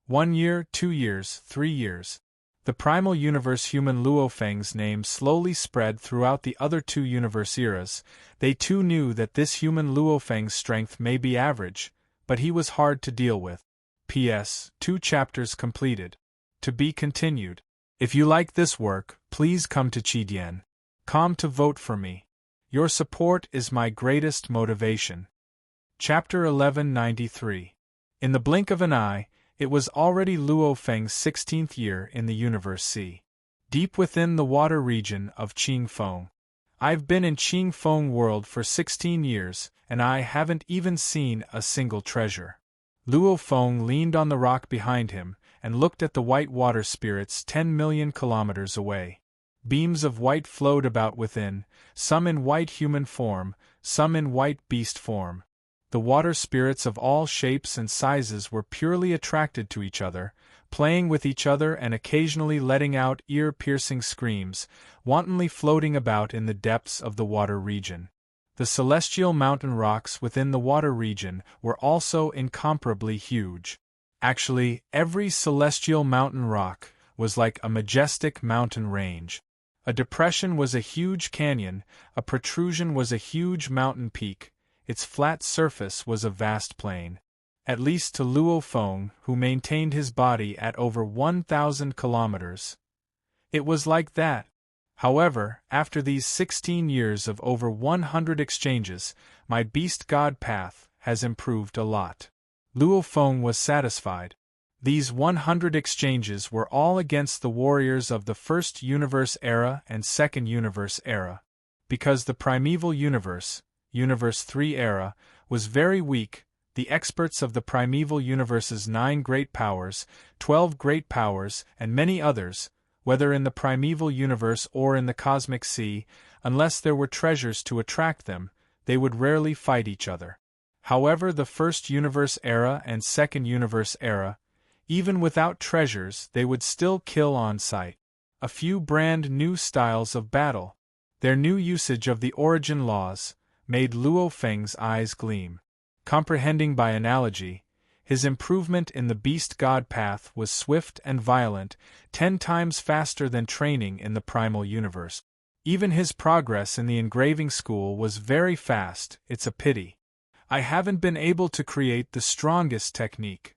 1 year, 2 years, 3 years. The primal universe human Luo Feng's name slowly spread throughout the other 2 universe eras. They too knew that this human Luo Feng's strength may be average, but he was hard to deal with. P.S. 2 chapters completed. To be continued. If you like this work, please come to Chidian.com to vote for me. Your support is my greatest motivation. Chapter 1193. In the blink of an eye, it was already Luo Feng's 16th year in the Universe Sea. Deep within the water region of Qingfeng. I've been in Qingfeng world for 16 years, and I haven't even seen a single treasure. Luo Feng leaned on the rock behind him, and looked at the white water spirits 10 million kilometers away. Beams of white flowed about within, some in white human form, some in white beast form. The water spirits of all shapes and sizes were purely attracted to each other, playing with each other and occasionally letting out ear-piercing screams, wantonly floating about in the depths of the water region. The celestial mountain rocks within the water region were also incomparably huge. Actually, every celestial mountain rock was like a majestic mountain range. A depression was a huge canyon, a protrusion was a huge mountain peak, its flat surface was a vast plain. At least to Luo Feng, who maintained his body at over 1,000 kilometers. It was like that. However, after these 16 years of over 100 exchanges, my beast god path has improved a lot. Luo Feng was satisfied. These 100 exchanges were all against the warriors of the First Universe Era and Second Universe Era. Because the Primeval Universe, Universe 3 Era, was very weak, the experts of the Primeval Universe's 9 great powers, 12 great powers, and many others, whether in the Primeval Universe or in the Cosmic Sea, unless there were treasures to attract them, they would rarely fight each other. However, the First Universe Era and Second Universe Era, even without treasures, they would still kill on sight. A few brand new styles of battle, their new usage of the origin laws, made Luo Feng's eyes gleam. Comprehending by analogy, His improvement in the beast god path was swift and violent, 10 times faster than training in the primal universe. Even his progress in the engraving school was very fast. It's a pity I haven't been able to create the strongest technique.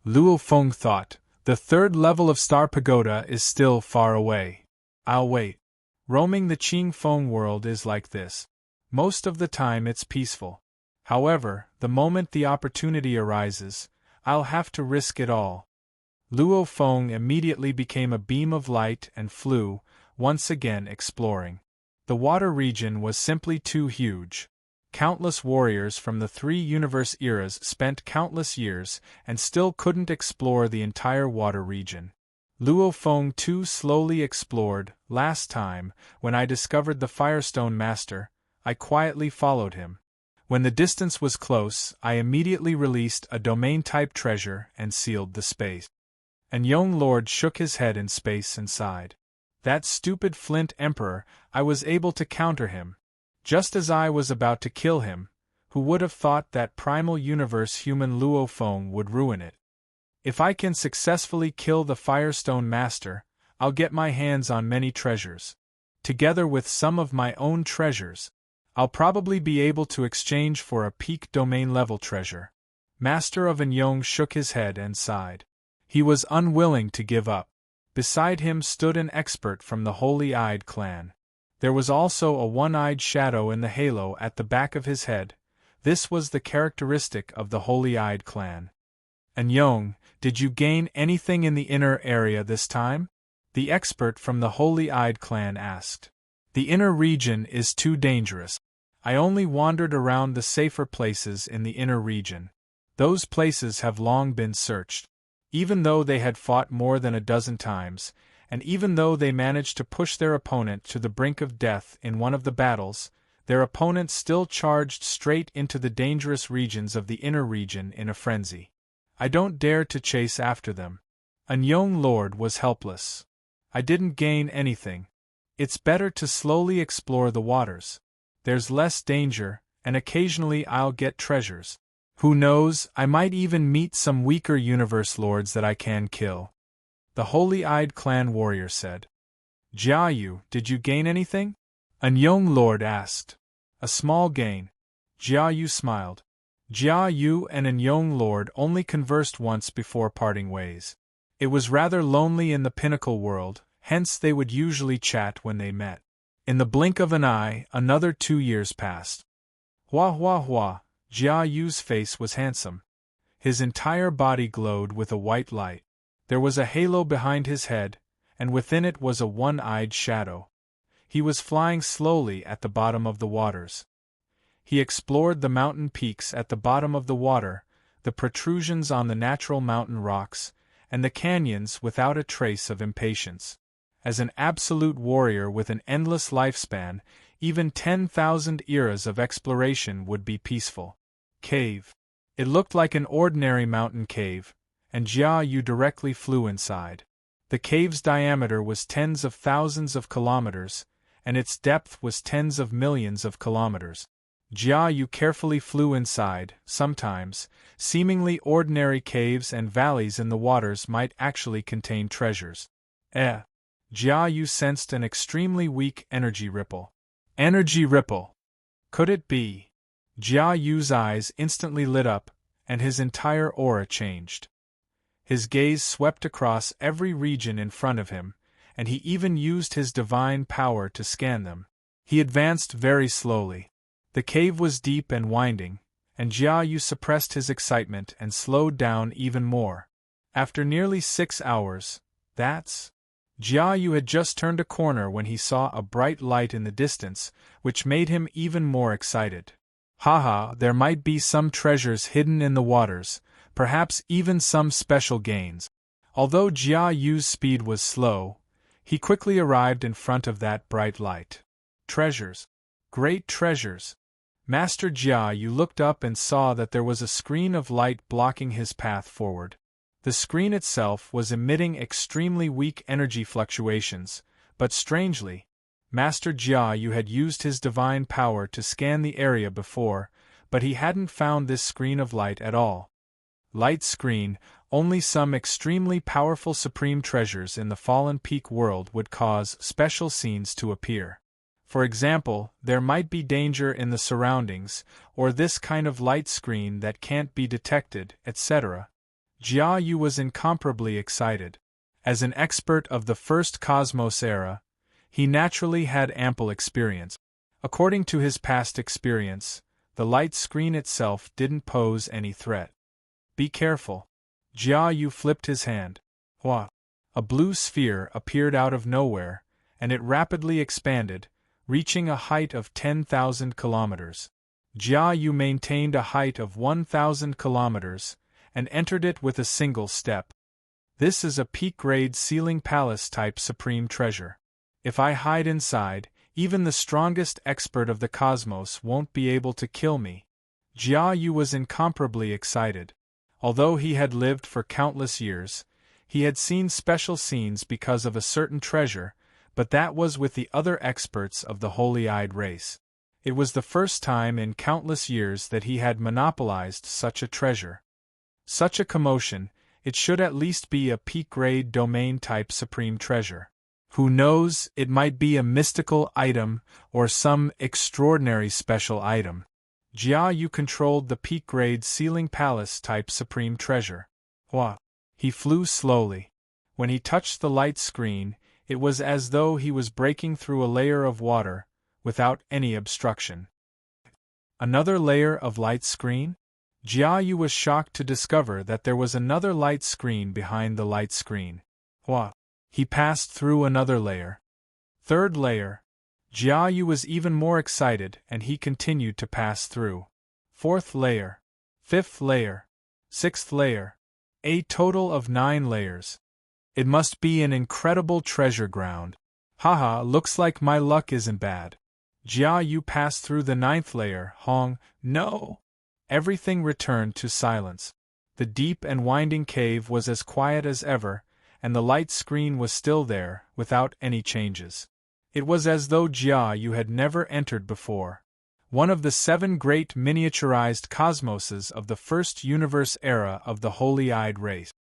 Luo Feng thought. The 3rd level of Star Pagoda is still far away. I'll wait. Roaming the Qing Feng world is like this. Most of the time it's peaceful. However, the moment the opportunity arises, I'll have to risk it all. Luo Feng immediately became a beam of light and flew, once again exploring. The water region was simply too huge. Countless warriors from the 3 universe eras spent countless years and still couldn't explore the entire water region. Luo Feng too slowly explored. Last time, when I discovered the Firestone Master, I quietly followed him. When the distance was close, I immediately released a domain-type treasure and sealed the space. And Young Lord shook his head in space and sighed. That stupid Flint Emperor, I was able to counter him. Just as I was about to kill him, who would have thought that primal universe human Luo Feng would ruin it? If I can successfully kill the Firestone Master, I'll get my hands on many treasures. Together with some of my own treasures, I'll probably be able to exchange for a peak domain level treasure. Master of Anyong shook his head and sighed. He was unwilling to give up. Beside him stood an expert from the Holy-Eyed clan. There was also a one-eyed shadow in the halo at the back of his head. This was the characteristic of the Holy-Eyed clan. Anyong, did you gain anything in the inner area this time? The expert from the Holy-Eyed clan asked. The inner region is too dangerous. I only wandered around the safer places in the inner region. Those places have long been searched. Even though they had fought more than a dozen times, and even though they managed to push their opponent to the brink of death in one of the battles, their opponent still charged straight into the dangerous regions of the inner region in a frenzy. I don't dare to chase after them. Anyong Lord was helpless. I didn't gain anything. It's better to slowly explore the waters. There's less danger, and occasionally I'll get treasures. Who knows, I might even meet some weaker universe lords that I can kill. The Holy-Eyed clan warrior said. Jiayu, did you gain anything? Anyong Lord asked. A small gain. Jiayu smiled. Jiayu and Anyong Lord only conversed once before parting ways. It was rather lonely in the Pinnacle world, hence they would usually chat when they met. In the blink of an eye, another 2 years passed. Hua hua hua, Jiayu's face was handsome. His entire body glowed with a white light. There was a halo behind his head, and within it was a one-eyed shadow. He was flying slowly at the bottom of the waters. He explored the mountain peaks at the bottom of the water, the protrusions on the natural mountain rocks, and the canyons without a trace of impatience. As an absolute warrior with an endless lifespan, even 10,000 eras of exploration would be peaceful. Cave. It looked like an ordinary mountain cave, and Jiayu directly flew inside. The cave's diameter was tens of thousands of kilometers, and its depth was tens of millions of kilometers. Jiayu carefully flew inside. Sometimes, seemingly ordinary caves and valleys in the waters might actually contain treasures. Jiayu sensed an extremely weak energy ripple. Energy ripple! Could it be? Jiayu's eyes instantly lit up, and his entire aura changed. His gaze swept across every region in front of him, and he even used his divine power to scan them. He advanced very slowly. The cave was deep and winding, and Jiayu suppressed his excitement and slowed down even more. After nearly 6 hours, Jiayu had just turned a corner when he saw a bright light in the distance, which made him even more excited. Haha, there might be some treasures hidden in the waters, perhaps even some special gains. Although Jiayu's speed was slow, he quickly arrived in front of that bright light. Treasures. Great treasures. Master Jiayu looked up and saw that there was a screen of light blocking his path forward. The screen itself was emitting extremely weak energy fluctuations, but strangely, Master Jiayu had used his divine power to scan the area before, but he hadn't found this screen of light at all. light screen, only some extremely powerful supreme treasures in the fallen peak world would cause special scenes to appear. For example, there might be danger in the surroundings, or this kind of light screen that can't be detected, etc. Jia Yu was incomparably excited. As an expert of the first Cosmos era, he naturally had ample experience. According to his past experience, the light screen itself didn't pose any threat. Be careful. Jia Yu flipped his hand. Hua! A blue sphere appeared out of nowhere, and it rapidly expanded, reaching a height of 10,000 kilometers. Jia Yu maintained a height of 1,000 kilometers, and entered it with a single step. This is a peak-grade ceiling palace-type supreme treasure. If I hide inside, even the strongest expert of the cosmos won't be able to kill me. Jia Yu was incomparably excited. Although he had lived for countless years, he had seen special scenes because of a certain treasure, but that was with the other experts of the holy-eyed race. It was the first time in countless years that he had monopolized such a treasure. Such a commotion, it should at least be a peak-grade domain-type supreme treasure. Who knows, it might be a mystical item or some extraordinary special item. Jia Yu controlled the peak-grade ceiling palace-type supreme treasure. Hua! He flew slowly. When he touched the light screen, it was as though he was breaking through a layer of water, without any obstruction. Another layer of light screen? Jia Yu was shocked to discover that there was another light screen behind the light screen. Hua! He passed through another layer. Third layer. Jia Yu was even more excited and he continued to pass through. Fourth layer. Fifth layer. Sixth layer. A total of 9 layers. It must be an incredible treasure ground. Haha, looks like my luck isn't bad. Jia Yu passed through the 9th layer. Hong, no! Everything returned to silence. The deep and winding cave was as quiet as ever, and the light screen was still there, without any changes. It was as though Jia Yu had never entered before. One of the 7 great miniaturized cosmoses of the first universe era of the holy-eyed race.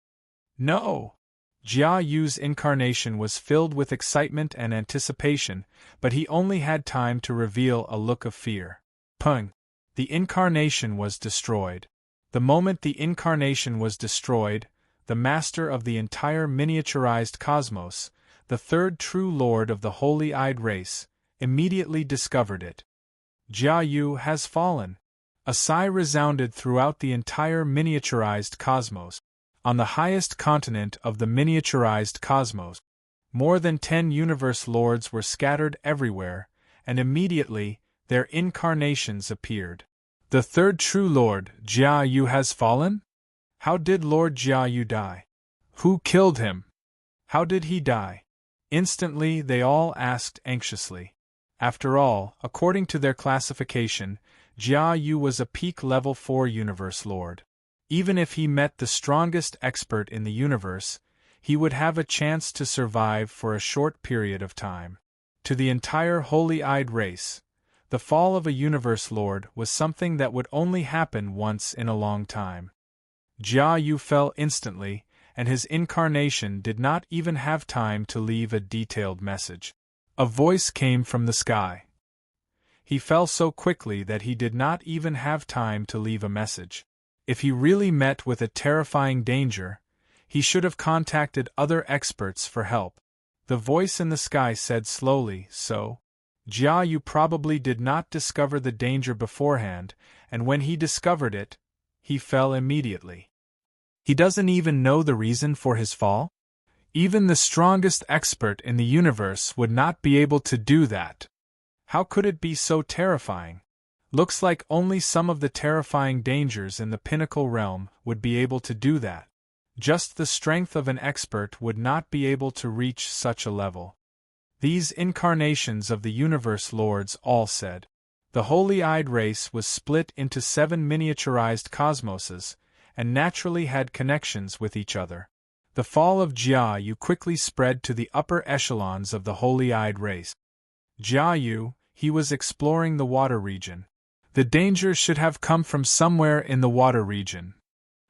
No! Jia Yu's incarnation was filled with excitement and anticipation, but he only had time to reveal a look of fear. Pung! The incarnation was destroyed. The moment the incarnation was destroyed, the master of the entire miniaturized cosmos, the third true lord of the holy-eyed race, immediately discovered it. Jia Yu has fallen. A sigh resounded throughout the entire miniaturized cosmos. On the highest continent of the miniaturized cosmos, more than 10 universe lords were scattered everywhere, and immediately, their incarnations appeared. The third true lord, Jia Yu, has fallen? How did Lord Jia Yu die? Who killed him? How did he die? Instantly they all asked anxiously. After all, according to their classification, Jia Yu was a peak level 4 universe lord. Even if he met the strongest expert in the universe, he would have a chance to survive for a short period of time. To the entire holy-eyed race, the fall of a universe lord was something that would only happen once in a long time. Jia Yu fell instantly, and his incarnation did not even have time to leave a detailed message. A voice came from the sky. He fell so quickly that he did not even have time to leave a message. If he really met with a terrifying danger, he should have contacted other experts for help. The voice in the sky said slowly, so. Jia Yu probably did not discover the danger beforehand, and when he discovered it, he fell immediately. He doesn't even know the reason for his fall? Even the strongest expert in the universe would not be able to do that. How could it be so terrifying? Looks like only some of the terrifying dangers in the pinnacle realm would be able to do that. Just the strength of an expert would not be able to reach such a level. These incarnations of the universe lords all said. The holy-eyed race was split into 7 miniaturized cosmoses, and naturally had connections with each other. The fall of Jia Yu quickly spread to the upper echelons of the holy-eyed race. Jia Yu, he was exploring the water region. The danger should have come from somewhere in the water region.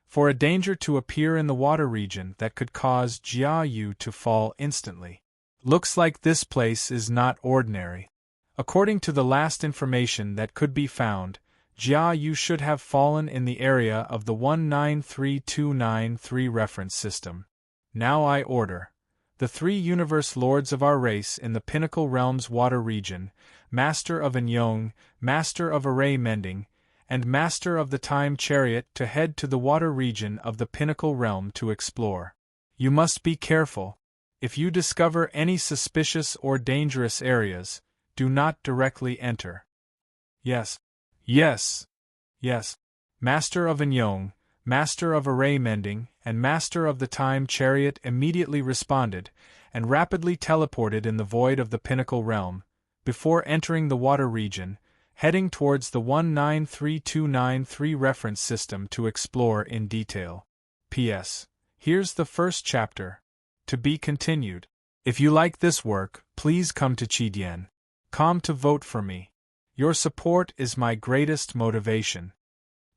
for a danger to appear in the water region that could cause Jia Yu to fall instantly. Looks like this place is not ordinary. According to the last information that could be found, Jia Yu should have fallen in the area of the 193293 reference system. Now I order the 3 universe lords of our race in the Pinnacle Realm's water region, Master of Anyong, Master of Array Mending, and Master of the Time Chariot to head to the water region of the Pinnacle Realm to explore. You must be careful. If you discover any suspicious or dangerous areas, do not directly enter. Yes. Yes. Yes. Master of Anyong, Master of Array Mending, and Master of the Time Chariot immediately responded, and rapidly teleported in the void of the Pinnacle Realm, before entering the water region, heading towards the 193293 reference system to explore in detail. P.S. Here's the first chapter. To be continued. If you like this work, please come to Chidien.com to vote for me. Your support is my greatest motivation.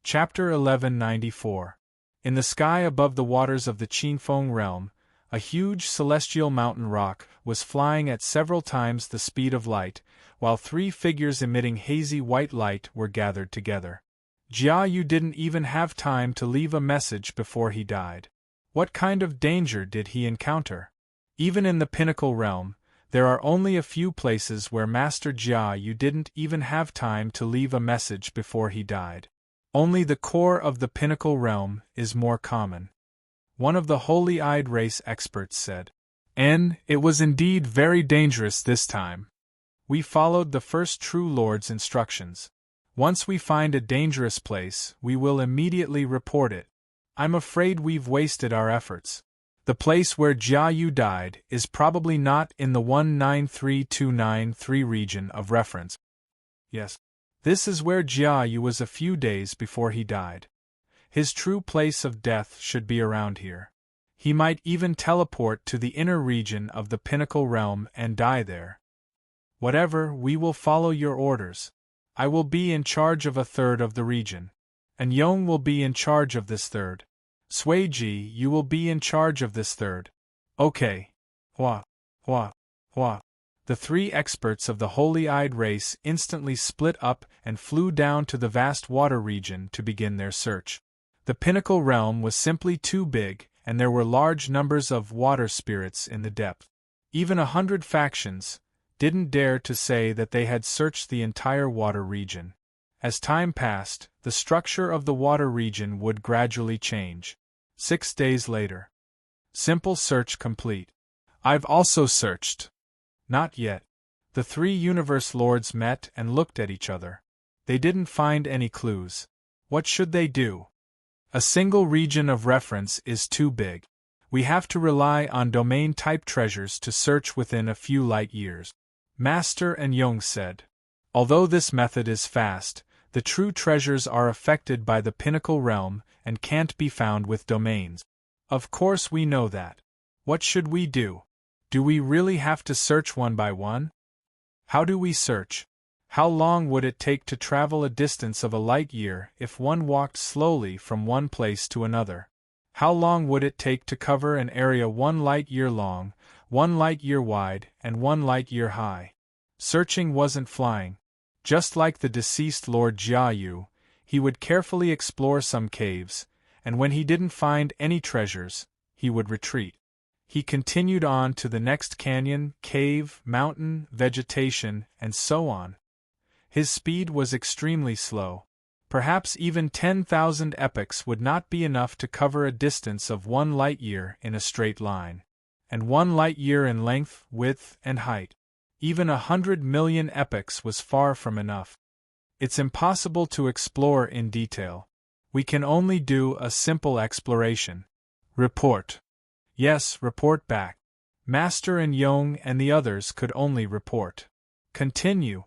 Chapter 1194. In the sky above the waters of the Qinfeng realm, a huge celestial mountain rock was flying at several times the speed of light, while 3 figures emitting hazy white light were gathered together. Jia Yu didn't even have time to leave a message before he died. What kind of danger did he encounter? Even in the Pinnacle Realm, there are only a few places where Master Jia Yu didn't even have time to leave a message before he died. Only the core of the Pinnacle Realm is more common. One of the holy-eyed race experts said. It was indeed very dangerous this time. We followed the first true Lord's instructions. Once we find a dangerous place, we will immediately report it. I'm afraid we've wasted our efforts. The place where Jia Yu died is probably not in the 193293 region of reference. Yes. This is where Jia Yu was a few days before he died. His true place of death should be around here. He might even teleport to the inner region of the Pinnacle Realm and die there. Whatever, we will follow your orders. I will be in charge of a third of the region. And Yong will be in charge of this third. Suiji, you will be in charge of this third. Okay. Hua. Hua. Hua. The 3 experts of the holy-eyed race instantly split up and flew down to the vast water region to begin their search. The Pinnacle Realm was simply too big, and there were large numbers of water spirits in the depth. Even 100 factions didn't dare to say that they had searched the entire water region. As time passed, the structure of the water region would gradually change. 6 days later. Simple search complete. I've also searched. Not yet. The 3 universe lords met and looked at each other. They didn't find any clues. What should they do? A single region of reference is too big. We have to rely on domain-type treasures to search within a few light years. Master Anyong said. Although this method is fast, the true treasures are affected by the Pinnacle Realm and can't be found with domains. Of course we know that. What should we do? Do we really have to search one by one? How do we search? How long would it take to travel a distance of a light year if one walked slowly from one place to another? How long would it take to cover an area 1 light year long, 1 light year wide, and 1 light year high? Searching wasn't flying. Just like the deceased Lord Jia Yu, he would carefully explore some caves, and when he didn't find any treasures, he would retreat. He continued on to the next canyon, cave, mountain, vegetation, and so on. His speed was extremely slow. Perhaps even 10,000 epochs would not be enough to cover a distance of 1 light year in a straight line, and 1 light year in length, width, and height. Even 100 million epochs was far from enough. It's impossible to explore in detail. We can only do a simple exploration. Report. Yes, report back. Master Anyong and the others could only report. Continue.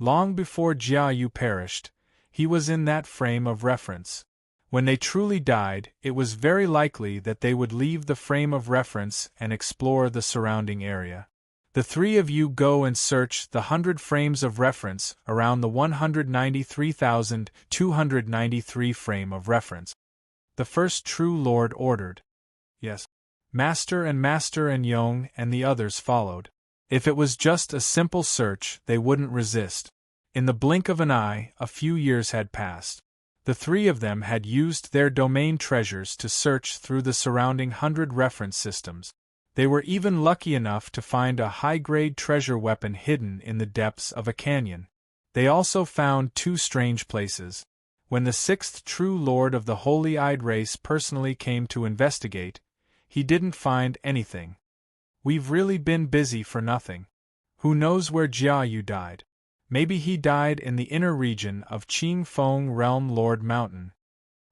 Long before Jia Yu perished, he was in that frame of reference. When they truly died, it was very likely that they would leave the frame of reference and explore the surrounding area. The 3 of you go and search the 100 frames of reference around the 193,293 frame of reference. the first true lord ordered. Yes. Master and Yong and the others followed. If it was just a simple search, they wouldn't resist. In the blink of an eye, a few years had passed. The three of them had used their domain treasures to search through the surrounding 100 reference systems. They were even lucky enough to find a high-grade treasure weapon hidden in the depths of a canyon. They also found 2 strange places. When the 6th true lord of the holy-eyed race personally came to investigate, he didn't find anything. We've really been busy for nothing. Who knows where Jiayu died? Maybe he died in the inner region of Qingfeng Realm Lord Mountain.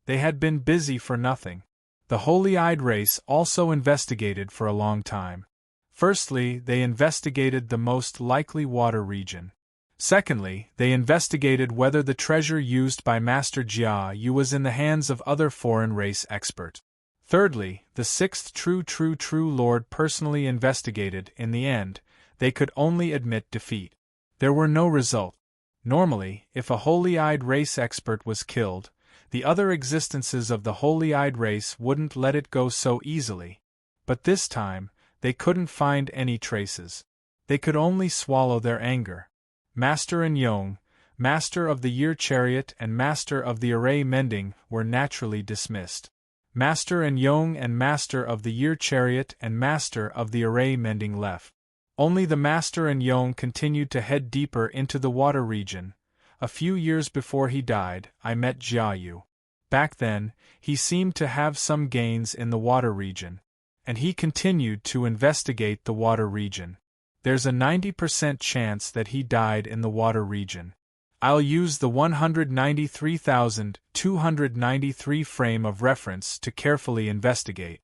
They had been busy for nothing. The holy-eyed race also investigated for a long time. Firstly, they investigated the most likely water region. Secondly, they investigated whether the treasure used by Master Jiayu was in the hands of other foreign race experts. Thirdly, the 6th true lord personally investigated. In the end, they could only admit defeat. There were no results. Normally, if a holy-eyed race expert was killed, the other existences of the holy-eyed race wouldn't let it go so easily. But this time, they couldn't find any traces. They could only swallow their anger. Master and Yong, Master of the Year Chariot and Master of the Array Mending, were naturally dismissed. Master and Yong and Master of the Year Chariot and Master of the Array Mending left. Only the Master and Yong continued to head deeper into the water region. A few years before he died, I met Jiayu. Back then, he seemed to have some gains in the water region. And he continued to investigate the water region. There's a 90% chance that he died in the water region. I'll use the 193,293 frame of reference to carefully investigate.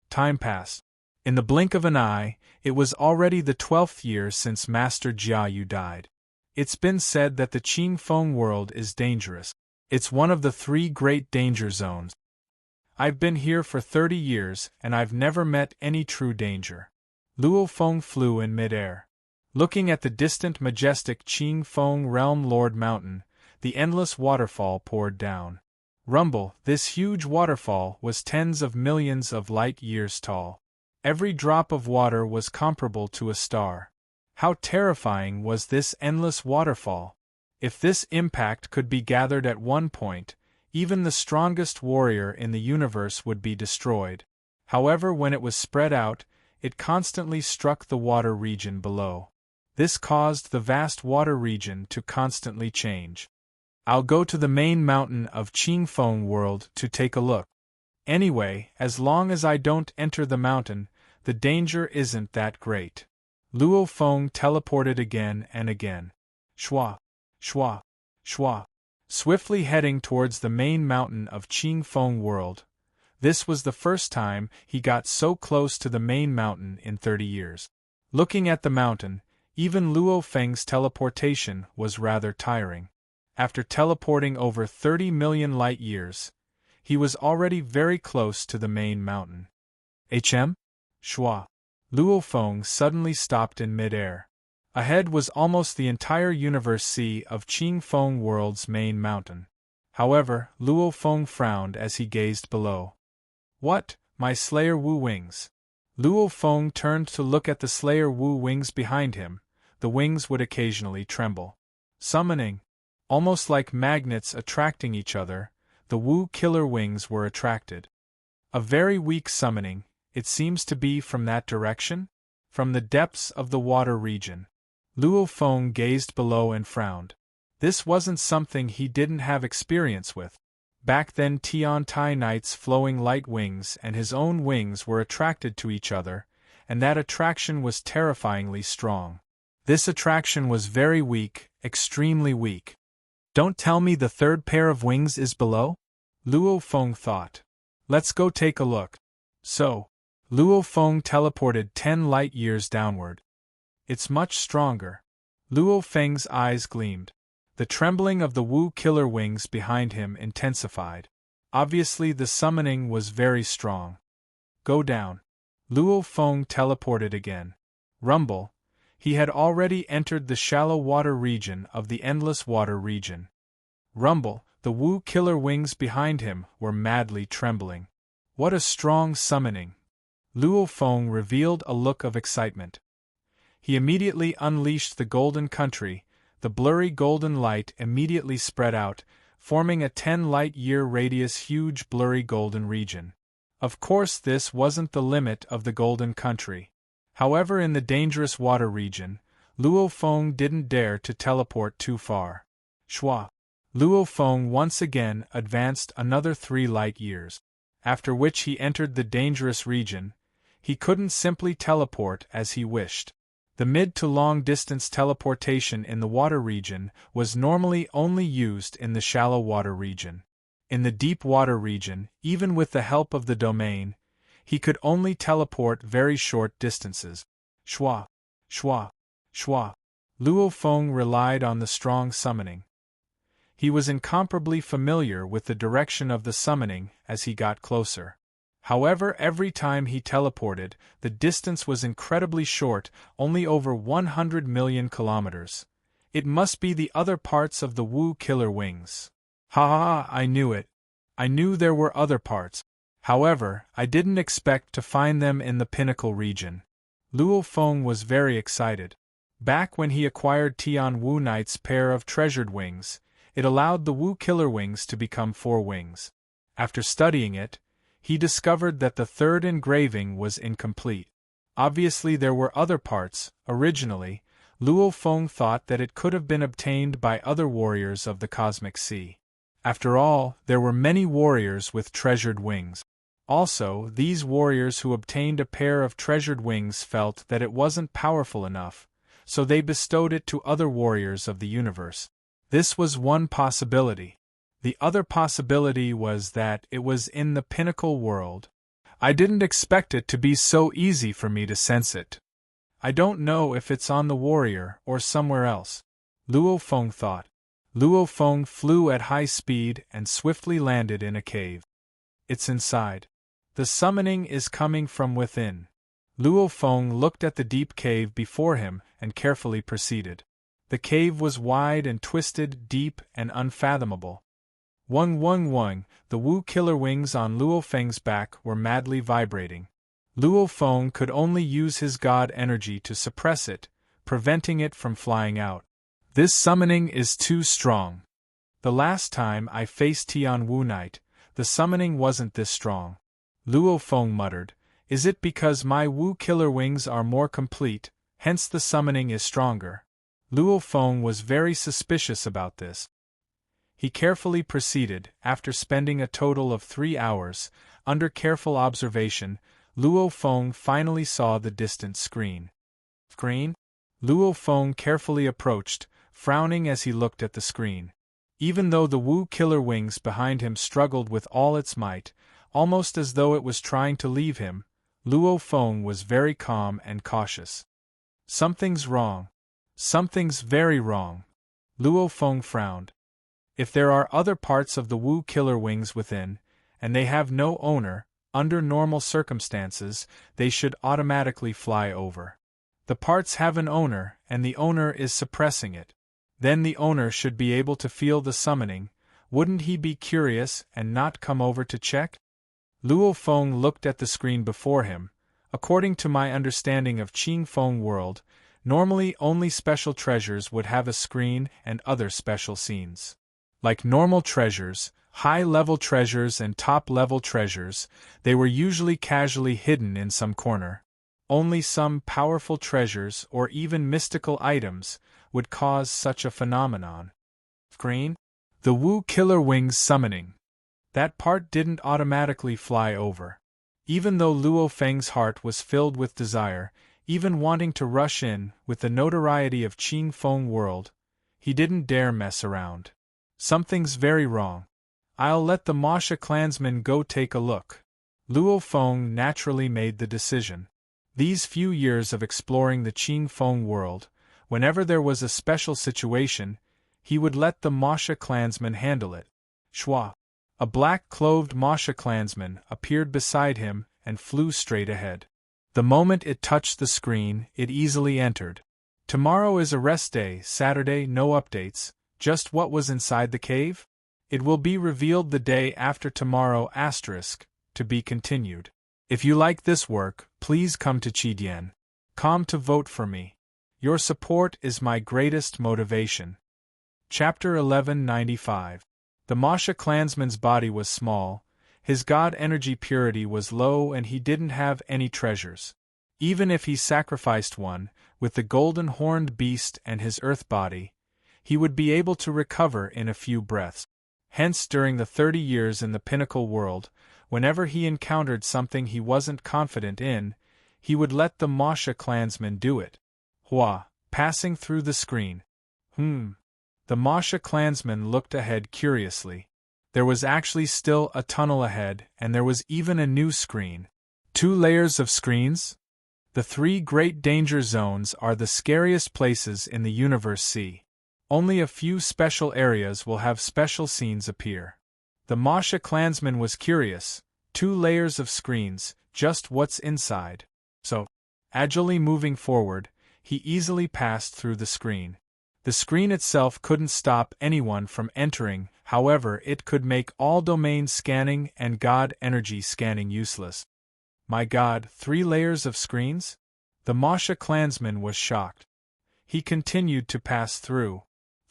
Time passed. In the blink of an eye, it was already the 12th year since Master Jiayu died. It's been said that the Qingfeng world is dangerous. It's one of the 3 great danger zones. I've been here for 30 years and I've never met any true danger. Luo Feng flew in midair. Looking at the distant majestic Qingfeng Realm Lord Mountain, the endless waterfall poured down. Rumble, this huge waterfall was tens of millions of light years tall. Every drop of water was comparable to a star. How terrifying was this endless waterfall! If this impact could be gathered at one point, even the strongest warrior in the universe would be destroyed. However, when it was spread out, it constantly struck the water region below. This caused the vast water region to constantly change. I'll go to the main mountain of Qingfeng World to take a look. Anyway, as long as I don't enter the mountain, the danger isn't that great. Luo Feng teleported again and again. Shwa, shwa, shwa. Swiftly heading towards the main mountain of Qingfeng World. This was the first time he got so close to the main mountain in 30 years. Looking at the mountain, even Luo Feng's teleportation was rather tiring. After teleporting over 30 million light years, he was already very close to the main mountain. Shwa. Luo Feng suddenly stopped in midair. Ahead was almost the entire universe sea of Qingfeng World's main mountain. However, Luo Feng frowned as he gazed below. What, my Slayer Wu wings? Luo Feng turned to look at the Slayer Wu wings behind him. The wings would occasionally tremble. Summoning. Almost like magnets attracting each other, the Wu killer wings were attracted. A very weak summoning, it seems to be from that direction? From the depths of the water region. Luo Feng gazed below and frowned. This wasn't something he didn't have experience with. Back then Tian Tai Knight's flowing light wings and his own wings were attracted to each other, and that attraction was terrifyingly strong. This attraction was very weak, extremely weak. Don't tell me the third pair of wings is below? Luo Feng thought. Let's go take a look. So, Luo Feng teleported 10 light years downward. It's much stronger. Luo Feng's eyes gleamed. The trembling of the Wu killer wings behind him intensified. Obviously the summoning was very strong. Go down. Luo Feng teleported again. Rumble. He had already entered the shallow water region of the endless water region. Rumble, the Wu killer wings behind him were madly trembling. What a strong summoning! Luo Feng revealed a look of excitement. He immediately unleashed the golden country. The blurry golden light immediately spread out, forming a 10-light-year radius huge blurry golden region. Of course, this wasn't the limit of the golden country. However, in the dangerous water region, Luo Feng didn't dare to teleport too far. Shua! Luo Feng once again advanced another 3 light years, after which he entered the dangerous region. He couldn't simply teleport as he wished. The mid to long distance teleportation in the water region was normally only used in the shallow water region. In the deep water region, even with the help of the domain, he could only teleport very short distances. Shua! Shua! Shua! Luo Feng relied on the strong summoning. He was incomparably familiar with the direction of the summoning as he got closer. However, every time he teleported, the distance was incredibly short, only over 100 million kilometers. It must be the other parts of the Wu killer wings. Ha ha ha, I knew it. I knew there were other parts. However, I didn't expect to find them in the pinnacle region. Luo Feng was very excited. Back when he acquired Tian Wu Knight's pair of treasured wings, it allowed the Wu killer wings to become 4 wings. After studying it, he discovered that the third engraving was incomplete. Obviously, there were other parts. Originally, Luo Feng thought that it could have been obtained by other warriors of the Cosmic Sea. After all, there were many warriors with treasured wings. Also, these warriors who obtained a pair of treasured wings felt that it wasn't powerful enough, so they bestowed it to other warriors of the universe. This was one possibility. The other possibility was that it was in the pinnacle world. I didn't expect it to be so easy for me to sense it. I don't know if it's on the warrior or somewhere else, Luo Feng thought. Luo Feng flew at high speed and swiftly landed in a cave. It's inside. The summoning is coming from within. Luo Feng looked at the deep cave before him and carefully proceeded. The cave was wide and twisted, deep and unfathomable. Wung wung wung, the Wu killer wings on Luo Feng's back were madly vibrating. Luo Feng could only use his god energy to suppress it, preventing it from flying out. This summoning is too strong. The last time I faced Tian Wu Knight, the summoning wasn't this strong. Luo Feng muttered, is it because my Wu killer wings are more complete, hence the summoning is stronger? Luo Feng was very suspicious about this. He carefully proceeded. After spending a total of 3 hours, under careful observation, Luo Feng finally saw the distant screen. Screen? Luo Feng carefully approached, frowning as he looked at the screen. Even though the Wu killer wings behind him struggled with all its might, almost as though it was trying to leave him, Luo Feng was very calm and cautious. Something's wrong. Something's very wrong. Luo Feng frowned. If there are other parts of the Wu killer wings within, and they have no owner, under normal circumstances, they should automatically fly over. The parts have an owner, and the owner is suppressing it. Then the owner should be able to feel the summoning. Wouldn't he be curious and not come over to check? Luo Feng looked at the screen before him. According to my understanding of Qing Feng world, normally only special treasures would have a screen and other special scenes. Like normal treasures, high-level treasures and top-level treasures, they were usually casually hidden in some corner. Only some powerful treasures or even mystical items would cause such a phenomenon. Screen? The Wu killer wings summoning. That part didn't automatically fly over. Even though Luo Feng's heart was filled with desire, even wanting to rush in with the notoriety of Qing Feng world, he didn't dare mess around. Something's very wrong. I'll let the Masha clansmen go take a look. Luo Feng naturally made the decision. These few years of exploring the Qing Feng world, whenever there was a special situation, he would let the Masha clansmen handle it. Shua! A black-clothed Masha clansman appeared beside him and flew straight ahead. The moment it touched the screen, it easily entered. Tomorrow is a rest day, Saturday, no updates. Just what was inside the cave? It will be revealed the day after tomorrow *, to be continued. If you like this work, please come to Chidien.com to vote for me. Your support is my greatest motivation. Chapter 1195. The Masha clansman's body was small, his god energy purity was low, and he didn't have any treasures. Even if he sacrificed one, with the golden horned beast and his earth body, he would be able to recover in a few breaths. Hence, during the 30 years in the pinnacle world, whenever he encountered something he wasn't confident in, he would let the Masha clansman do it. Hua, passing through the screen. The Masha clansman looked ahead curiously. There was actually still a tunnel ahead, and there was even a new screen. 2 layers of screens? The 3 great danger zones are the scariest places in the universe. See. Only a few special areas will have special scenes appear. The Masha clansman was curious. 2 layers of screens, just what's inside? So, agilely moving forward, he easily passed through the screen. The screen itself couldn't stop anyone from entering, however, it could make all domain scanning and god energy scanning useless. My god, 3 layers of screens? The Masha clansman was shocked. He continued to pass through.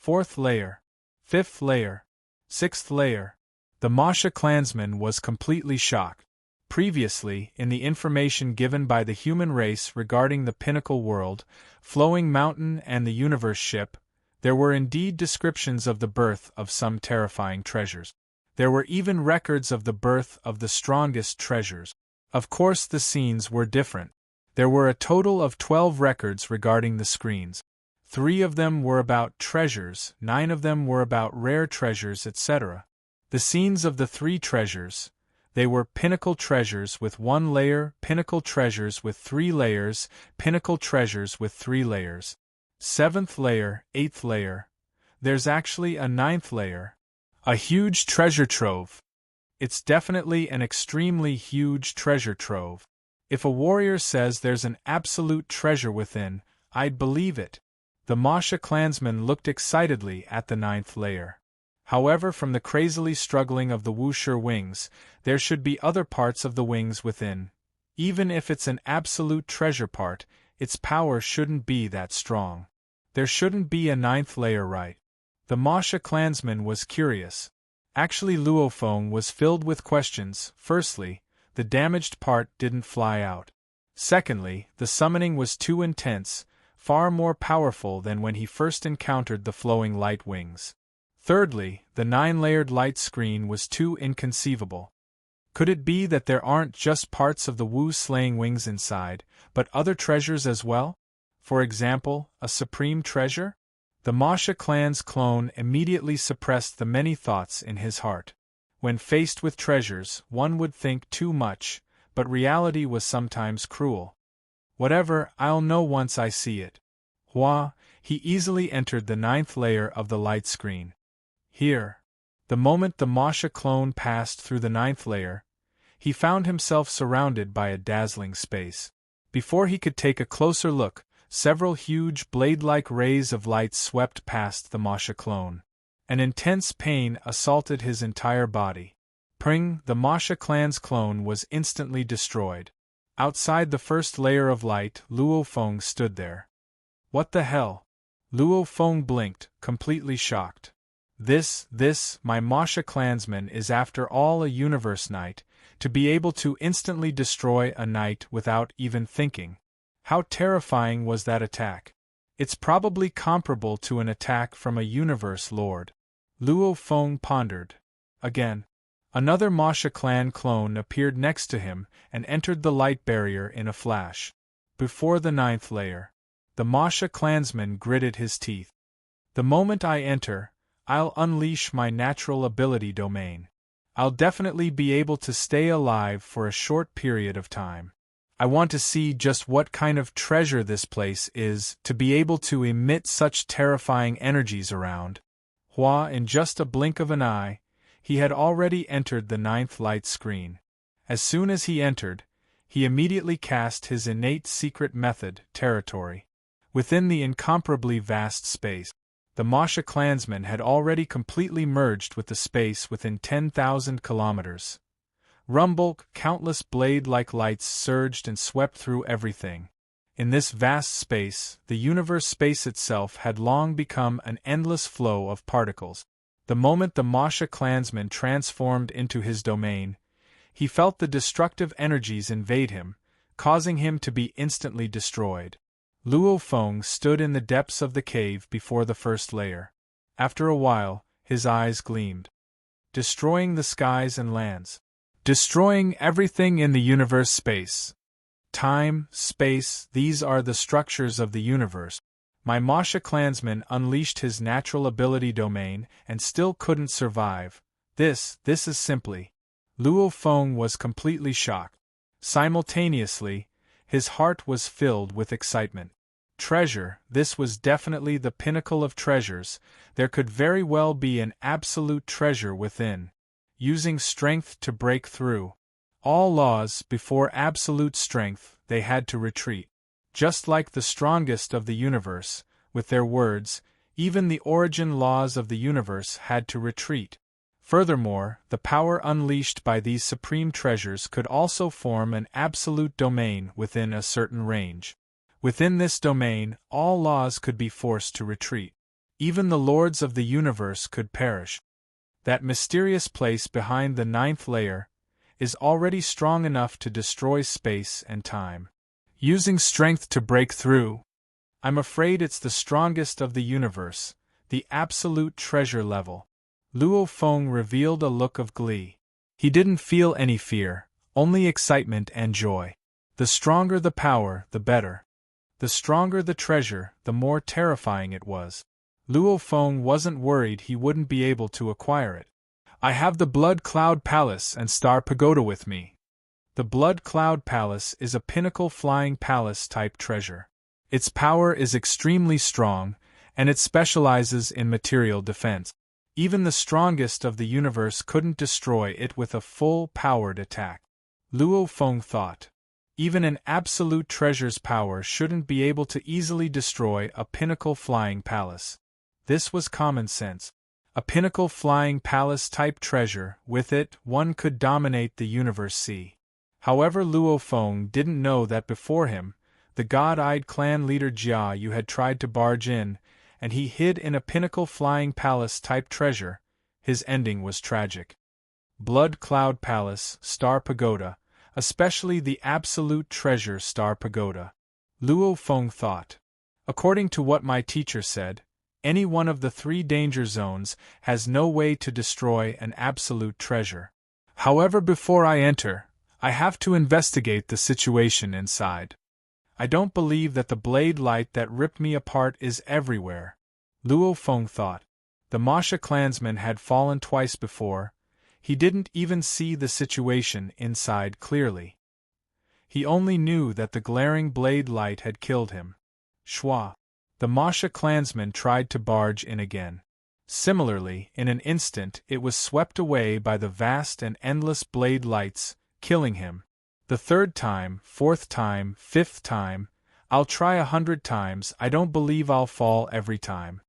4th layer, 5th layer, 6th layer. The Masha clansman was completely shocked. Previously, in the information given by the human race regarding the pinnacle world, flowing mountain and the universe ship, there were indeed descriptions of the birth of some terrifying treasures. There were even records of the birth of the strongest treasures. Of course, the scenes were different. There were a total of 12 records regarding the screens. 3 of them were about treasures, 9 of them were about rare treasures, etc. The scenes of the 3 treasures, they were pinnacle treasures with 1 layer, pinnacle treasures with 3 layers, pinnacle treasures with 3 layers. 7th layer, 8th layer. There's actually a 9th layer. A huge treasure trove. It's definitely an extremely huge treasure trove. If a warrior says there's an absolute treasure within, I'd believe it. The Masha clansman looked excitedly at the 9th layer. However, from the crazily struggling of the Wuxia wings, there should be other parts of the wings within. Even if it's an absolute treasure part, its power shouldn't be that strong. There shouldn't be a 9th layer, right? The Masha clansman was curious. Actually, Luo Feng was filled with questions. Firstly, the damaged part didn't fly out. Secondly, the summoning was too intense, far more powerful than when he first encountered the flowing light wings. Thirdly, the 9-layered light screen was too inconceivable. Could it be that there aren't just parts of the Wu-slaying wings inside, but other treasures as well? For example, a supreme treasure? The Masha clan's clone immediately suppressed the many thoughts in his heart. When faced with treasures, one would think too much, but reality was sometimes cruel. Whatever, I'll know once I see it. Hua, he easily entered the 9th layer of the light screen. Here. The moment the Masha clone passed through the 9th layer, he found himself surrounded by a dazzling space. Before he could take a closer look, several huge blade-like rays of light swept past the Masha clone. An intense pain assaulted his entire body. Pring, the Masha clan's clone was instantly destroyed. Outside the 1st layer of light, Luo Feng stood there. What the hell? Luo Feng blinked, completely shocked. This, my Masha clansman is after all a universe knight, to be able to instantly destroy a knight without even thinking. How terrifying was that attack? It's probably comparable to an attack from a universe lord. Luo Feng pondered. Again. Another Masha clan clone appeared next to him and entered the light barrier in a flash. Before the 9th layer. The Masha clansman gritted his teeth. The moment I enter, I'll unleash my natural ability domain. I'll definitely be able to stay alive for a short period of time. I want to see just what kind of treasure this place is to be able to emit such terrifying energies around. Hua, in just a blink of an eye, he had already entered the 9th light screen. As soon as he entered, he immediately cast his innate secret method, territory, within the incomparably vast space. The Masha clansmen had already completely merged with the space within 10,000 kilometers. Rumble, countless blade-like lights surged and swept through everything. In this vast space, the universe space itself had long become an endless flow of particles. The moment the Masha clansman transformed into his domain, he felt the destructive energies invade him, causing him to be instantly destroyed. Luo Feng stood in the depths of the cave before the first layer. After a while, his eyes gleamed. Destroying the skies and lands. Destroying everything in the universe space. Time, space, these are the structures of the universe. My Masha clansman unleashed his natural ability domain and still couldn't survive. This is simply. Luo Feng was completely shocked. Simultaneously, his heart was filled with excitement. Treasure, this was definitely the pinnacle of treasures. There could very well be an absolute treasure within. Using strength to break through all laws before absolute strength, they had to retreat. Just like the strongest of the universe, with their words, even the origin laws of the universe had to retreat. Furthermore, the power unleashed by these supreme treasures could also form an absolute domain within a certain range. Within this domain, all laws could be forced to retreat. Even the lords of the universe could perish. That mysterious place behind the 9th layer is already strong enough to destroy space and time. Using strength to break through. I'm afraid it's the strongest of the universe, the absolute treasure level. Luo Feng revealed a look of glee. He didn't feel any fear, only excitement and joy. The stronger the power, the better. The stronger the treasure, the more terrifying it was. Luo Feng wasn't worried he wouldn't be able to acquire it. I have the Blood Cloud Palace and Star Pagoda with me. The Blood Cloud Palace is a pinnacle flying palace-type treasure. Its power is extremely strong, and it specializes in material defense. Even the strongest of the universe couldn't destroy it with a full-powered attack. Luo Feng thought. Even an absolute treasure's power shouldn't be able to easily destroy a pinnacle flying palace. This was common sense. A pinnacle flying palace-type treasure, with it, one could dominate the universe sea. However, Luo Feng didn't know that before him, the god-eyed clan leader Jia Yu had tried to barge in, and he hid in a pinnacle flying palace-type treasure. His ending was tragic. Blood Cloud Palace, Star Pagoda, especially the absolute treasure Star Pagoda. Luo Feng thought. According to what my teacher said, any one of the 3 danger zones has no way to destroy an absolute treasure. However, before I enter, I have to investigate the situation inside. I don't believe that the blade light that ripped me apart is everywhere. Luo Feng thought. The Masha clansman had fallen twice before. He didn't even see the situation inside clearly. He only knew that the glaring blade light had killed him. Shwa. The Masha clansman tried to barge in again. Similarly, in an instant it was swept away by the vast and endless blade lights, killing him. The 3rd time, 4th time, 5th time, I'll try 100 times, I don't believe I'll fall every time.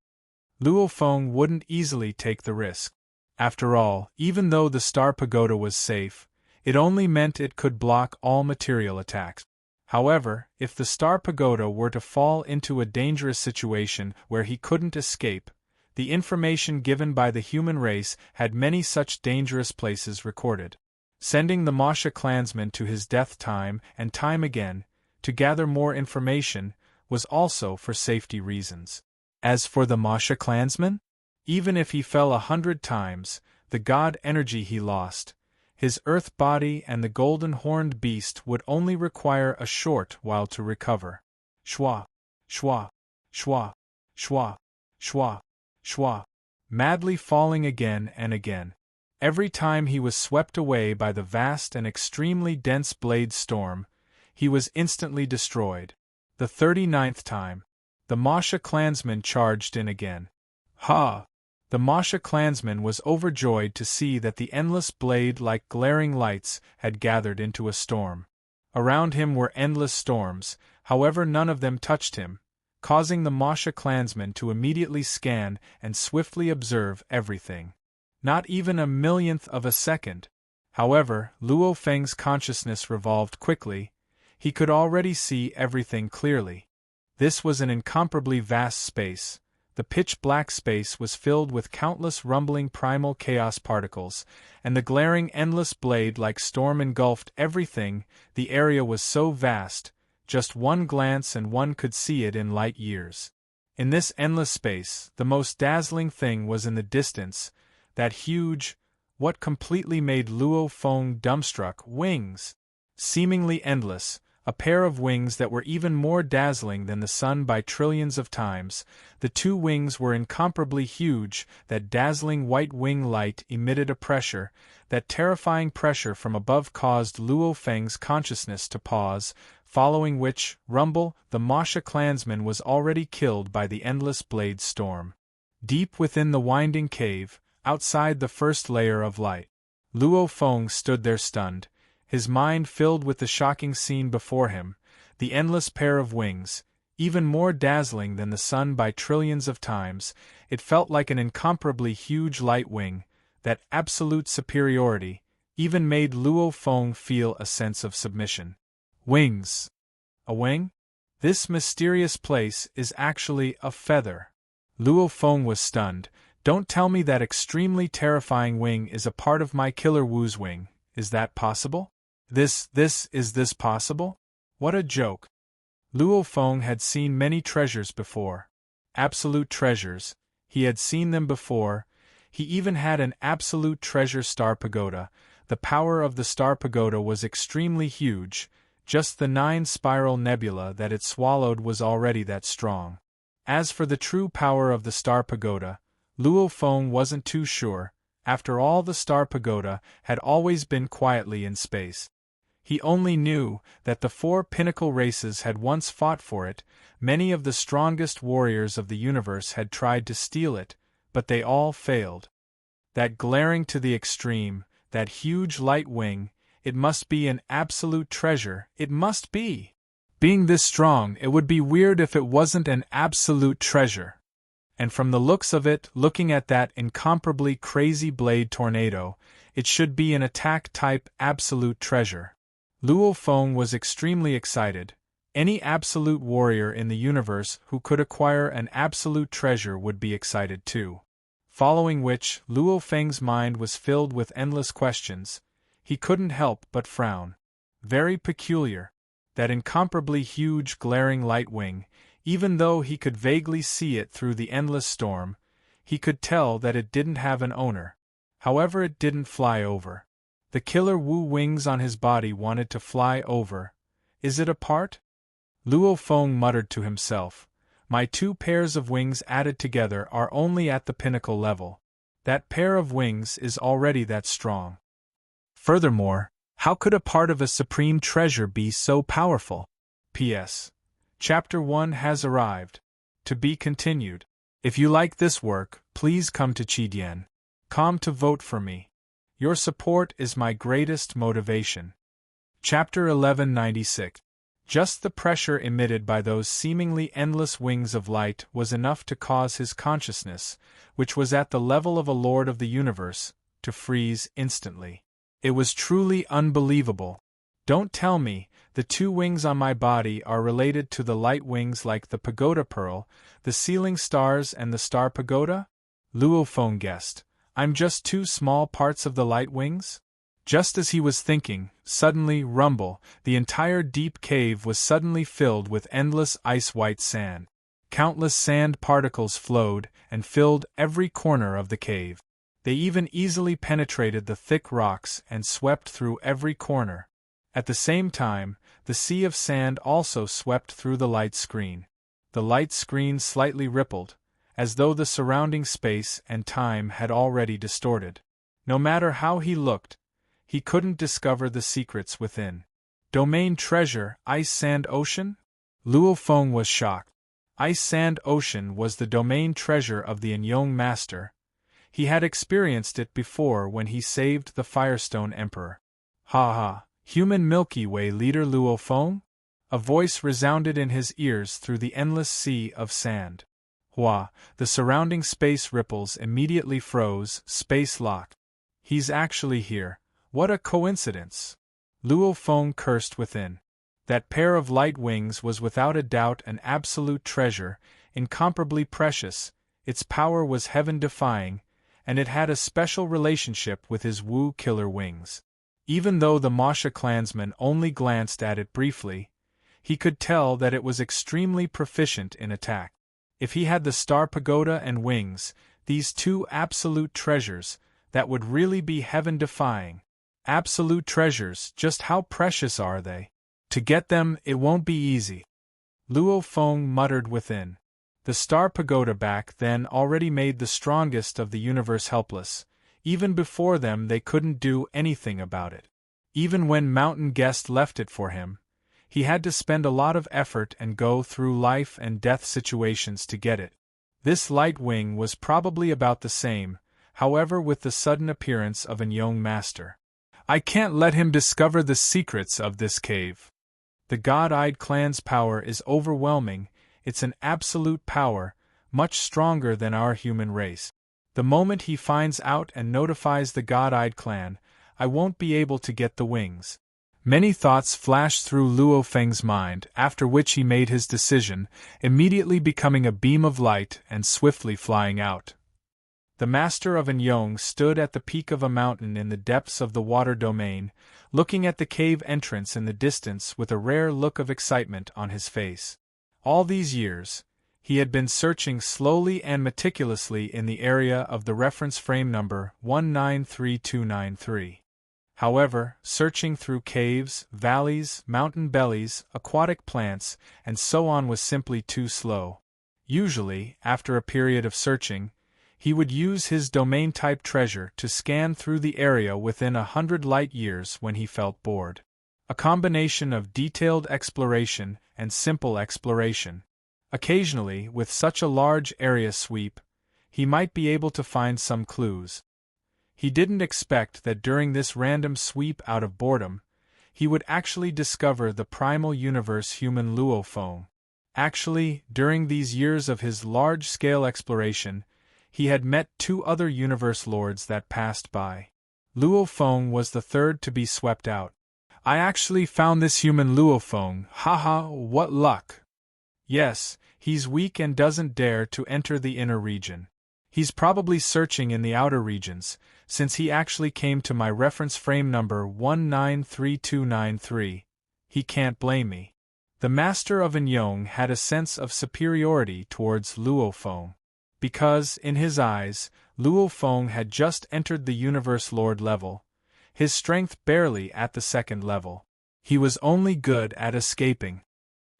Luo Feng wouldn't easily take the risk. After all, even though the Star Pagoda was safe, it only meant it could block all material attacks. However, if the Star Pagoda were to fall into a dangerous situation where he couldn't escape, the information given by the human race had many such dangerous places recorded. Sending the Masha clansman to his death time and time again, to gather more information, was also for safety reasons. As for the Masha clansman, even if he fell 100 times, the god energy he lost, his earth body and the golden horned beast would only require a short while to recover. Shwa, shwa, shwa, shwa, shwa, shwa, madly falling again and again. Every time he was swept away by the vast and extremely dense blade storm, he was instantly destroyed. The 39th time, the Masha clansman charged in again. Ha! The Masha clansman was overjoyed to see that the endless blade-like glaring lights had gathered into a storm. Around him were endless storms, however none of them touched him. causing the Masha clansmen to immediately scan and swiftly observe everything. Not even a millionth of a second. However, Luo Feng's consciousness revolved quickly. He could already see everything clearly. This was an incomparably vast space. The pitch-black space was filled with countless rumbling primal chaos particles, and the glaring endless blade-like storm engulfed everything. The area was so vast, just one glance and one could see it in light years. In this endless space, the most dazzling thing was in the distance, that huge, what completely made Luo Feng dumbstruck, wings. Seemingly endless, a pair of wings that were even more dazzling than the sun by trillions of times. The two wings were incomparably huge. That dazzling white wing light emitted a pressure. That terrifying pressure from above caused Luo Feng's consciousness to pause, following which, rumble, the Masha clansman was already killed by the endless blade storm. Deep within the winding cave, outside the first layer of light, Luo Feng stood there stunned, his mind filled with the shocking scene before him. The endless pair of wings, even more dazzling than the sun by trillions of times. It felt like an incomparably huge light wing. That absolute superiority even made Luo Feng feel a sense of submission. Wings. A wing? This mysterious place is actually a feather. Luo Feng was stunned. Don't tell me that extremely terrifying wing is a part of my killer Wu's wing. Is that possible? Is this possible? What a joke. Luo Feng had seen many treasures before. Absolute treasures. He had seen them before. He even had an absolute treasure star pagoda. The power of the star pagoda was extremely huge. Just the 9-spiral nebula that it swallowed was already that strong. As for the true power of the star pagoda, Luo Feng wasn't too sure. After all, the star pagoda had always been quietly in space. He only knew that the 4 pinnacle races had once fought for it. Many of the strongest warriors of the universe had tried to steal it, but they all failed. That glaring to the extreme, that huge light wing, it must be an absolute treasure, it must be. Being this strong, it would be weird if it wasn't an absolute treasure. And from the looks of it, looking at that incomparably crazy blade tornado, it should be an attack-type absolute treasure. Luo Feng was extremely excited. Any absolute warrior in the universe who could acquire an absolute treasure would be excited too. Following which, Luo Feng's mind was filled with endless questions. He couldn't help but frown. Very peculiar. That incomparably huge glaring light wing, even though he could vaguely see it through the endless storm, he could tell that it didn't have an owner. However, it didn't fly over. The killer Wu wings on his body wanted to fly over. Is it a part? Luo Feng muttered to himself. My 2 pairs of wings added together are only at the pinnacle level. That pair of wings is already that strong. Furthermore, how could a part of a supreme treasure be so powerful? P.S. Chapter 1 has arrived. To be continued. If you like this work, please come to Chidian.com to vote for me. Your support is my greatest motivation. Chapter 1196. Just the pressure emitted by those seemingly endless wings of light was enough to cause his consciousness, which was at the level of a lord of the universe, to freeze instantly. It was truly unbelievable. Don't tell me, the 2 wings on my body are related to the light wings like the pagoda pearl, the ceiling stars and the star pagoda? Luo Feng guessed. I'm just 2 small parts of the light wings? Just as he was thinking, suddenly, rumble, the entire deep cave was suddenly filled with endless ice-white sand. Countless sand particles flowed and filled every corner of the cave. They even easily penetrated the thick rocks and swept through every corner. At the same time, the sea of sand also swept through the light screen. The light screen slightly rippled, as though the surrounding space and time had already distorted. No matter how he looked, he couldn't discover the secrets within. Domain treasure, ice sand ocean? Luo Feng was shocked. Ice sand ocean was the domain treasure of the Enyong master. He had experienced it before when he saved the Firestone Emperor. Ha ha, human Milky Way leader Luo Feng? A voice resounded in his ears through the endless sea of sand. Hua, the surrounding space ripples immediately froze, space locked. He's actually here. What a coincidence! Luo Feng cursed within. That pair of light wings was without a doubt an absolute treasure, incomparably precious. Its power was heaven-defying, and it had a special relationship with his Wu killer wings. Even though the Masha clansman only glanced at it briefly, he could tell that it was extremely proficient in attack. If he had the star pagoda and wings, these two absolute treasures, that would really be heaven-defying. Absolute treasures, just how precious are they? To get them, it won't be easy. Luo Feng muttered within. The star pagoda back then already made the strongest of the universe helpless. Even before them they couldn't do anything about it. Even when Mountain Guest left it for him, he had to spend a lot of effort and go through life and death situations to get it. This light wing was probably about the same, however, with the sudden appearance of an young master. I can't let him discover the secrets of this cave. The God-eyed clan's power is overwhelming. It's an absolute power, much stronger than our human race. The moment he finds out and notifies the God-eyed clan, I won't be able to get the wings. Many thoughts flashed through Luo Feng's mind, after which he made his decision, immediately becoming a beam of light and swiftly flying out. The master of Anyong stood at the peak of a mountain in the depths of the water domain, looking at the cave entrance in the distance with a rare look of excitement on his face. All these years, he had been searching slowly and meticulously in the area of the reference frame number 193293. However, searching through caves, valleys, mountain bellies, aquatic plants, and so on was simply too slow. Usually, after a period of searching, he would use his domain-type treasure to scan through the area within 100 light-years when he felt bored. A combination of detailed exploration and simple exploration. Occasionally, with such a large area sweep, he might be able to find some clues. He didn't expect that during this random sweep out of boredom, he would actually discover the primal universe human Luo Feng. Actually, during these years of his large-scale exploration, he had met two other universe lords that passed by. Luo Feng was the third to be swept out. I actually found this human Luo Feng, haha, what luck! Yes, he's weak and doesn't dare to enter the inner region. He's probably searching in the outer regions, since he actually came to my reference frame number 193293. He can't blame me. The master of Anyong had a sense of superiority towards Luo Feng. Because, in his eyes, Luo Feng had just entered the Universe Lord level, his strength barely at the second level. He was only good at escaping.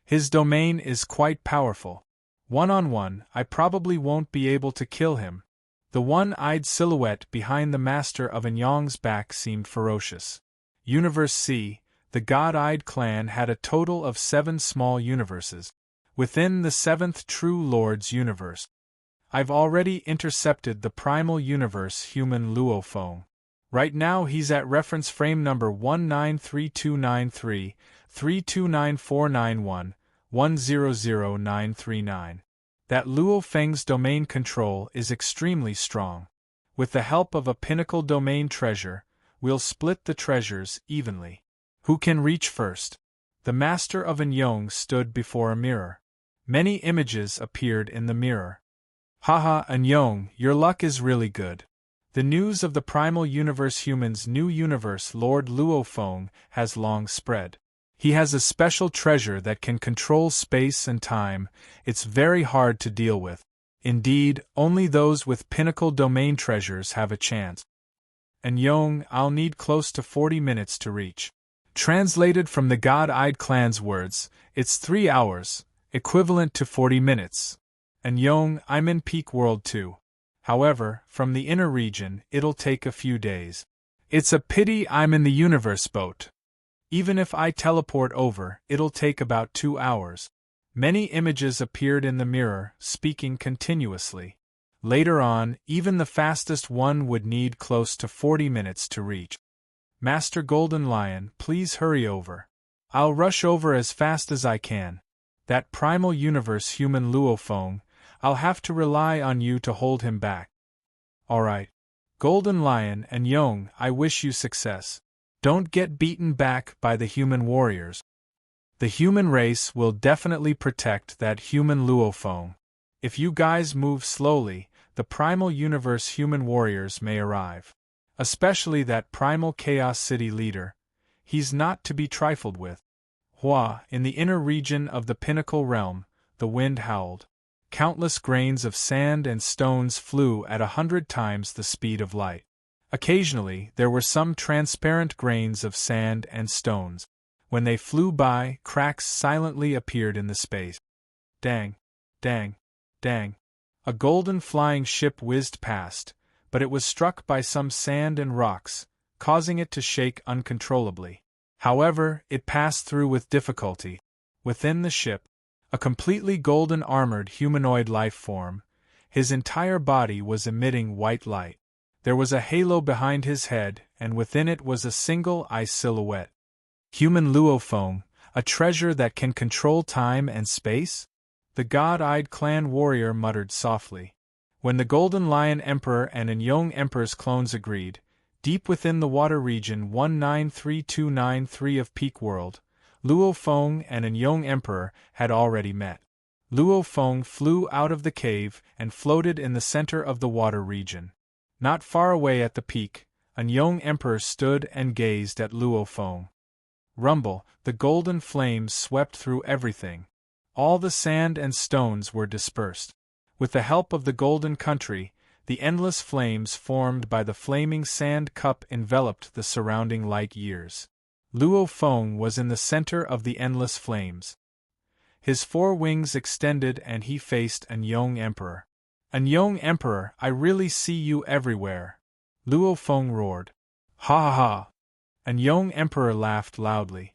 His domain is quite powerful. One-on-one, I probably won't be able to kill him. The one-eyed silhouette behind the master of Anyong's back seemed ferocious. Universe C, the God-eyed clan had a total of 7 small universes. Within the 7th True Lord's universe. I've already intercepted the primal universe human Luo Feng. Right now he's at reference frame number 193293, 329491, 100939. That Luo Feng's domain control is extremely strong. With the help of a pinnacle domain treasure, we'll split the treasures evenly. Who can reach first? The master of Anyong stood before a mirror. Many images appeared in the mirror. Haha, Anyong, your luck is really good. The news of the primal universe human's new universe Lord Luo Feng has long spread. He has a special treasure that can control space and time. It's very hard to deal with. Indeed, only those with pinnacle domain treasures have a chance. Anyong, I'll need close to 40 minutes to reach. Translated from the God-eyed clan's words, it's 3 hours, equivalent to 40 minutes. Anyong, I'm in peak world too. However, from the inner region, it'll take a few days. It's a pity I'm in the universe boat. Even if I teleport over, it'll take about 2 hours. Many images appeared in the mirror, speaking continuously. Later on, even the fastest one would need close to 40 minutes to reach. Master Golden Lion, please hurry over. I'll rush over as fast as I can. That primal universe human Luo Feng, I'll have to rely on you to hold him back. Alright. Golden Lion and Yong, I wish you success. Don't get beaten back by the human warriors. The human race will definitely protect that human Luo Feng. If you guys move slowly, the primal universe human warriors may arrive. Especially that primal Chaos City leader. He's not to be trifled with. Hua, in the inner region of the Pinnacle Realm, the wind howled. Countless grains of sand and stones flew at 100 times the speed of light. Occasionally, there were some transparent grains of sand and stones. When they flew by, cracks silently appeared in the space. Dang, dang, dang. A golden flying ship whizzed past, but it was struck by some sand and rocks, causing it to shake uncontrollably. However, it passed through with difficulty. Within the ship, a completely golden armored humanoid life form, his entire body was emitting white light. There was a halo behind his head, and within it was a single eye silhouette. Human Luo Feng, a treasure that can control time and space? The god-eyed clan warrior muttered softly. When the Golden Lion Emperor and Enyong Emperor's clones agreed, deep within the water region 193293 of Peak World, Luo Feng and Enyong Emperor had already met. Luo Feng flew out of the cave and floated in the center of the water region. Not far away at the peak, Enyong Emperor stood and gazed at Luo Feng. Rumble, the golden flames swept through everything. All the sand and stones were dispersed. With the help of the Golden Country, the endless flames formed by the flaming sand cup enveloped the surrounding light years. Luo Feng was in the center of the endless flames. His 4 wings extended and he faced Enyong Emperor. Enyong Emperor, I really see you everywhere. Luo Feng roared. Ha ha ha. Enyong Emperor laughed loudly.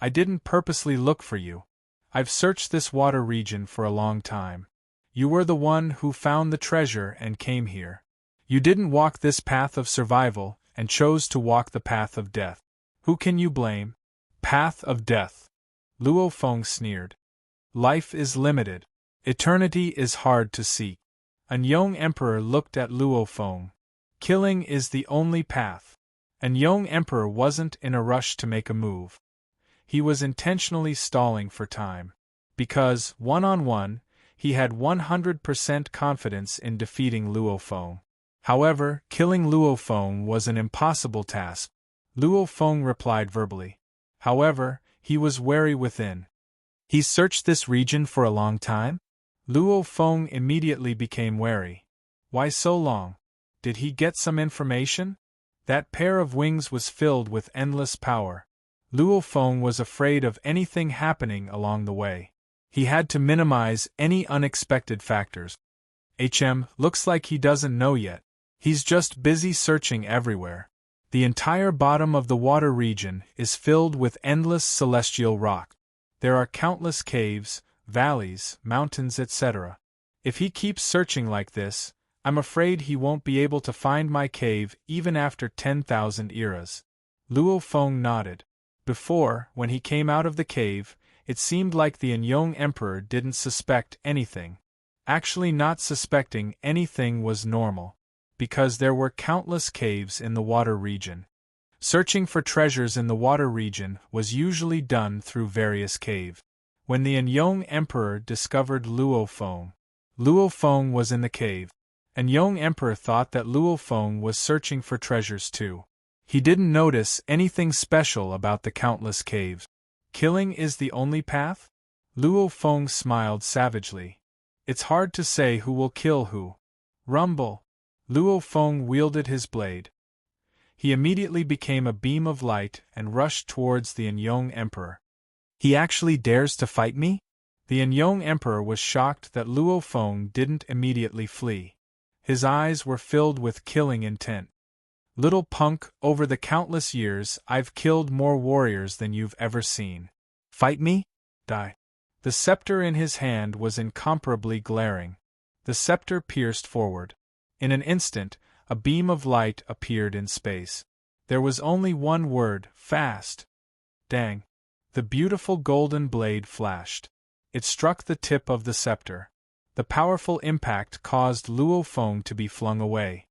I didn't purposely look for you. I've searched this water region for a long time. You were the one who found the treasure and came here. You didn't walk this path of survival and chose to walk the path of death. Who can you blame? Path of death. Luo Feng sneered. Life is limited. Eternity is hard to seek. Enyong Emperor looked at Luo Feng. Killing is the only path. Enyong Emperor wasn't in a rush to make a move. He was intentionally stalling for time. Because, one-on-one, he had 100% confidence in defeating Luo Feng. However, killing Luo Feng was an impossible task. Luo Feng replied verbally. However, he was wary within. He's searched this region for a long time? Luo Feng immediately became wary. Why so long? Did he get some information? That pair of wings was filled with endless power. Luo Feng was afraid of anything happening along the way. He had to minimize any unexpected factors. Looks like he doesn't know yet. He's just busy searching everywhere. The entire bottom of the water region is filled with endless celestial rock. There are countless caves, valleys, mountains, etc. If he keeps searching like this, I'm afraid he won't be able to find my cave even after 10,000 eras. Luo Feng nodded. Before, when he came out of the cave, it seemed like the Enyong Emperor didn't suspect anything. Actually, not suspecting anything was normal, because there were countless caves in the water region. Searching for treasures in the water region was usually done through various caves. When the Enyong Emperor discovered Luo Feng was in the cave. Enyong Emperor thought that Luo Feng was searching for treasures too. He didn't notice anything special about the countless caves. Killing is the only path? Luo Feng smiled savagely. It's hard to say who will kill who. Rumble. Luo Feng wielded his blade. He immediately became a beam of light and rushed towards the Enyong Emperor. He actually dares to fight me? The Enyong Emperor was shocked that Luo Feng didn't immediately flee. His eyes were filled with killing intent. Little punk, over the countless years I've killed more warriors than you've ever seen. Fight me? Die. The scepter in his hand was incomparably glaring. The scepter pierced forward. In an instant, a beam of light appeared in space. There was only one word, fast. Dang. The beautiful golden blade flashed. It struck the tip of the scepter. The powerful impact caused Luo Feng to be flung away.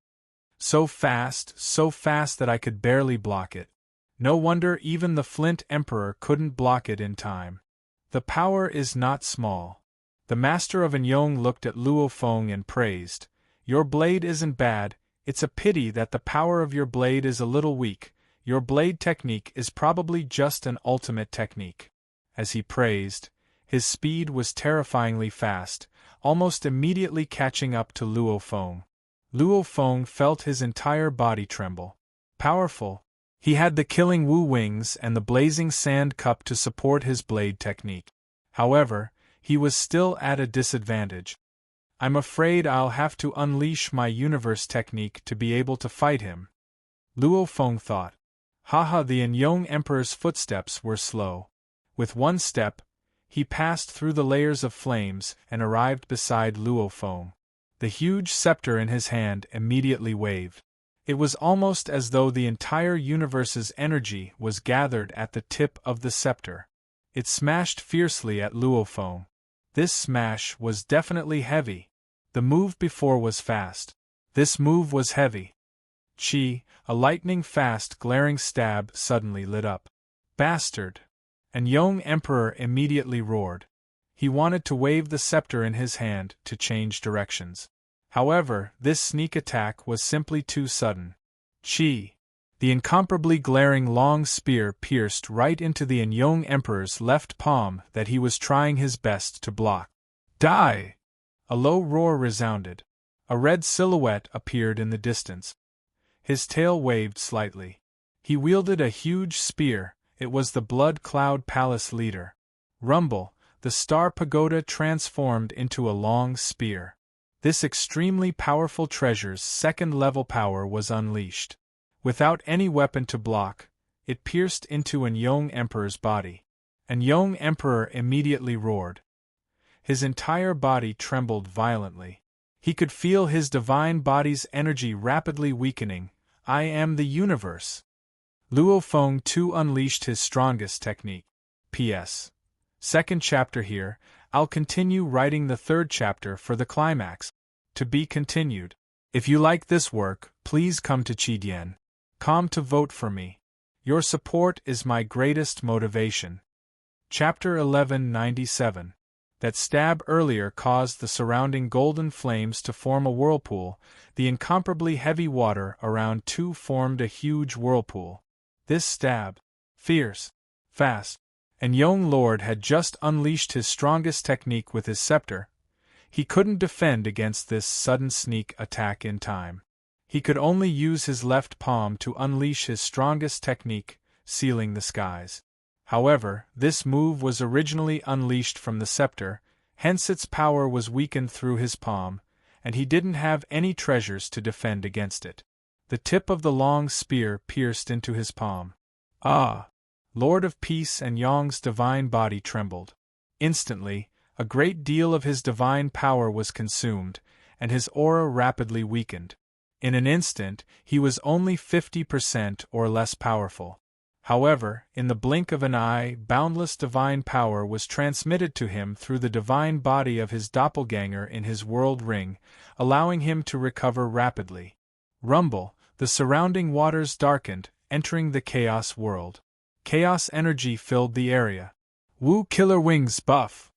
So fast that I could barely block it. No wonder even the Flint Emperor couldn't block it in time. The power is not small. The master of Anyong looked at Luo Feng and praised, "Your blade isn't bad, it's a pity that the power of your blade is a little weak. Your blade technique is probably just an ultimate technique." As he praised, his speed was terrifyingly fast, almost immediately catching up to Luo Feng. Luo Feng felt his entire body tremble. Powerful. He had the killing Wu wings and the blazing sand cup to support his blade technique. However, he was still at a disadvantage. "I'm afraid I'll have to unleash my universe technique to be able to fight him," Luo Feng thought. Haha, the Anyong Emperor's footsteps were slow. With one step, he passed through the layers of flames and arrived beside Luo Feng. The huge scepter in his hand immediately waved. It was almost as though the entire universe's energy was gathered at the tip of the scepter. It smashed fiercely at Luo Feng. This smash was definitely heavy. The move before was fast. This move was heavy. Chi, a lightning-fast glaring stab, suddenly lit up. "Bastard!" Anyong Emperor immediately roared. He wanted to wave the scepter in his hand to change directions. However, this sneak attack was simply too sudden. Chi! The incomparably glaring long spear pierced right into the Anyong Emperor's left palm that he was trying his best to block. "Die!" A low roar resounded. A red silhouette appeared in the distance. His tail waved slightly. He wielded a huge spear. It was the Blood Cloud Palace leader. Rumble, the Star Pagoda transformed into a long spear. This extremely powerful treasure's second-level power was unleashed. Without any weapon to block, it pierced into Anyong Emperor's body. Anyong Emperor immediately roared. His entire body trembled violently. He could feel his divine body's energy rapidly weakening. "I am the universe." Luo Feng too unleashed his strongest technique. P.S. Second chapter here. I'll continue writing the third chapter for the climax. To be continued. If you like this work, please come to Chidian.com to vote for me. Your support is my greatest motivation. Chapter 1197. That stab earlier caused the surrounding golden flames to form a whirlpool. The incomparably heavy water around too formed a huge whirlpool. This stab, fierce, fast, and Anyong Lord had just unleashed his strongest technique with his scepter. He couldn't defend against this sudden sneak attack in time. He could only use his left palm to unleash his strongest technique, sealing the skies. However, this move was originally unleashed from the scepter, hence its power was weakened through his palm, and he didn't have any treasures to defend against it. The tip of the long spear pierced into his palm. Ah! Lord of Peace and Yong's divine body trembled. Instantly, a great deal of his divine power was consumed, and his aura rapidly weakened. In an instant, he was only 50% or less powerful. However, in the blink of an eye, boundless divine power was transmitted to him through the divine body of his doppelganger in his world ring, allowing him to recover rapidly. Rumble, the surrounding waters darkened, entering the chaos world. Chaos energy filled the area. Wu Killer Wings buff.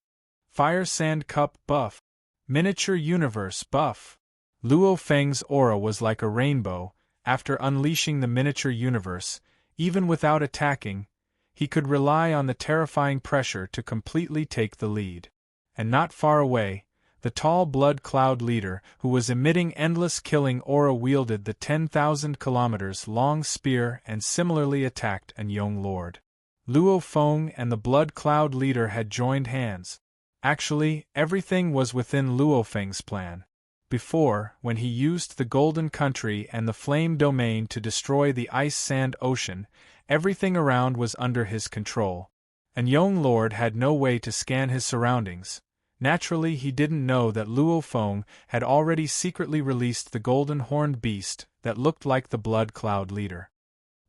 Fire Sand Cup buff. Miniature Universe buff. Luo Feng's aura was like a rainbow. After unleashing the miniature universe, even without attacking, he could rely on the terrifying pressure to completely take the lead. And not far away, the tall Blood Cloud leader, who was emitting endless killing aura, wielded the 10,000 kilometers long spear and similarly attacked Anyong Lord. Luo Feng and the Blood Cloud leader had joined hands. Actually, everything was within Luo Feng's plan. Before, when he used the Golden Country and the Flame Domain to destroy the Ice Sand Ocean, everything around was under his control. Anyong Lord had no way to scan his surroundings. Naturally, he didn't know that Luo Feng had already secretly released the golden horned beast that looked like the Blood Cloud leader.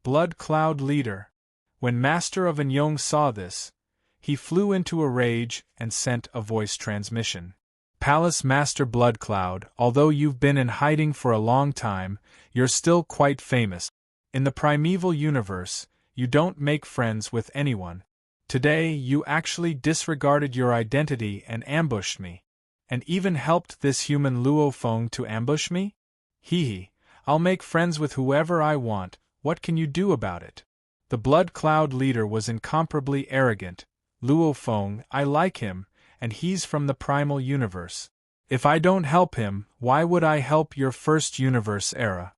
Blood Cloud leader. When Master of Anyong saw this, he flew into a rage and sent a voice transmission. Palace Master Blood Cloud, although you've been in hiding for a long time, you're still quite famous. In the primeval universe, you don't make friends with anyone. Today you actually disregarded your identity and ambushed me. And even helped this human Luo Feng to ambush me? Hee, I'll make friends with whoever I want, what can you do about it? The Blood Cloud leader was incomparably arrogant. Luo Feng, I like him, and he's from the primal universe. If I don't help him, why would I help your first universe era?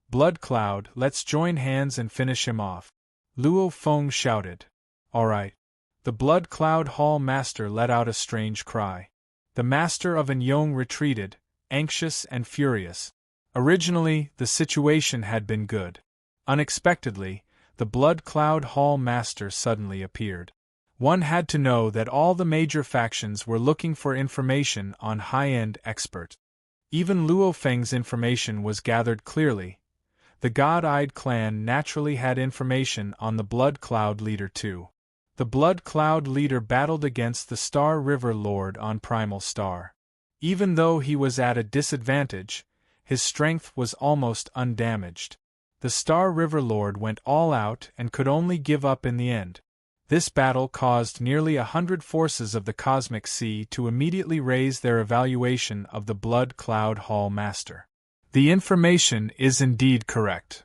Blood Cloud, let's join hands and finish him off. Luo Feng shouted. All right. The Blood Cloud Hall Master let out a strange cry. The Master of Anyong retreated, anxious and furious. Originally, the situation had been good. Unexpectedly, the Blood Cloud Hall Master suddenly appeared. One had to know that all the major factions were looking for information on high-end experts. Even Luo Feng's information was gathered clearly. The God-Eyed clan naturally had information on the Blood Cloud leader too. The Blood Cloud leader battled against the Star River Lord on Primal Star. Even though he was at a disadvantage, his strength was almost undamaged. The Star River Lord went all out and could only give up in the end. This battle caused nearly 100 forces of the Cosmic Sea to immediately raise their evaluation of the Blood Cloud Hall Master. The information is indeed correct.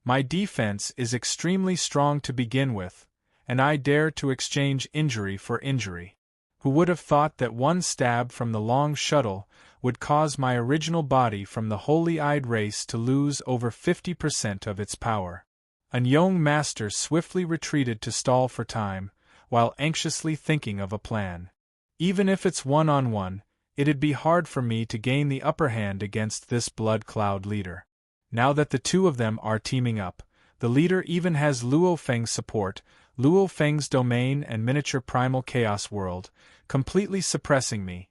My defense is extremely strong to begin with, and I dare to exchange injury for injury. Who would have thought that one stab from the long shuttle would cause my original body from the Holy-Eyed race to lose over 50% of its power? Anyong Master swiftly retreated to stall for time, while anxiously thinking of a plan. Even if it's one-on-one, it'd be hard for me to gain the upper hand against this Blood Cloud leader. Now that the two of them are teaming up, the leader even has Luo Feng's support, Luo Feng's domain and miniature primal chaos world, completely suppressing me.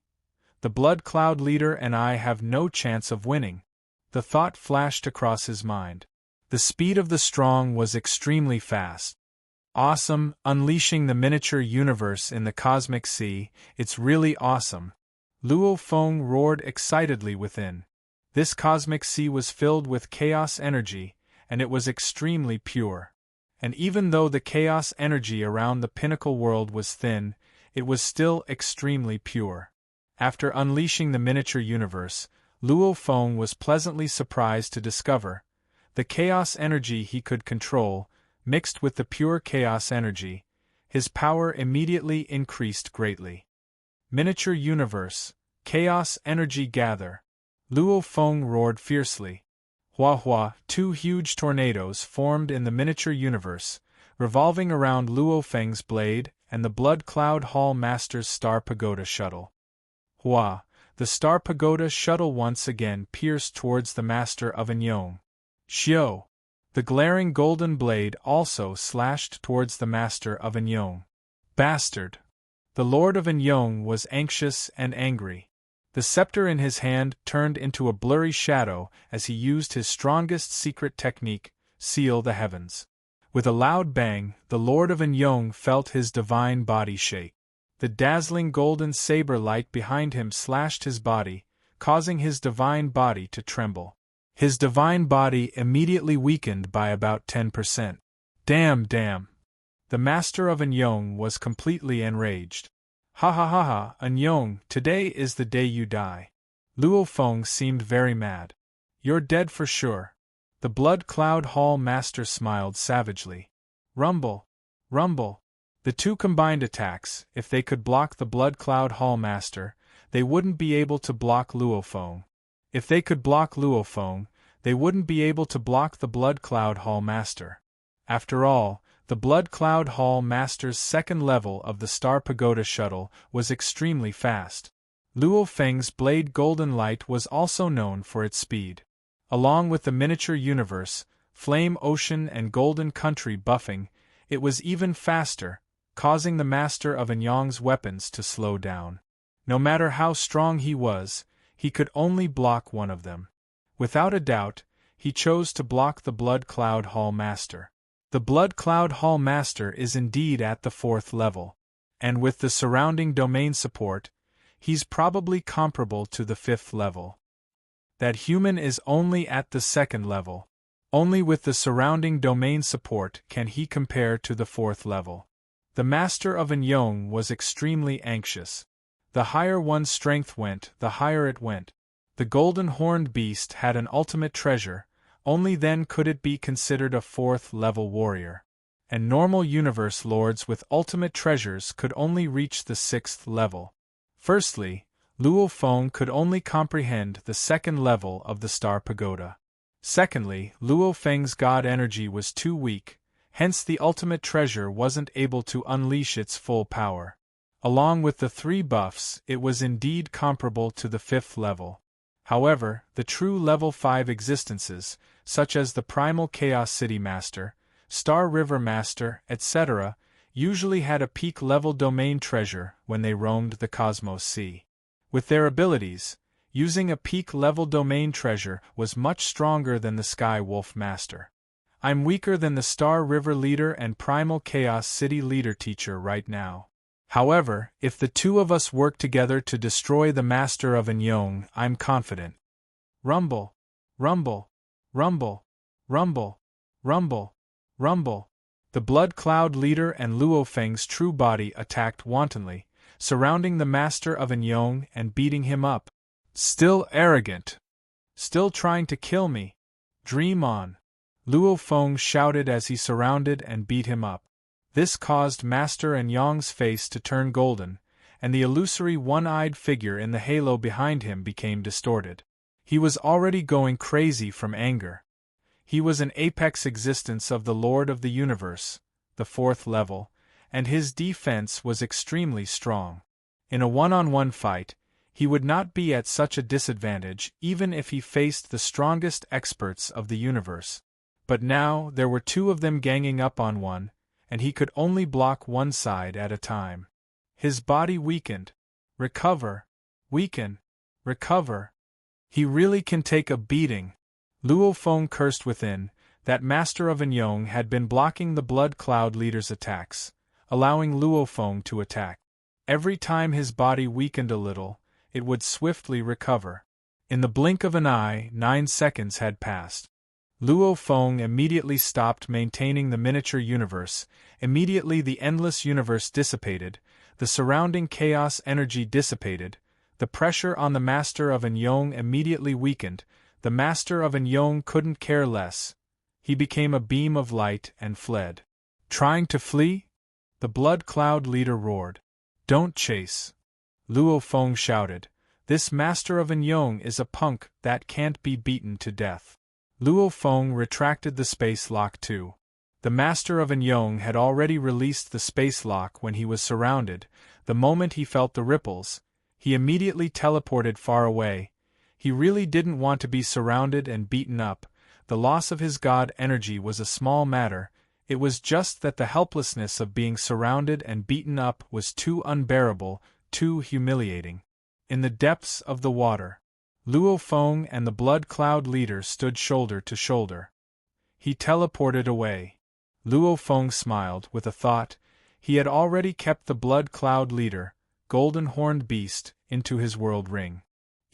The Blood Cloud leader and I have no chance of winning. The thought flashed across his mind. The speed of the strong was extremely fast. Awesome, unleashing the miniature universe in the Cosmic Sea, it's really awesome. Luo Feng roared excitedly within. This Cosmic Sea was filled with chaos energy, and it was extremely pure. And even though the chaos energy around the pinnacle world was thin, it was still extremely pure. After unleashing the miniature universe, Luo Feng was pleasantly surprised to discover the chaos energy he could control, mixed with the pure chaos energy, his power immediately increased greatly. Miniature universe, chaos energy gather. Luo Feng roared fiercely. Hua hua, two huge tornadoes formed in the miniature universe, revolving around Luo Feng's blade and the Blood Cloud Hall Master's Star Pagoda shuttle. Hua, the Star Pagoda shuttle once again pierced towards the Master of Anyong. Xiao! The glaring golden blade also slashed towards the Master of Anyong. Bastard! The Lord of Anyong was anxious and angry. The scepter in his hand turned into a blurry shadow as he used his strongest secret technique, Seal the Heavens. With a loud bang, the Lord of Anyong felt his divine body shake. The dazzling golden saber light behind him slashed his body, causing his divine body to tremble. His divine body immediately weakened by about 10%. Damn! The Master of Anyong was completely enraged. Ha ha ha ha, Anyong, today is the day you die. Luo Feng seemed very mad. You're dead for sure. The Blood Cloud Hall Master smiled savagely. Rumble! Rumble! The two combined attacks, if they could block the Blood Cloud Hall Master, they wouldn't be able to block Luo Feng. If they could block Luo Feng, they wouldn't be able to block the Blood Cloud Hall Master. After all, the Blood Cloud Hall Master's second level of the Star Pagoda shuttle was extremely fast. Luo Feng's blade Golden Light was also known for its speed. Along with the miniature universe, Flame Ocean and Golden Country buffing, it was even faster, causing the Master of Anyong's weapons to slow down. No matter how strong he was, he could only block one of them. Without a doubt, he chose to block the Blood Cloud Hall Master. The Blood Cloud Hall Master is indeed at the 4th level. And with the surrounding domain support, he's probably comparable to the 5th level. That human is only at the 2nd level. Only with the surrounding domain support can he compare to the 4th level. The Master of Unyong was extremely anxious. The higher one's strength went, the higher it went. The golden horned beast had an ultimate treasure, only then could it be considered a 4th level warrior. And normal universe lords with ultimate treasures could only reach the 6th level. Firstly, Luo Feng could only comprehend the 2nd level of the Star Pagoda. Secondly, Luo Feng's god energy was too weak, hence the ultimate treasure wasn't able to unleash its full power. Along with the 3 buffs, it was indeed comparable to the 5th level. However, the true level 5 existences, such as the Primal Chaos City Master, Star River Master, etc., usually had a peak level domain treasure when they roamed the Cosmos Sea. With their abilities, using a peak level domain treasure was much stronger than the Sky Wolf Master. I'm weaker than the Star River Leader and Primal Chaos City Leader teacher right now. However, if the two of us work together to destroy the Master of Unyong, I'm confident. Rumble, rumble, rumble, rumble, rumble, rumble. The Blood Cloud Leader and Luo Feng's true body attacked wantonly, surrounding the Master of Unyong and beating him up. Still arrogant. Still trying to kill me. Dream on. Luo Feng shouted as he surrounded and beat him up. This caused Master Unyong's face to turn golden, and the illusory one-eyed figure in the halo behind him became distorted. He was already going crazy from anger. He was an apex existence of the Lord of the Universe, the 4th level, and his defense was extremely strong. In a one-on-one fight, he would not be at such a disadvantage even if he faced the strongest experts of the universe. But now there were 2 of them ganging up on one, and he could only block one side at a time. His body weakened. Recover. Weaken. Recover. He really can take a beating. Luo Feng cursed within. That Master of Unyong had been blocking the Blood Cloud Leader's attacks, allowing Luo Feng to attack. Every time his body weakened a little, it would swiftly recover. In the blink of an eye, 9 seconds had passed. Luo Feng immediately stopped maintaining the miniature universe. Immediately the endless universe dissipated, the surrounding chaos energy dissipated, the pressure on the Master of Unyong immediately weakened. The Master of Unyong couldn't care less. He became a beam of light and fled. Trying to flee? The Blood Cloud Leader roared. Don't chase. Luo Feng shouted. This Master of Unyong is a punk that can't be beaten to death. Luo Feng retracted the space lock too. The Master of Unyong had already released the space lock when he was surrounded. The moment he felt the ripples, he immediately teleported far away. He really didn't want to be surrounded and beaten up. The loss of his god energy was a small matter. It was just that the helplessness of being surrounded and beaten up was too unbearable, too humiliating. In the depths of the water, Luo Feng and the Blood Cloud Leader stood shoulder to shoulder. He teleported away. Luo Feng smiled with a thought. He had already kept the Blood Cloud Leader, Golden Horned Beast, into his world ring.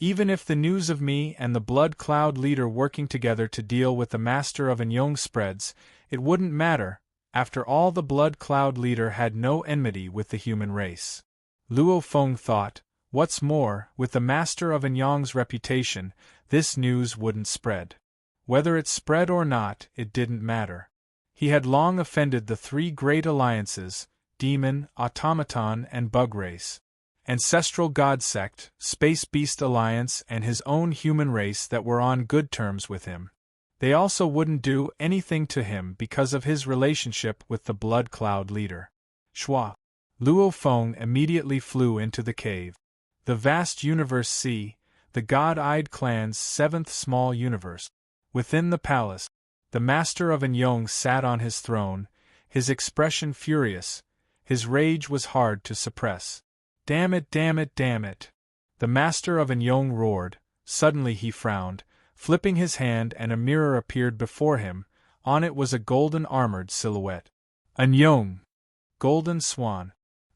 Even if the news of me and the Blood Cloud Leader working together to deal with the Master of Unyong spreads, it wouldn't matter. After all, the Blood Cloud Leader had no enmity with the human race. Luo Feng thought. What's more, with the Master of Unyong's reputation, this news wouldn't spread. Whether it spread or not, it didn't matter. He had long offended the 3 great alliances, Demon, Automaton and Bug Race. Ancestral God Sect, Space Beast Alliance and his own human race that were on good terms with him. They also wouldn't do anything to him because of his relationship with the Blood Cloud Leader. Shwa. Luo Feng immediately flew into the cave. The vast universe sea, the god-eyed clan's 7th small universe. Within the palace, the Master of Unyong sat on his throne, his expression furious. His rage was hard to suppress. Damn it, damn it, damn it! The Master of Unyong roared. Suddenly he frowned, flipping his hand and a mirror appeared before him. On it was a golden armored silhouette. Anyong! Golden Swan.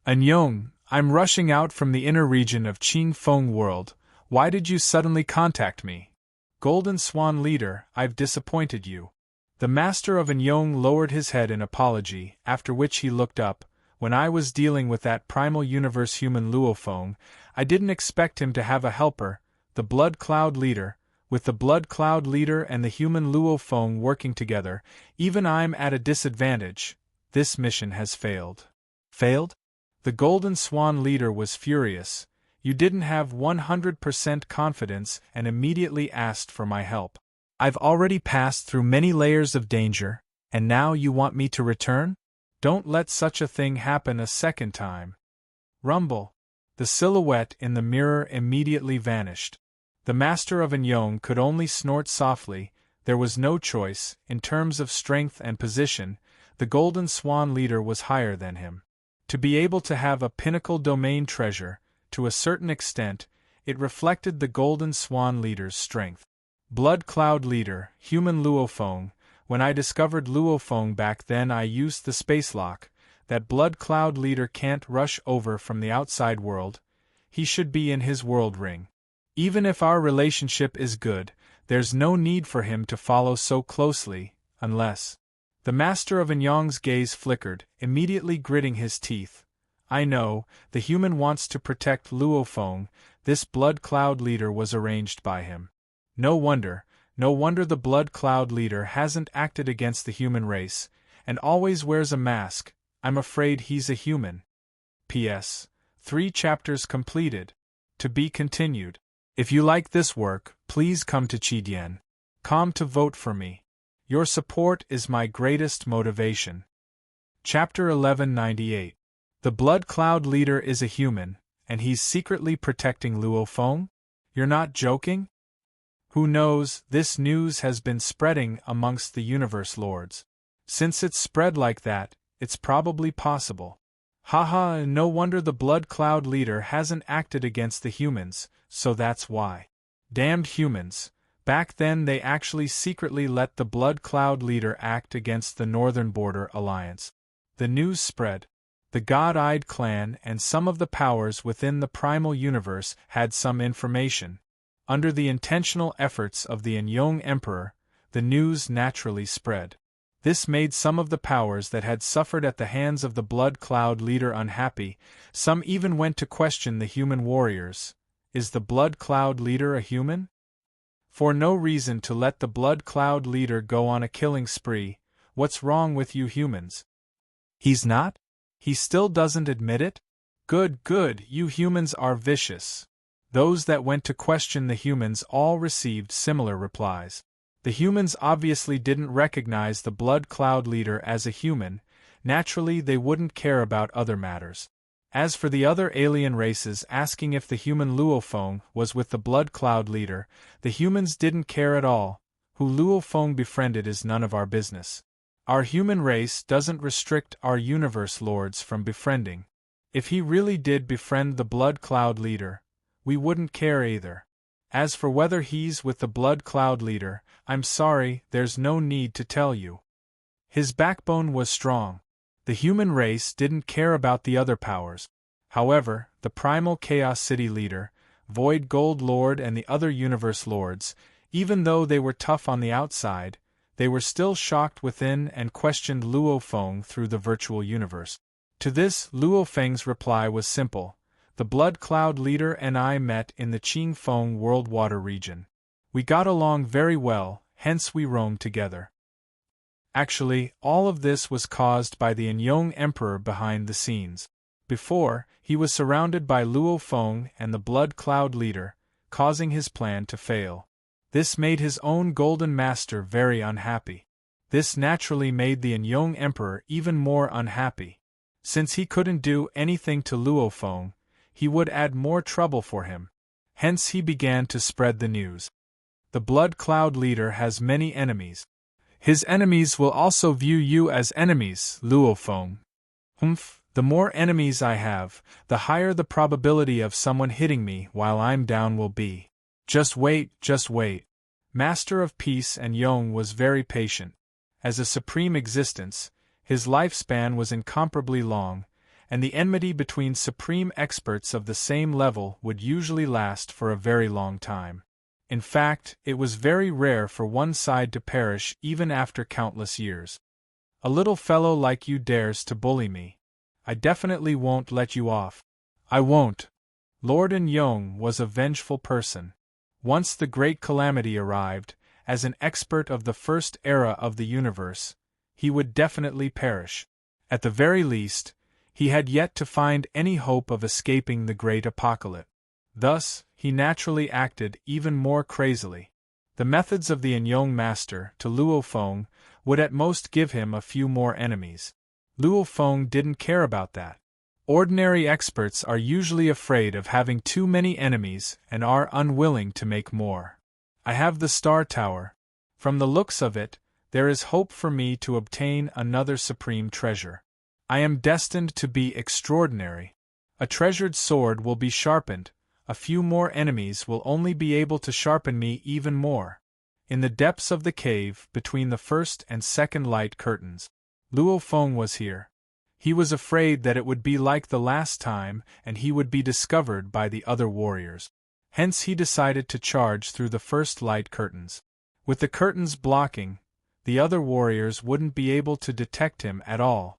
Anyong, I'm rushing out from the inner region of Qing Feng world. Why did you suddenly contact me? Golden Swan leader, I've disappointed you. The master of Anyong lowered his head in apology, after which he looked up. When I was dealing with that primal universe human Luofeng, I didn't expect him to have a helper, the Blood Cloud leader. With the Blood Cloud leader and the human Luofeng working together, even I'm at a disadvantage. This mission has failed. Failed? The Golden Swan leader was furious. You didn't have 100% confidence and immediately asked for my help. I've already passed through many layers of danger, and now you want me to return? Don't let such a thing happen a second time. Rumble. The silhouette in the mirror immediately vanished. The master of Anyong could only snort softly. There was no choice. In terms of strength and position, the Golden Swan leader was higher than him. To be able to have a pinnacle domain treasure, to a certain extent, it reflected the Golden Swan leader's strength. Blood Cloud leader, human Luofeng. When I discovered Luofeng back then, I used the space lock. That Blood Cloud leader can't rush over from the outside world. He should be in his world ring. Even if our relationship is good, there's no need for him to follow so closely, unless... The master of Anyong's gaze flickered, immediately gritting his teeth. I know, the human wants to protect Luofeng. This Blood Cloud leader was arranged by him. No wonder the Blood Cloud leader hasn't acted against the human race, and always wears a mask. I'm afraid he's a human. P.S. 3 chapters completed. To be continued. If you like this work, please come to Chidian.com to vote for me. Your support is my greatest motivation. Chapter 1198. The Blood Cloud leader is a human, and he's secretly protecting Luofeng? You're not joking? Who knows, this news has been spreading amongst the universe lords. Since it's spread like that, it's probably possible. Haha, no wonder the Blood Cloud leader hasn't acted against the humans, so that's why. Damned humans. Back then they actually secretly let the Blood Cloud leader act against the Northern Border Alliance. The news spread. The God-Eyed clan and some of the powers within the primal universe had some information. Under the intentional efforts of the Anyong Emperor, the news naturally spread. This made some of the powers that had suffered at the hands of the Blood Cloud leader unhappy. Some even went to question the human warriors. Is the Blood Cloud leader a human? For no reason to let the Blood Cloud leader go on a killing spree. What's wrong with you humans? He's not? He still doesn't admit it? Good, you humans are vicious. Those that went to question the humans all received similar replies. The humans obviously didn't recognize the Blood Cloud leader as a human. Naturally they wouldn't care about other matters. As for the other alien races asking if the human Luofeng was with the Blood Cloud leader, the humans didn't care at all. Who Luofeng befriended is none of our business. Our human race doesn't restrict our universe lords from befriending. If he really did befriend the Blood Cloud leader, we wouldn't care either. As for whether he's with the Blood Cloud leader, I'm sorry, there's no need to tell you. His backbone was strong. The human race didn't care about the other powers. However, the Primal Chaos City leader, Void Gold Lord and the other universe lords, even though they were tough on the outside, they were still shocked within and questioned Luofeng through the virtual universe. To this, Luofeng's reply was simple. The Blood Cloud leader and I met in the Qing Feng World Water region. We got along very well, hence we roamed together. Actually, all of this was caused by the Anyong Emperor behind the scenes. Before, he was surrounded by Luofeng and the Blood Cloud leader, causing his plan to fail. This made his own Golden Master very unhappy. This naturally made the Anyong Emperor even more unhappy. Since he couldn't do anything to Luofeng, he would add more trouble for him. Hence he began to spread the news. The Blood Cloud leader has many enemies. His enemies will also view you as enemies, Luofeng. The more enemies I have, the higher the probability of someone hitting me while I'm down will be. Just wait. Master of Peace and Yong was very patient. As a supreme existence, his lifespan was incomparably long, and the enmity between supreme experts of the same level would usually last for a very long time. In fact, it was very rare for one side to perish even after countless years. A little fellow like you dares to bully me. I definitely won't let you off. I won't. Lord Yong was a vengeful person. Once the great calamity arrived, as an expert of the first era of the universe, he would definitely perish. At the very least, he had yet to find any hope of escaping the great apocalypse. Thus, he naturally acted even more crazily. The methods of the Yong master to Luo Feng would at most give him a few more enemies. Luo Feng didn't care about that. Ordinary experts are usually afraid of having too many enemies and are unwilling to make more. I have the Star Tower. From the looks of it, there is hope for me to obtain another supreme treasure. I am destined to be extraordinary. A treasured sword will be sharpened, a few more enemies will only be able to sharpen me even more. In the depths of the cave, between the first and second light curtains, Luo Feng was here. He was afraid that it would be like the last time and he would be discovered by the other warriors. Hence he decided to charge through the first light curtains. With the curtains blocking, the other warriors wouldn't be able to detect him at all.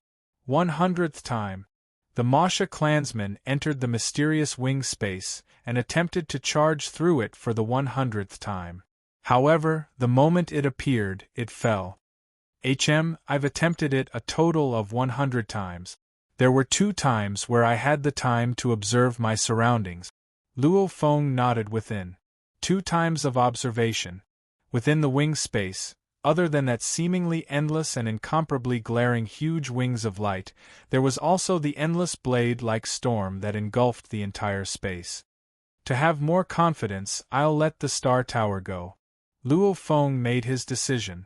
100th time. The Masha clansman entered the mysterious wing space and attempted to charge through it for the 100th time. However, the moment it appeared, it fell. I've attempted it a total of 100 times. There were 2 times where I had the time to observe my surroundings. Luo Feng nodded within. 2 times of observation. Within the wing space, other than that seemingly endless and incomparably glaring huge wings of light, there was also the endless blade-like storm that engulfed the entire space. To have more confidence, I'll let the Star Tower go. Luo Feng made his decision.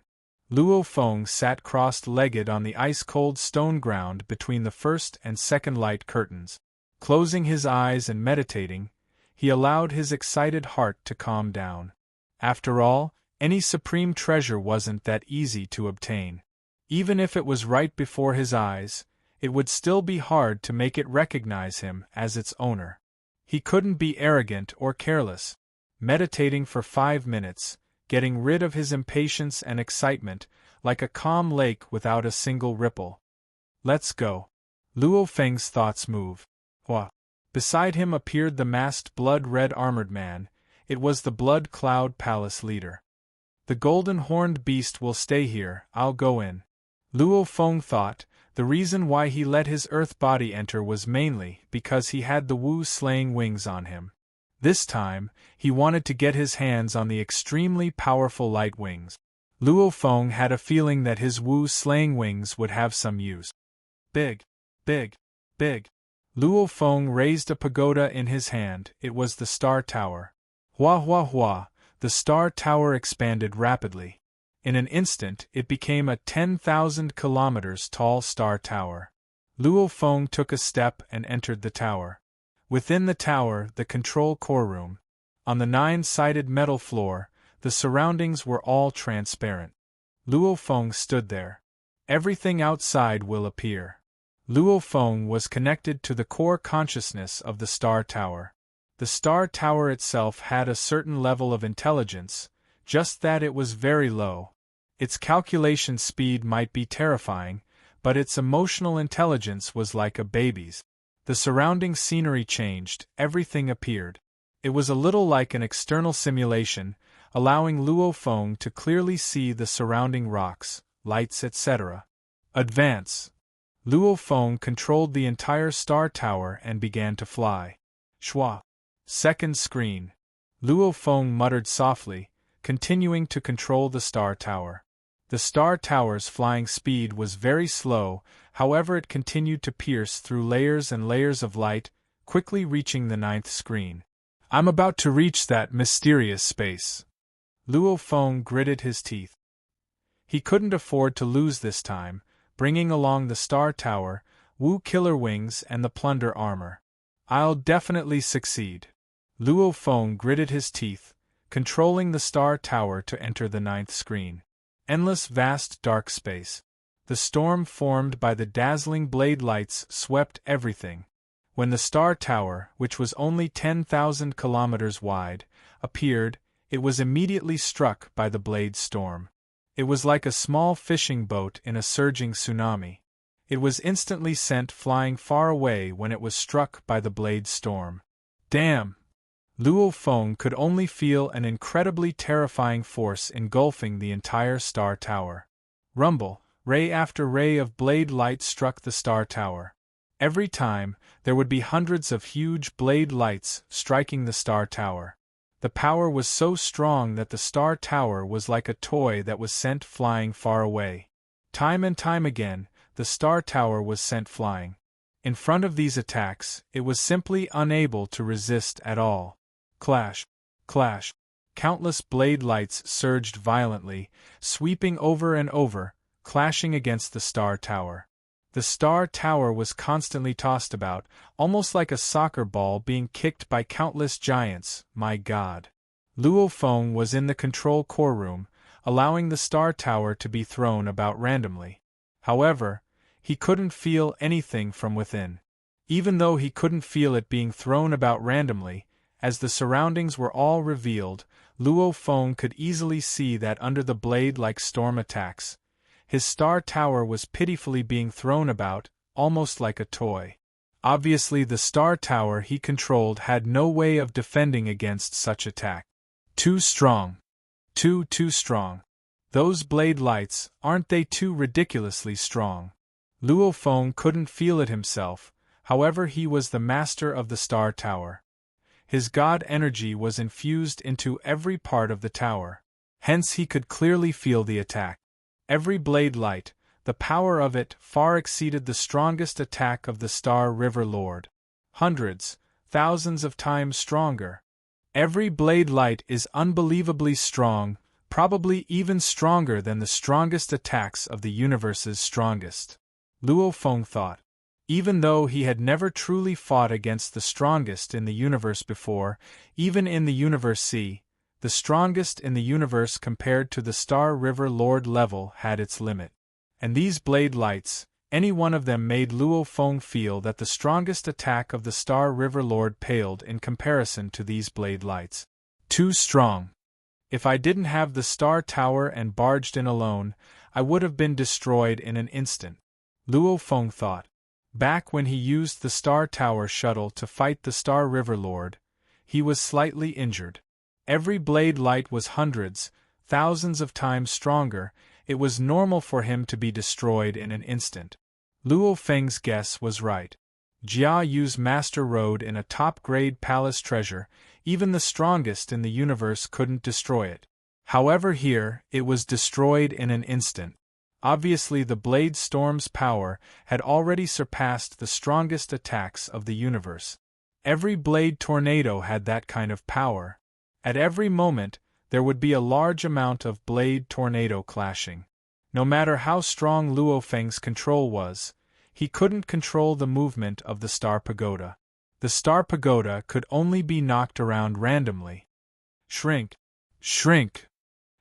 Luo Feng sat crossed-legged on the ice-cold stone ground between the first and second light curtains. Closing his eyes and meditating, he allowed his excited heart to calm down. After all, any supreme treasure wasn't that easy to obtain. Even if it was right before his eyes, it would still be hard to make it recognize him as its owner. He couldn't be arrogant or careless. Meditating for 5 minutes, getting rid of his impatience and excitement, like a calm lake without a single ripple. Let's go. Luo Feng's thoughts move. Hua. Beside him appeared the masked blood-red armored man. It was the Blood Cloud Palace leader. The golden-horned beast will stay here, I'll go in. Luo Feng thought, the reason why he let his earth body enter was mainly because he had the Wu-slaying wings on him. This time, he wanted to get his hands on the extremely powerful light wings. Luo Feng had a feeling that his Wu-slaying wings would have some use. Big, big, big. Luo Feng raised a pagoda in his hand. It was the Star Tower. Hua hua hua, the Star Tower expanded rapidly. In an instant, it became a 10,000 kilometers tall Star Tower. Luo Feng took a step and entered the tower. Within the tower, the control core room. On the 9-sided metal floor, the surroundings were all transparent. Luo Feng stood there. Everything outside will appear. Luo Feng was connected to the core consciousness of the Star Tower. The Star Tower itself had a certain level of intelligence, just that it was very low. Its calculation speed might be terrifying, but its emotional intelligence was like a baby's. The surrounding scenery changed, everything appeared. It was a little like an external simulation, allowing Luo Feng to clearly see the surrounding rocks, lights, etc. Advance. Luo Feng controlled the entire Star Tower and began to fly. Shwa. Second screen. Luo Feng muttered softly, continuing to control the Star Tower. The Star Tower's flying speed was very slow, however it continued to pierce through layers and layers of light, quickly reaching the 9th screen. I'm about to reach that mysterious space. Luo Feng gritted his teeth. He couldn't afford to lose this time, bringing along the Star Tower, Wu Killer Wings and the Plunder Armor. I'll definitely succeed. Luo Feng gritted his teeth, controlling the Star Tower to enter the 9th screen. Endless vast dark space. The storm formed by the dazzling blade lights swept everything. When the star tower, which was only 10,000 kilometers wide, appeared, it was immediately struck by the blade storm. It was like a small fishing boat in a surging tsunami. It was instantly sent flying far away when it was struck by the blade storm. Damn! Luo Feng could only feel an incredibly terrifying force engulfing the entire star tower. Rumble, ray after ray of blade light struck the star tower. Every time, there would be hundreds of huge blade lights striking the star tower. The power was so strong that the star tower was like a toy that was sent flying far away. Time and time again, the star tower was sent flying. In front of these attacks, it was simply unable to resist at all. Clash! Clash! Countless blade lights surged violently, sweeping over and over, clashing against the star tower. The star tower was constantly tossed about, almost like a soccer ball being kicked by countless giants. My God! Luo Feng was in the control core room, allowing the star tower to be thrown about randomly. However, he couldn't feel anything from within. Even though he couldn't feel it being thrown about randomly, as the surroundings were all revealed, Luo Feng could easily see that under the blade-like storm attacks, his star tower was pitifully being thrown about, almost like a toy. Obviously the star tower he controlled had no way of defending against such attack. Too strong. Too strong. Those blade lights, aren't they too ridiculously strong? Luo Feng couldn't feel it himself, however he was the master of the star tower. His god energy was infused into every part of the tower. Hence he could clearly feel the attack. Every blade light, the power of it far exceeded the strongest attack of the Star River Lord. Hundreds, thousands of times stronger. Every blade light is unbelievably strong, probably even stronger than the strongest attacks of the universe's strongest. Luo Feng thought. Even though he had never truly fought against the strongest in the universe before, even in the Universe C, the strongest in the universe compared to the Star River Lord level had its limit. And these blade lights, any one of them made Luo Feng feel that the strongest attack of the Star River Lord paled in comparison to these blade lights. Too strong. If I didn't have the Star Tower and barged in alone, I would have been destroyed in an instant. Luo Feng thought. Back when he used the Star Tower shuttle to fight the Star River Lord, he was slightly injured. Every blade light was hundreds, thousands of times stronger. It was normal for him to be destroyed in an instant. Luo Feng's guess was right. Jia Yu's master rode in a top-grade palace treasure, even the strongest in the universe couldn't destroy it. However here, it was destroyed in an instant. Obviously the blade storm's power had already surpassed the strongest attacks of the universe. Every blade tornado had that kind of power. At every moment, there would be a large amount of blade tornado clashing. No matter how strong Luo Feng's control was, he couldn't control the movement of the Star Pagoda. The Star Pagoda could only be knocked around randomly. Shrink! Shrink!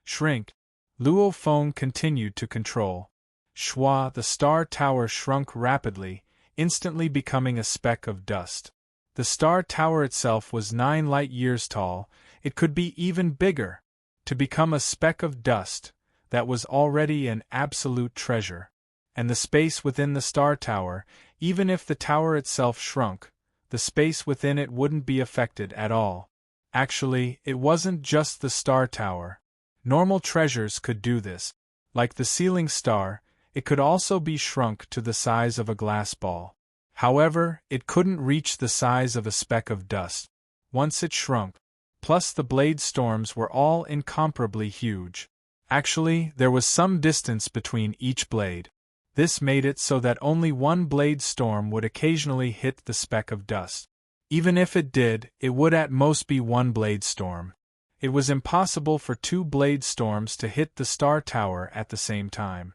Shrink! Luo Feng continued to control. Shua, the Star Tower shrunk rapidly, instantly becoming a speck of dust. The Star Tower itself was 9 light-years tall. It could be even bigger. To become a speck of dust, that was already an absolute treasure. And the space within the Star Tower, even if the tower itself shrunk, the space within it wouldn't be affected at all. Actually, it wasn't just the Star Tower. Normal treasures could do this. Like the ceiling star, it could also be shrunk to the size of a glass ball. However, it couldn't reach the size of a speck of dust. Once it shrunk. Plus the blade storms were all incomparably huge. Actually, there was some distance between each blade. This made it so that only one blade storm would occasionally hit the speck of dust. Even if it did, it would at most be one blade storm. It was impossible for 2 blade storms to hit the Star Tower at the same time.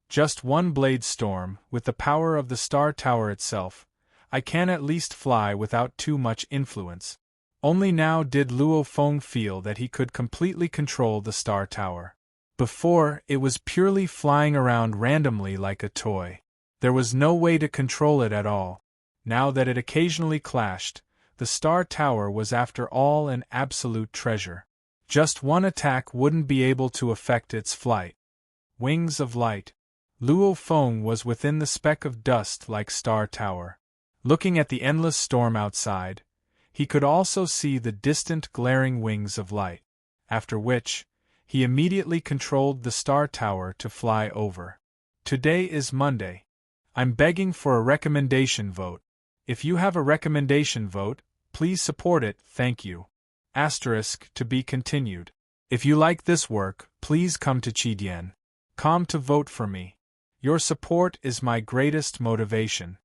Just one blade storm, with the power of the Star Tower itself, I can at least fly without too much influence. Only now did Luo Feng feel that he could completely control the Star Tower. Before, it was purely flying around randomly like a toy. There was no way to control it at all. Now that it occasionally clashed, the Star Tower was after all an absolute treasure. Just one attack wouldn't be able to affect its flight. Wings of light. Luo Feng was within the speck of dust like Star Tower. Looking at the endless storm outside, he could also see the distant glaring wings of light, after which, he immediately controlled the Star Tower to fly over. Today is Monday. I'm begging for a recommendation vote. If you have a recommendation vote, please support it, thank you. To be continued. If you like this work, please come to Chidian.com to vote for me. Your support is my greatest motivation.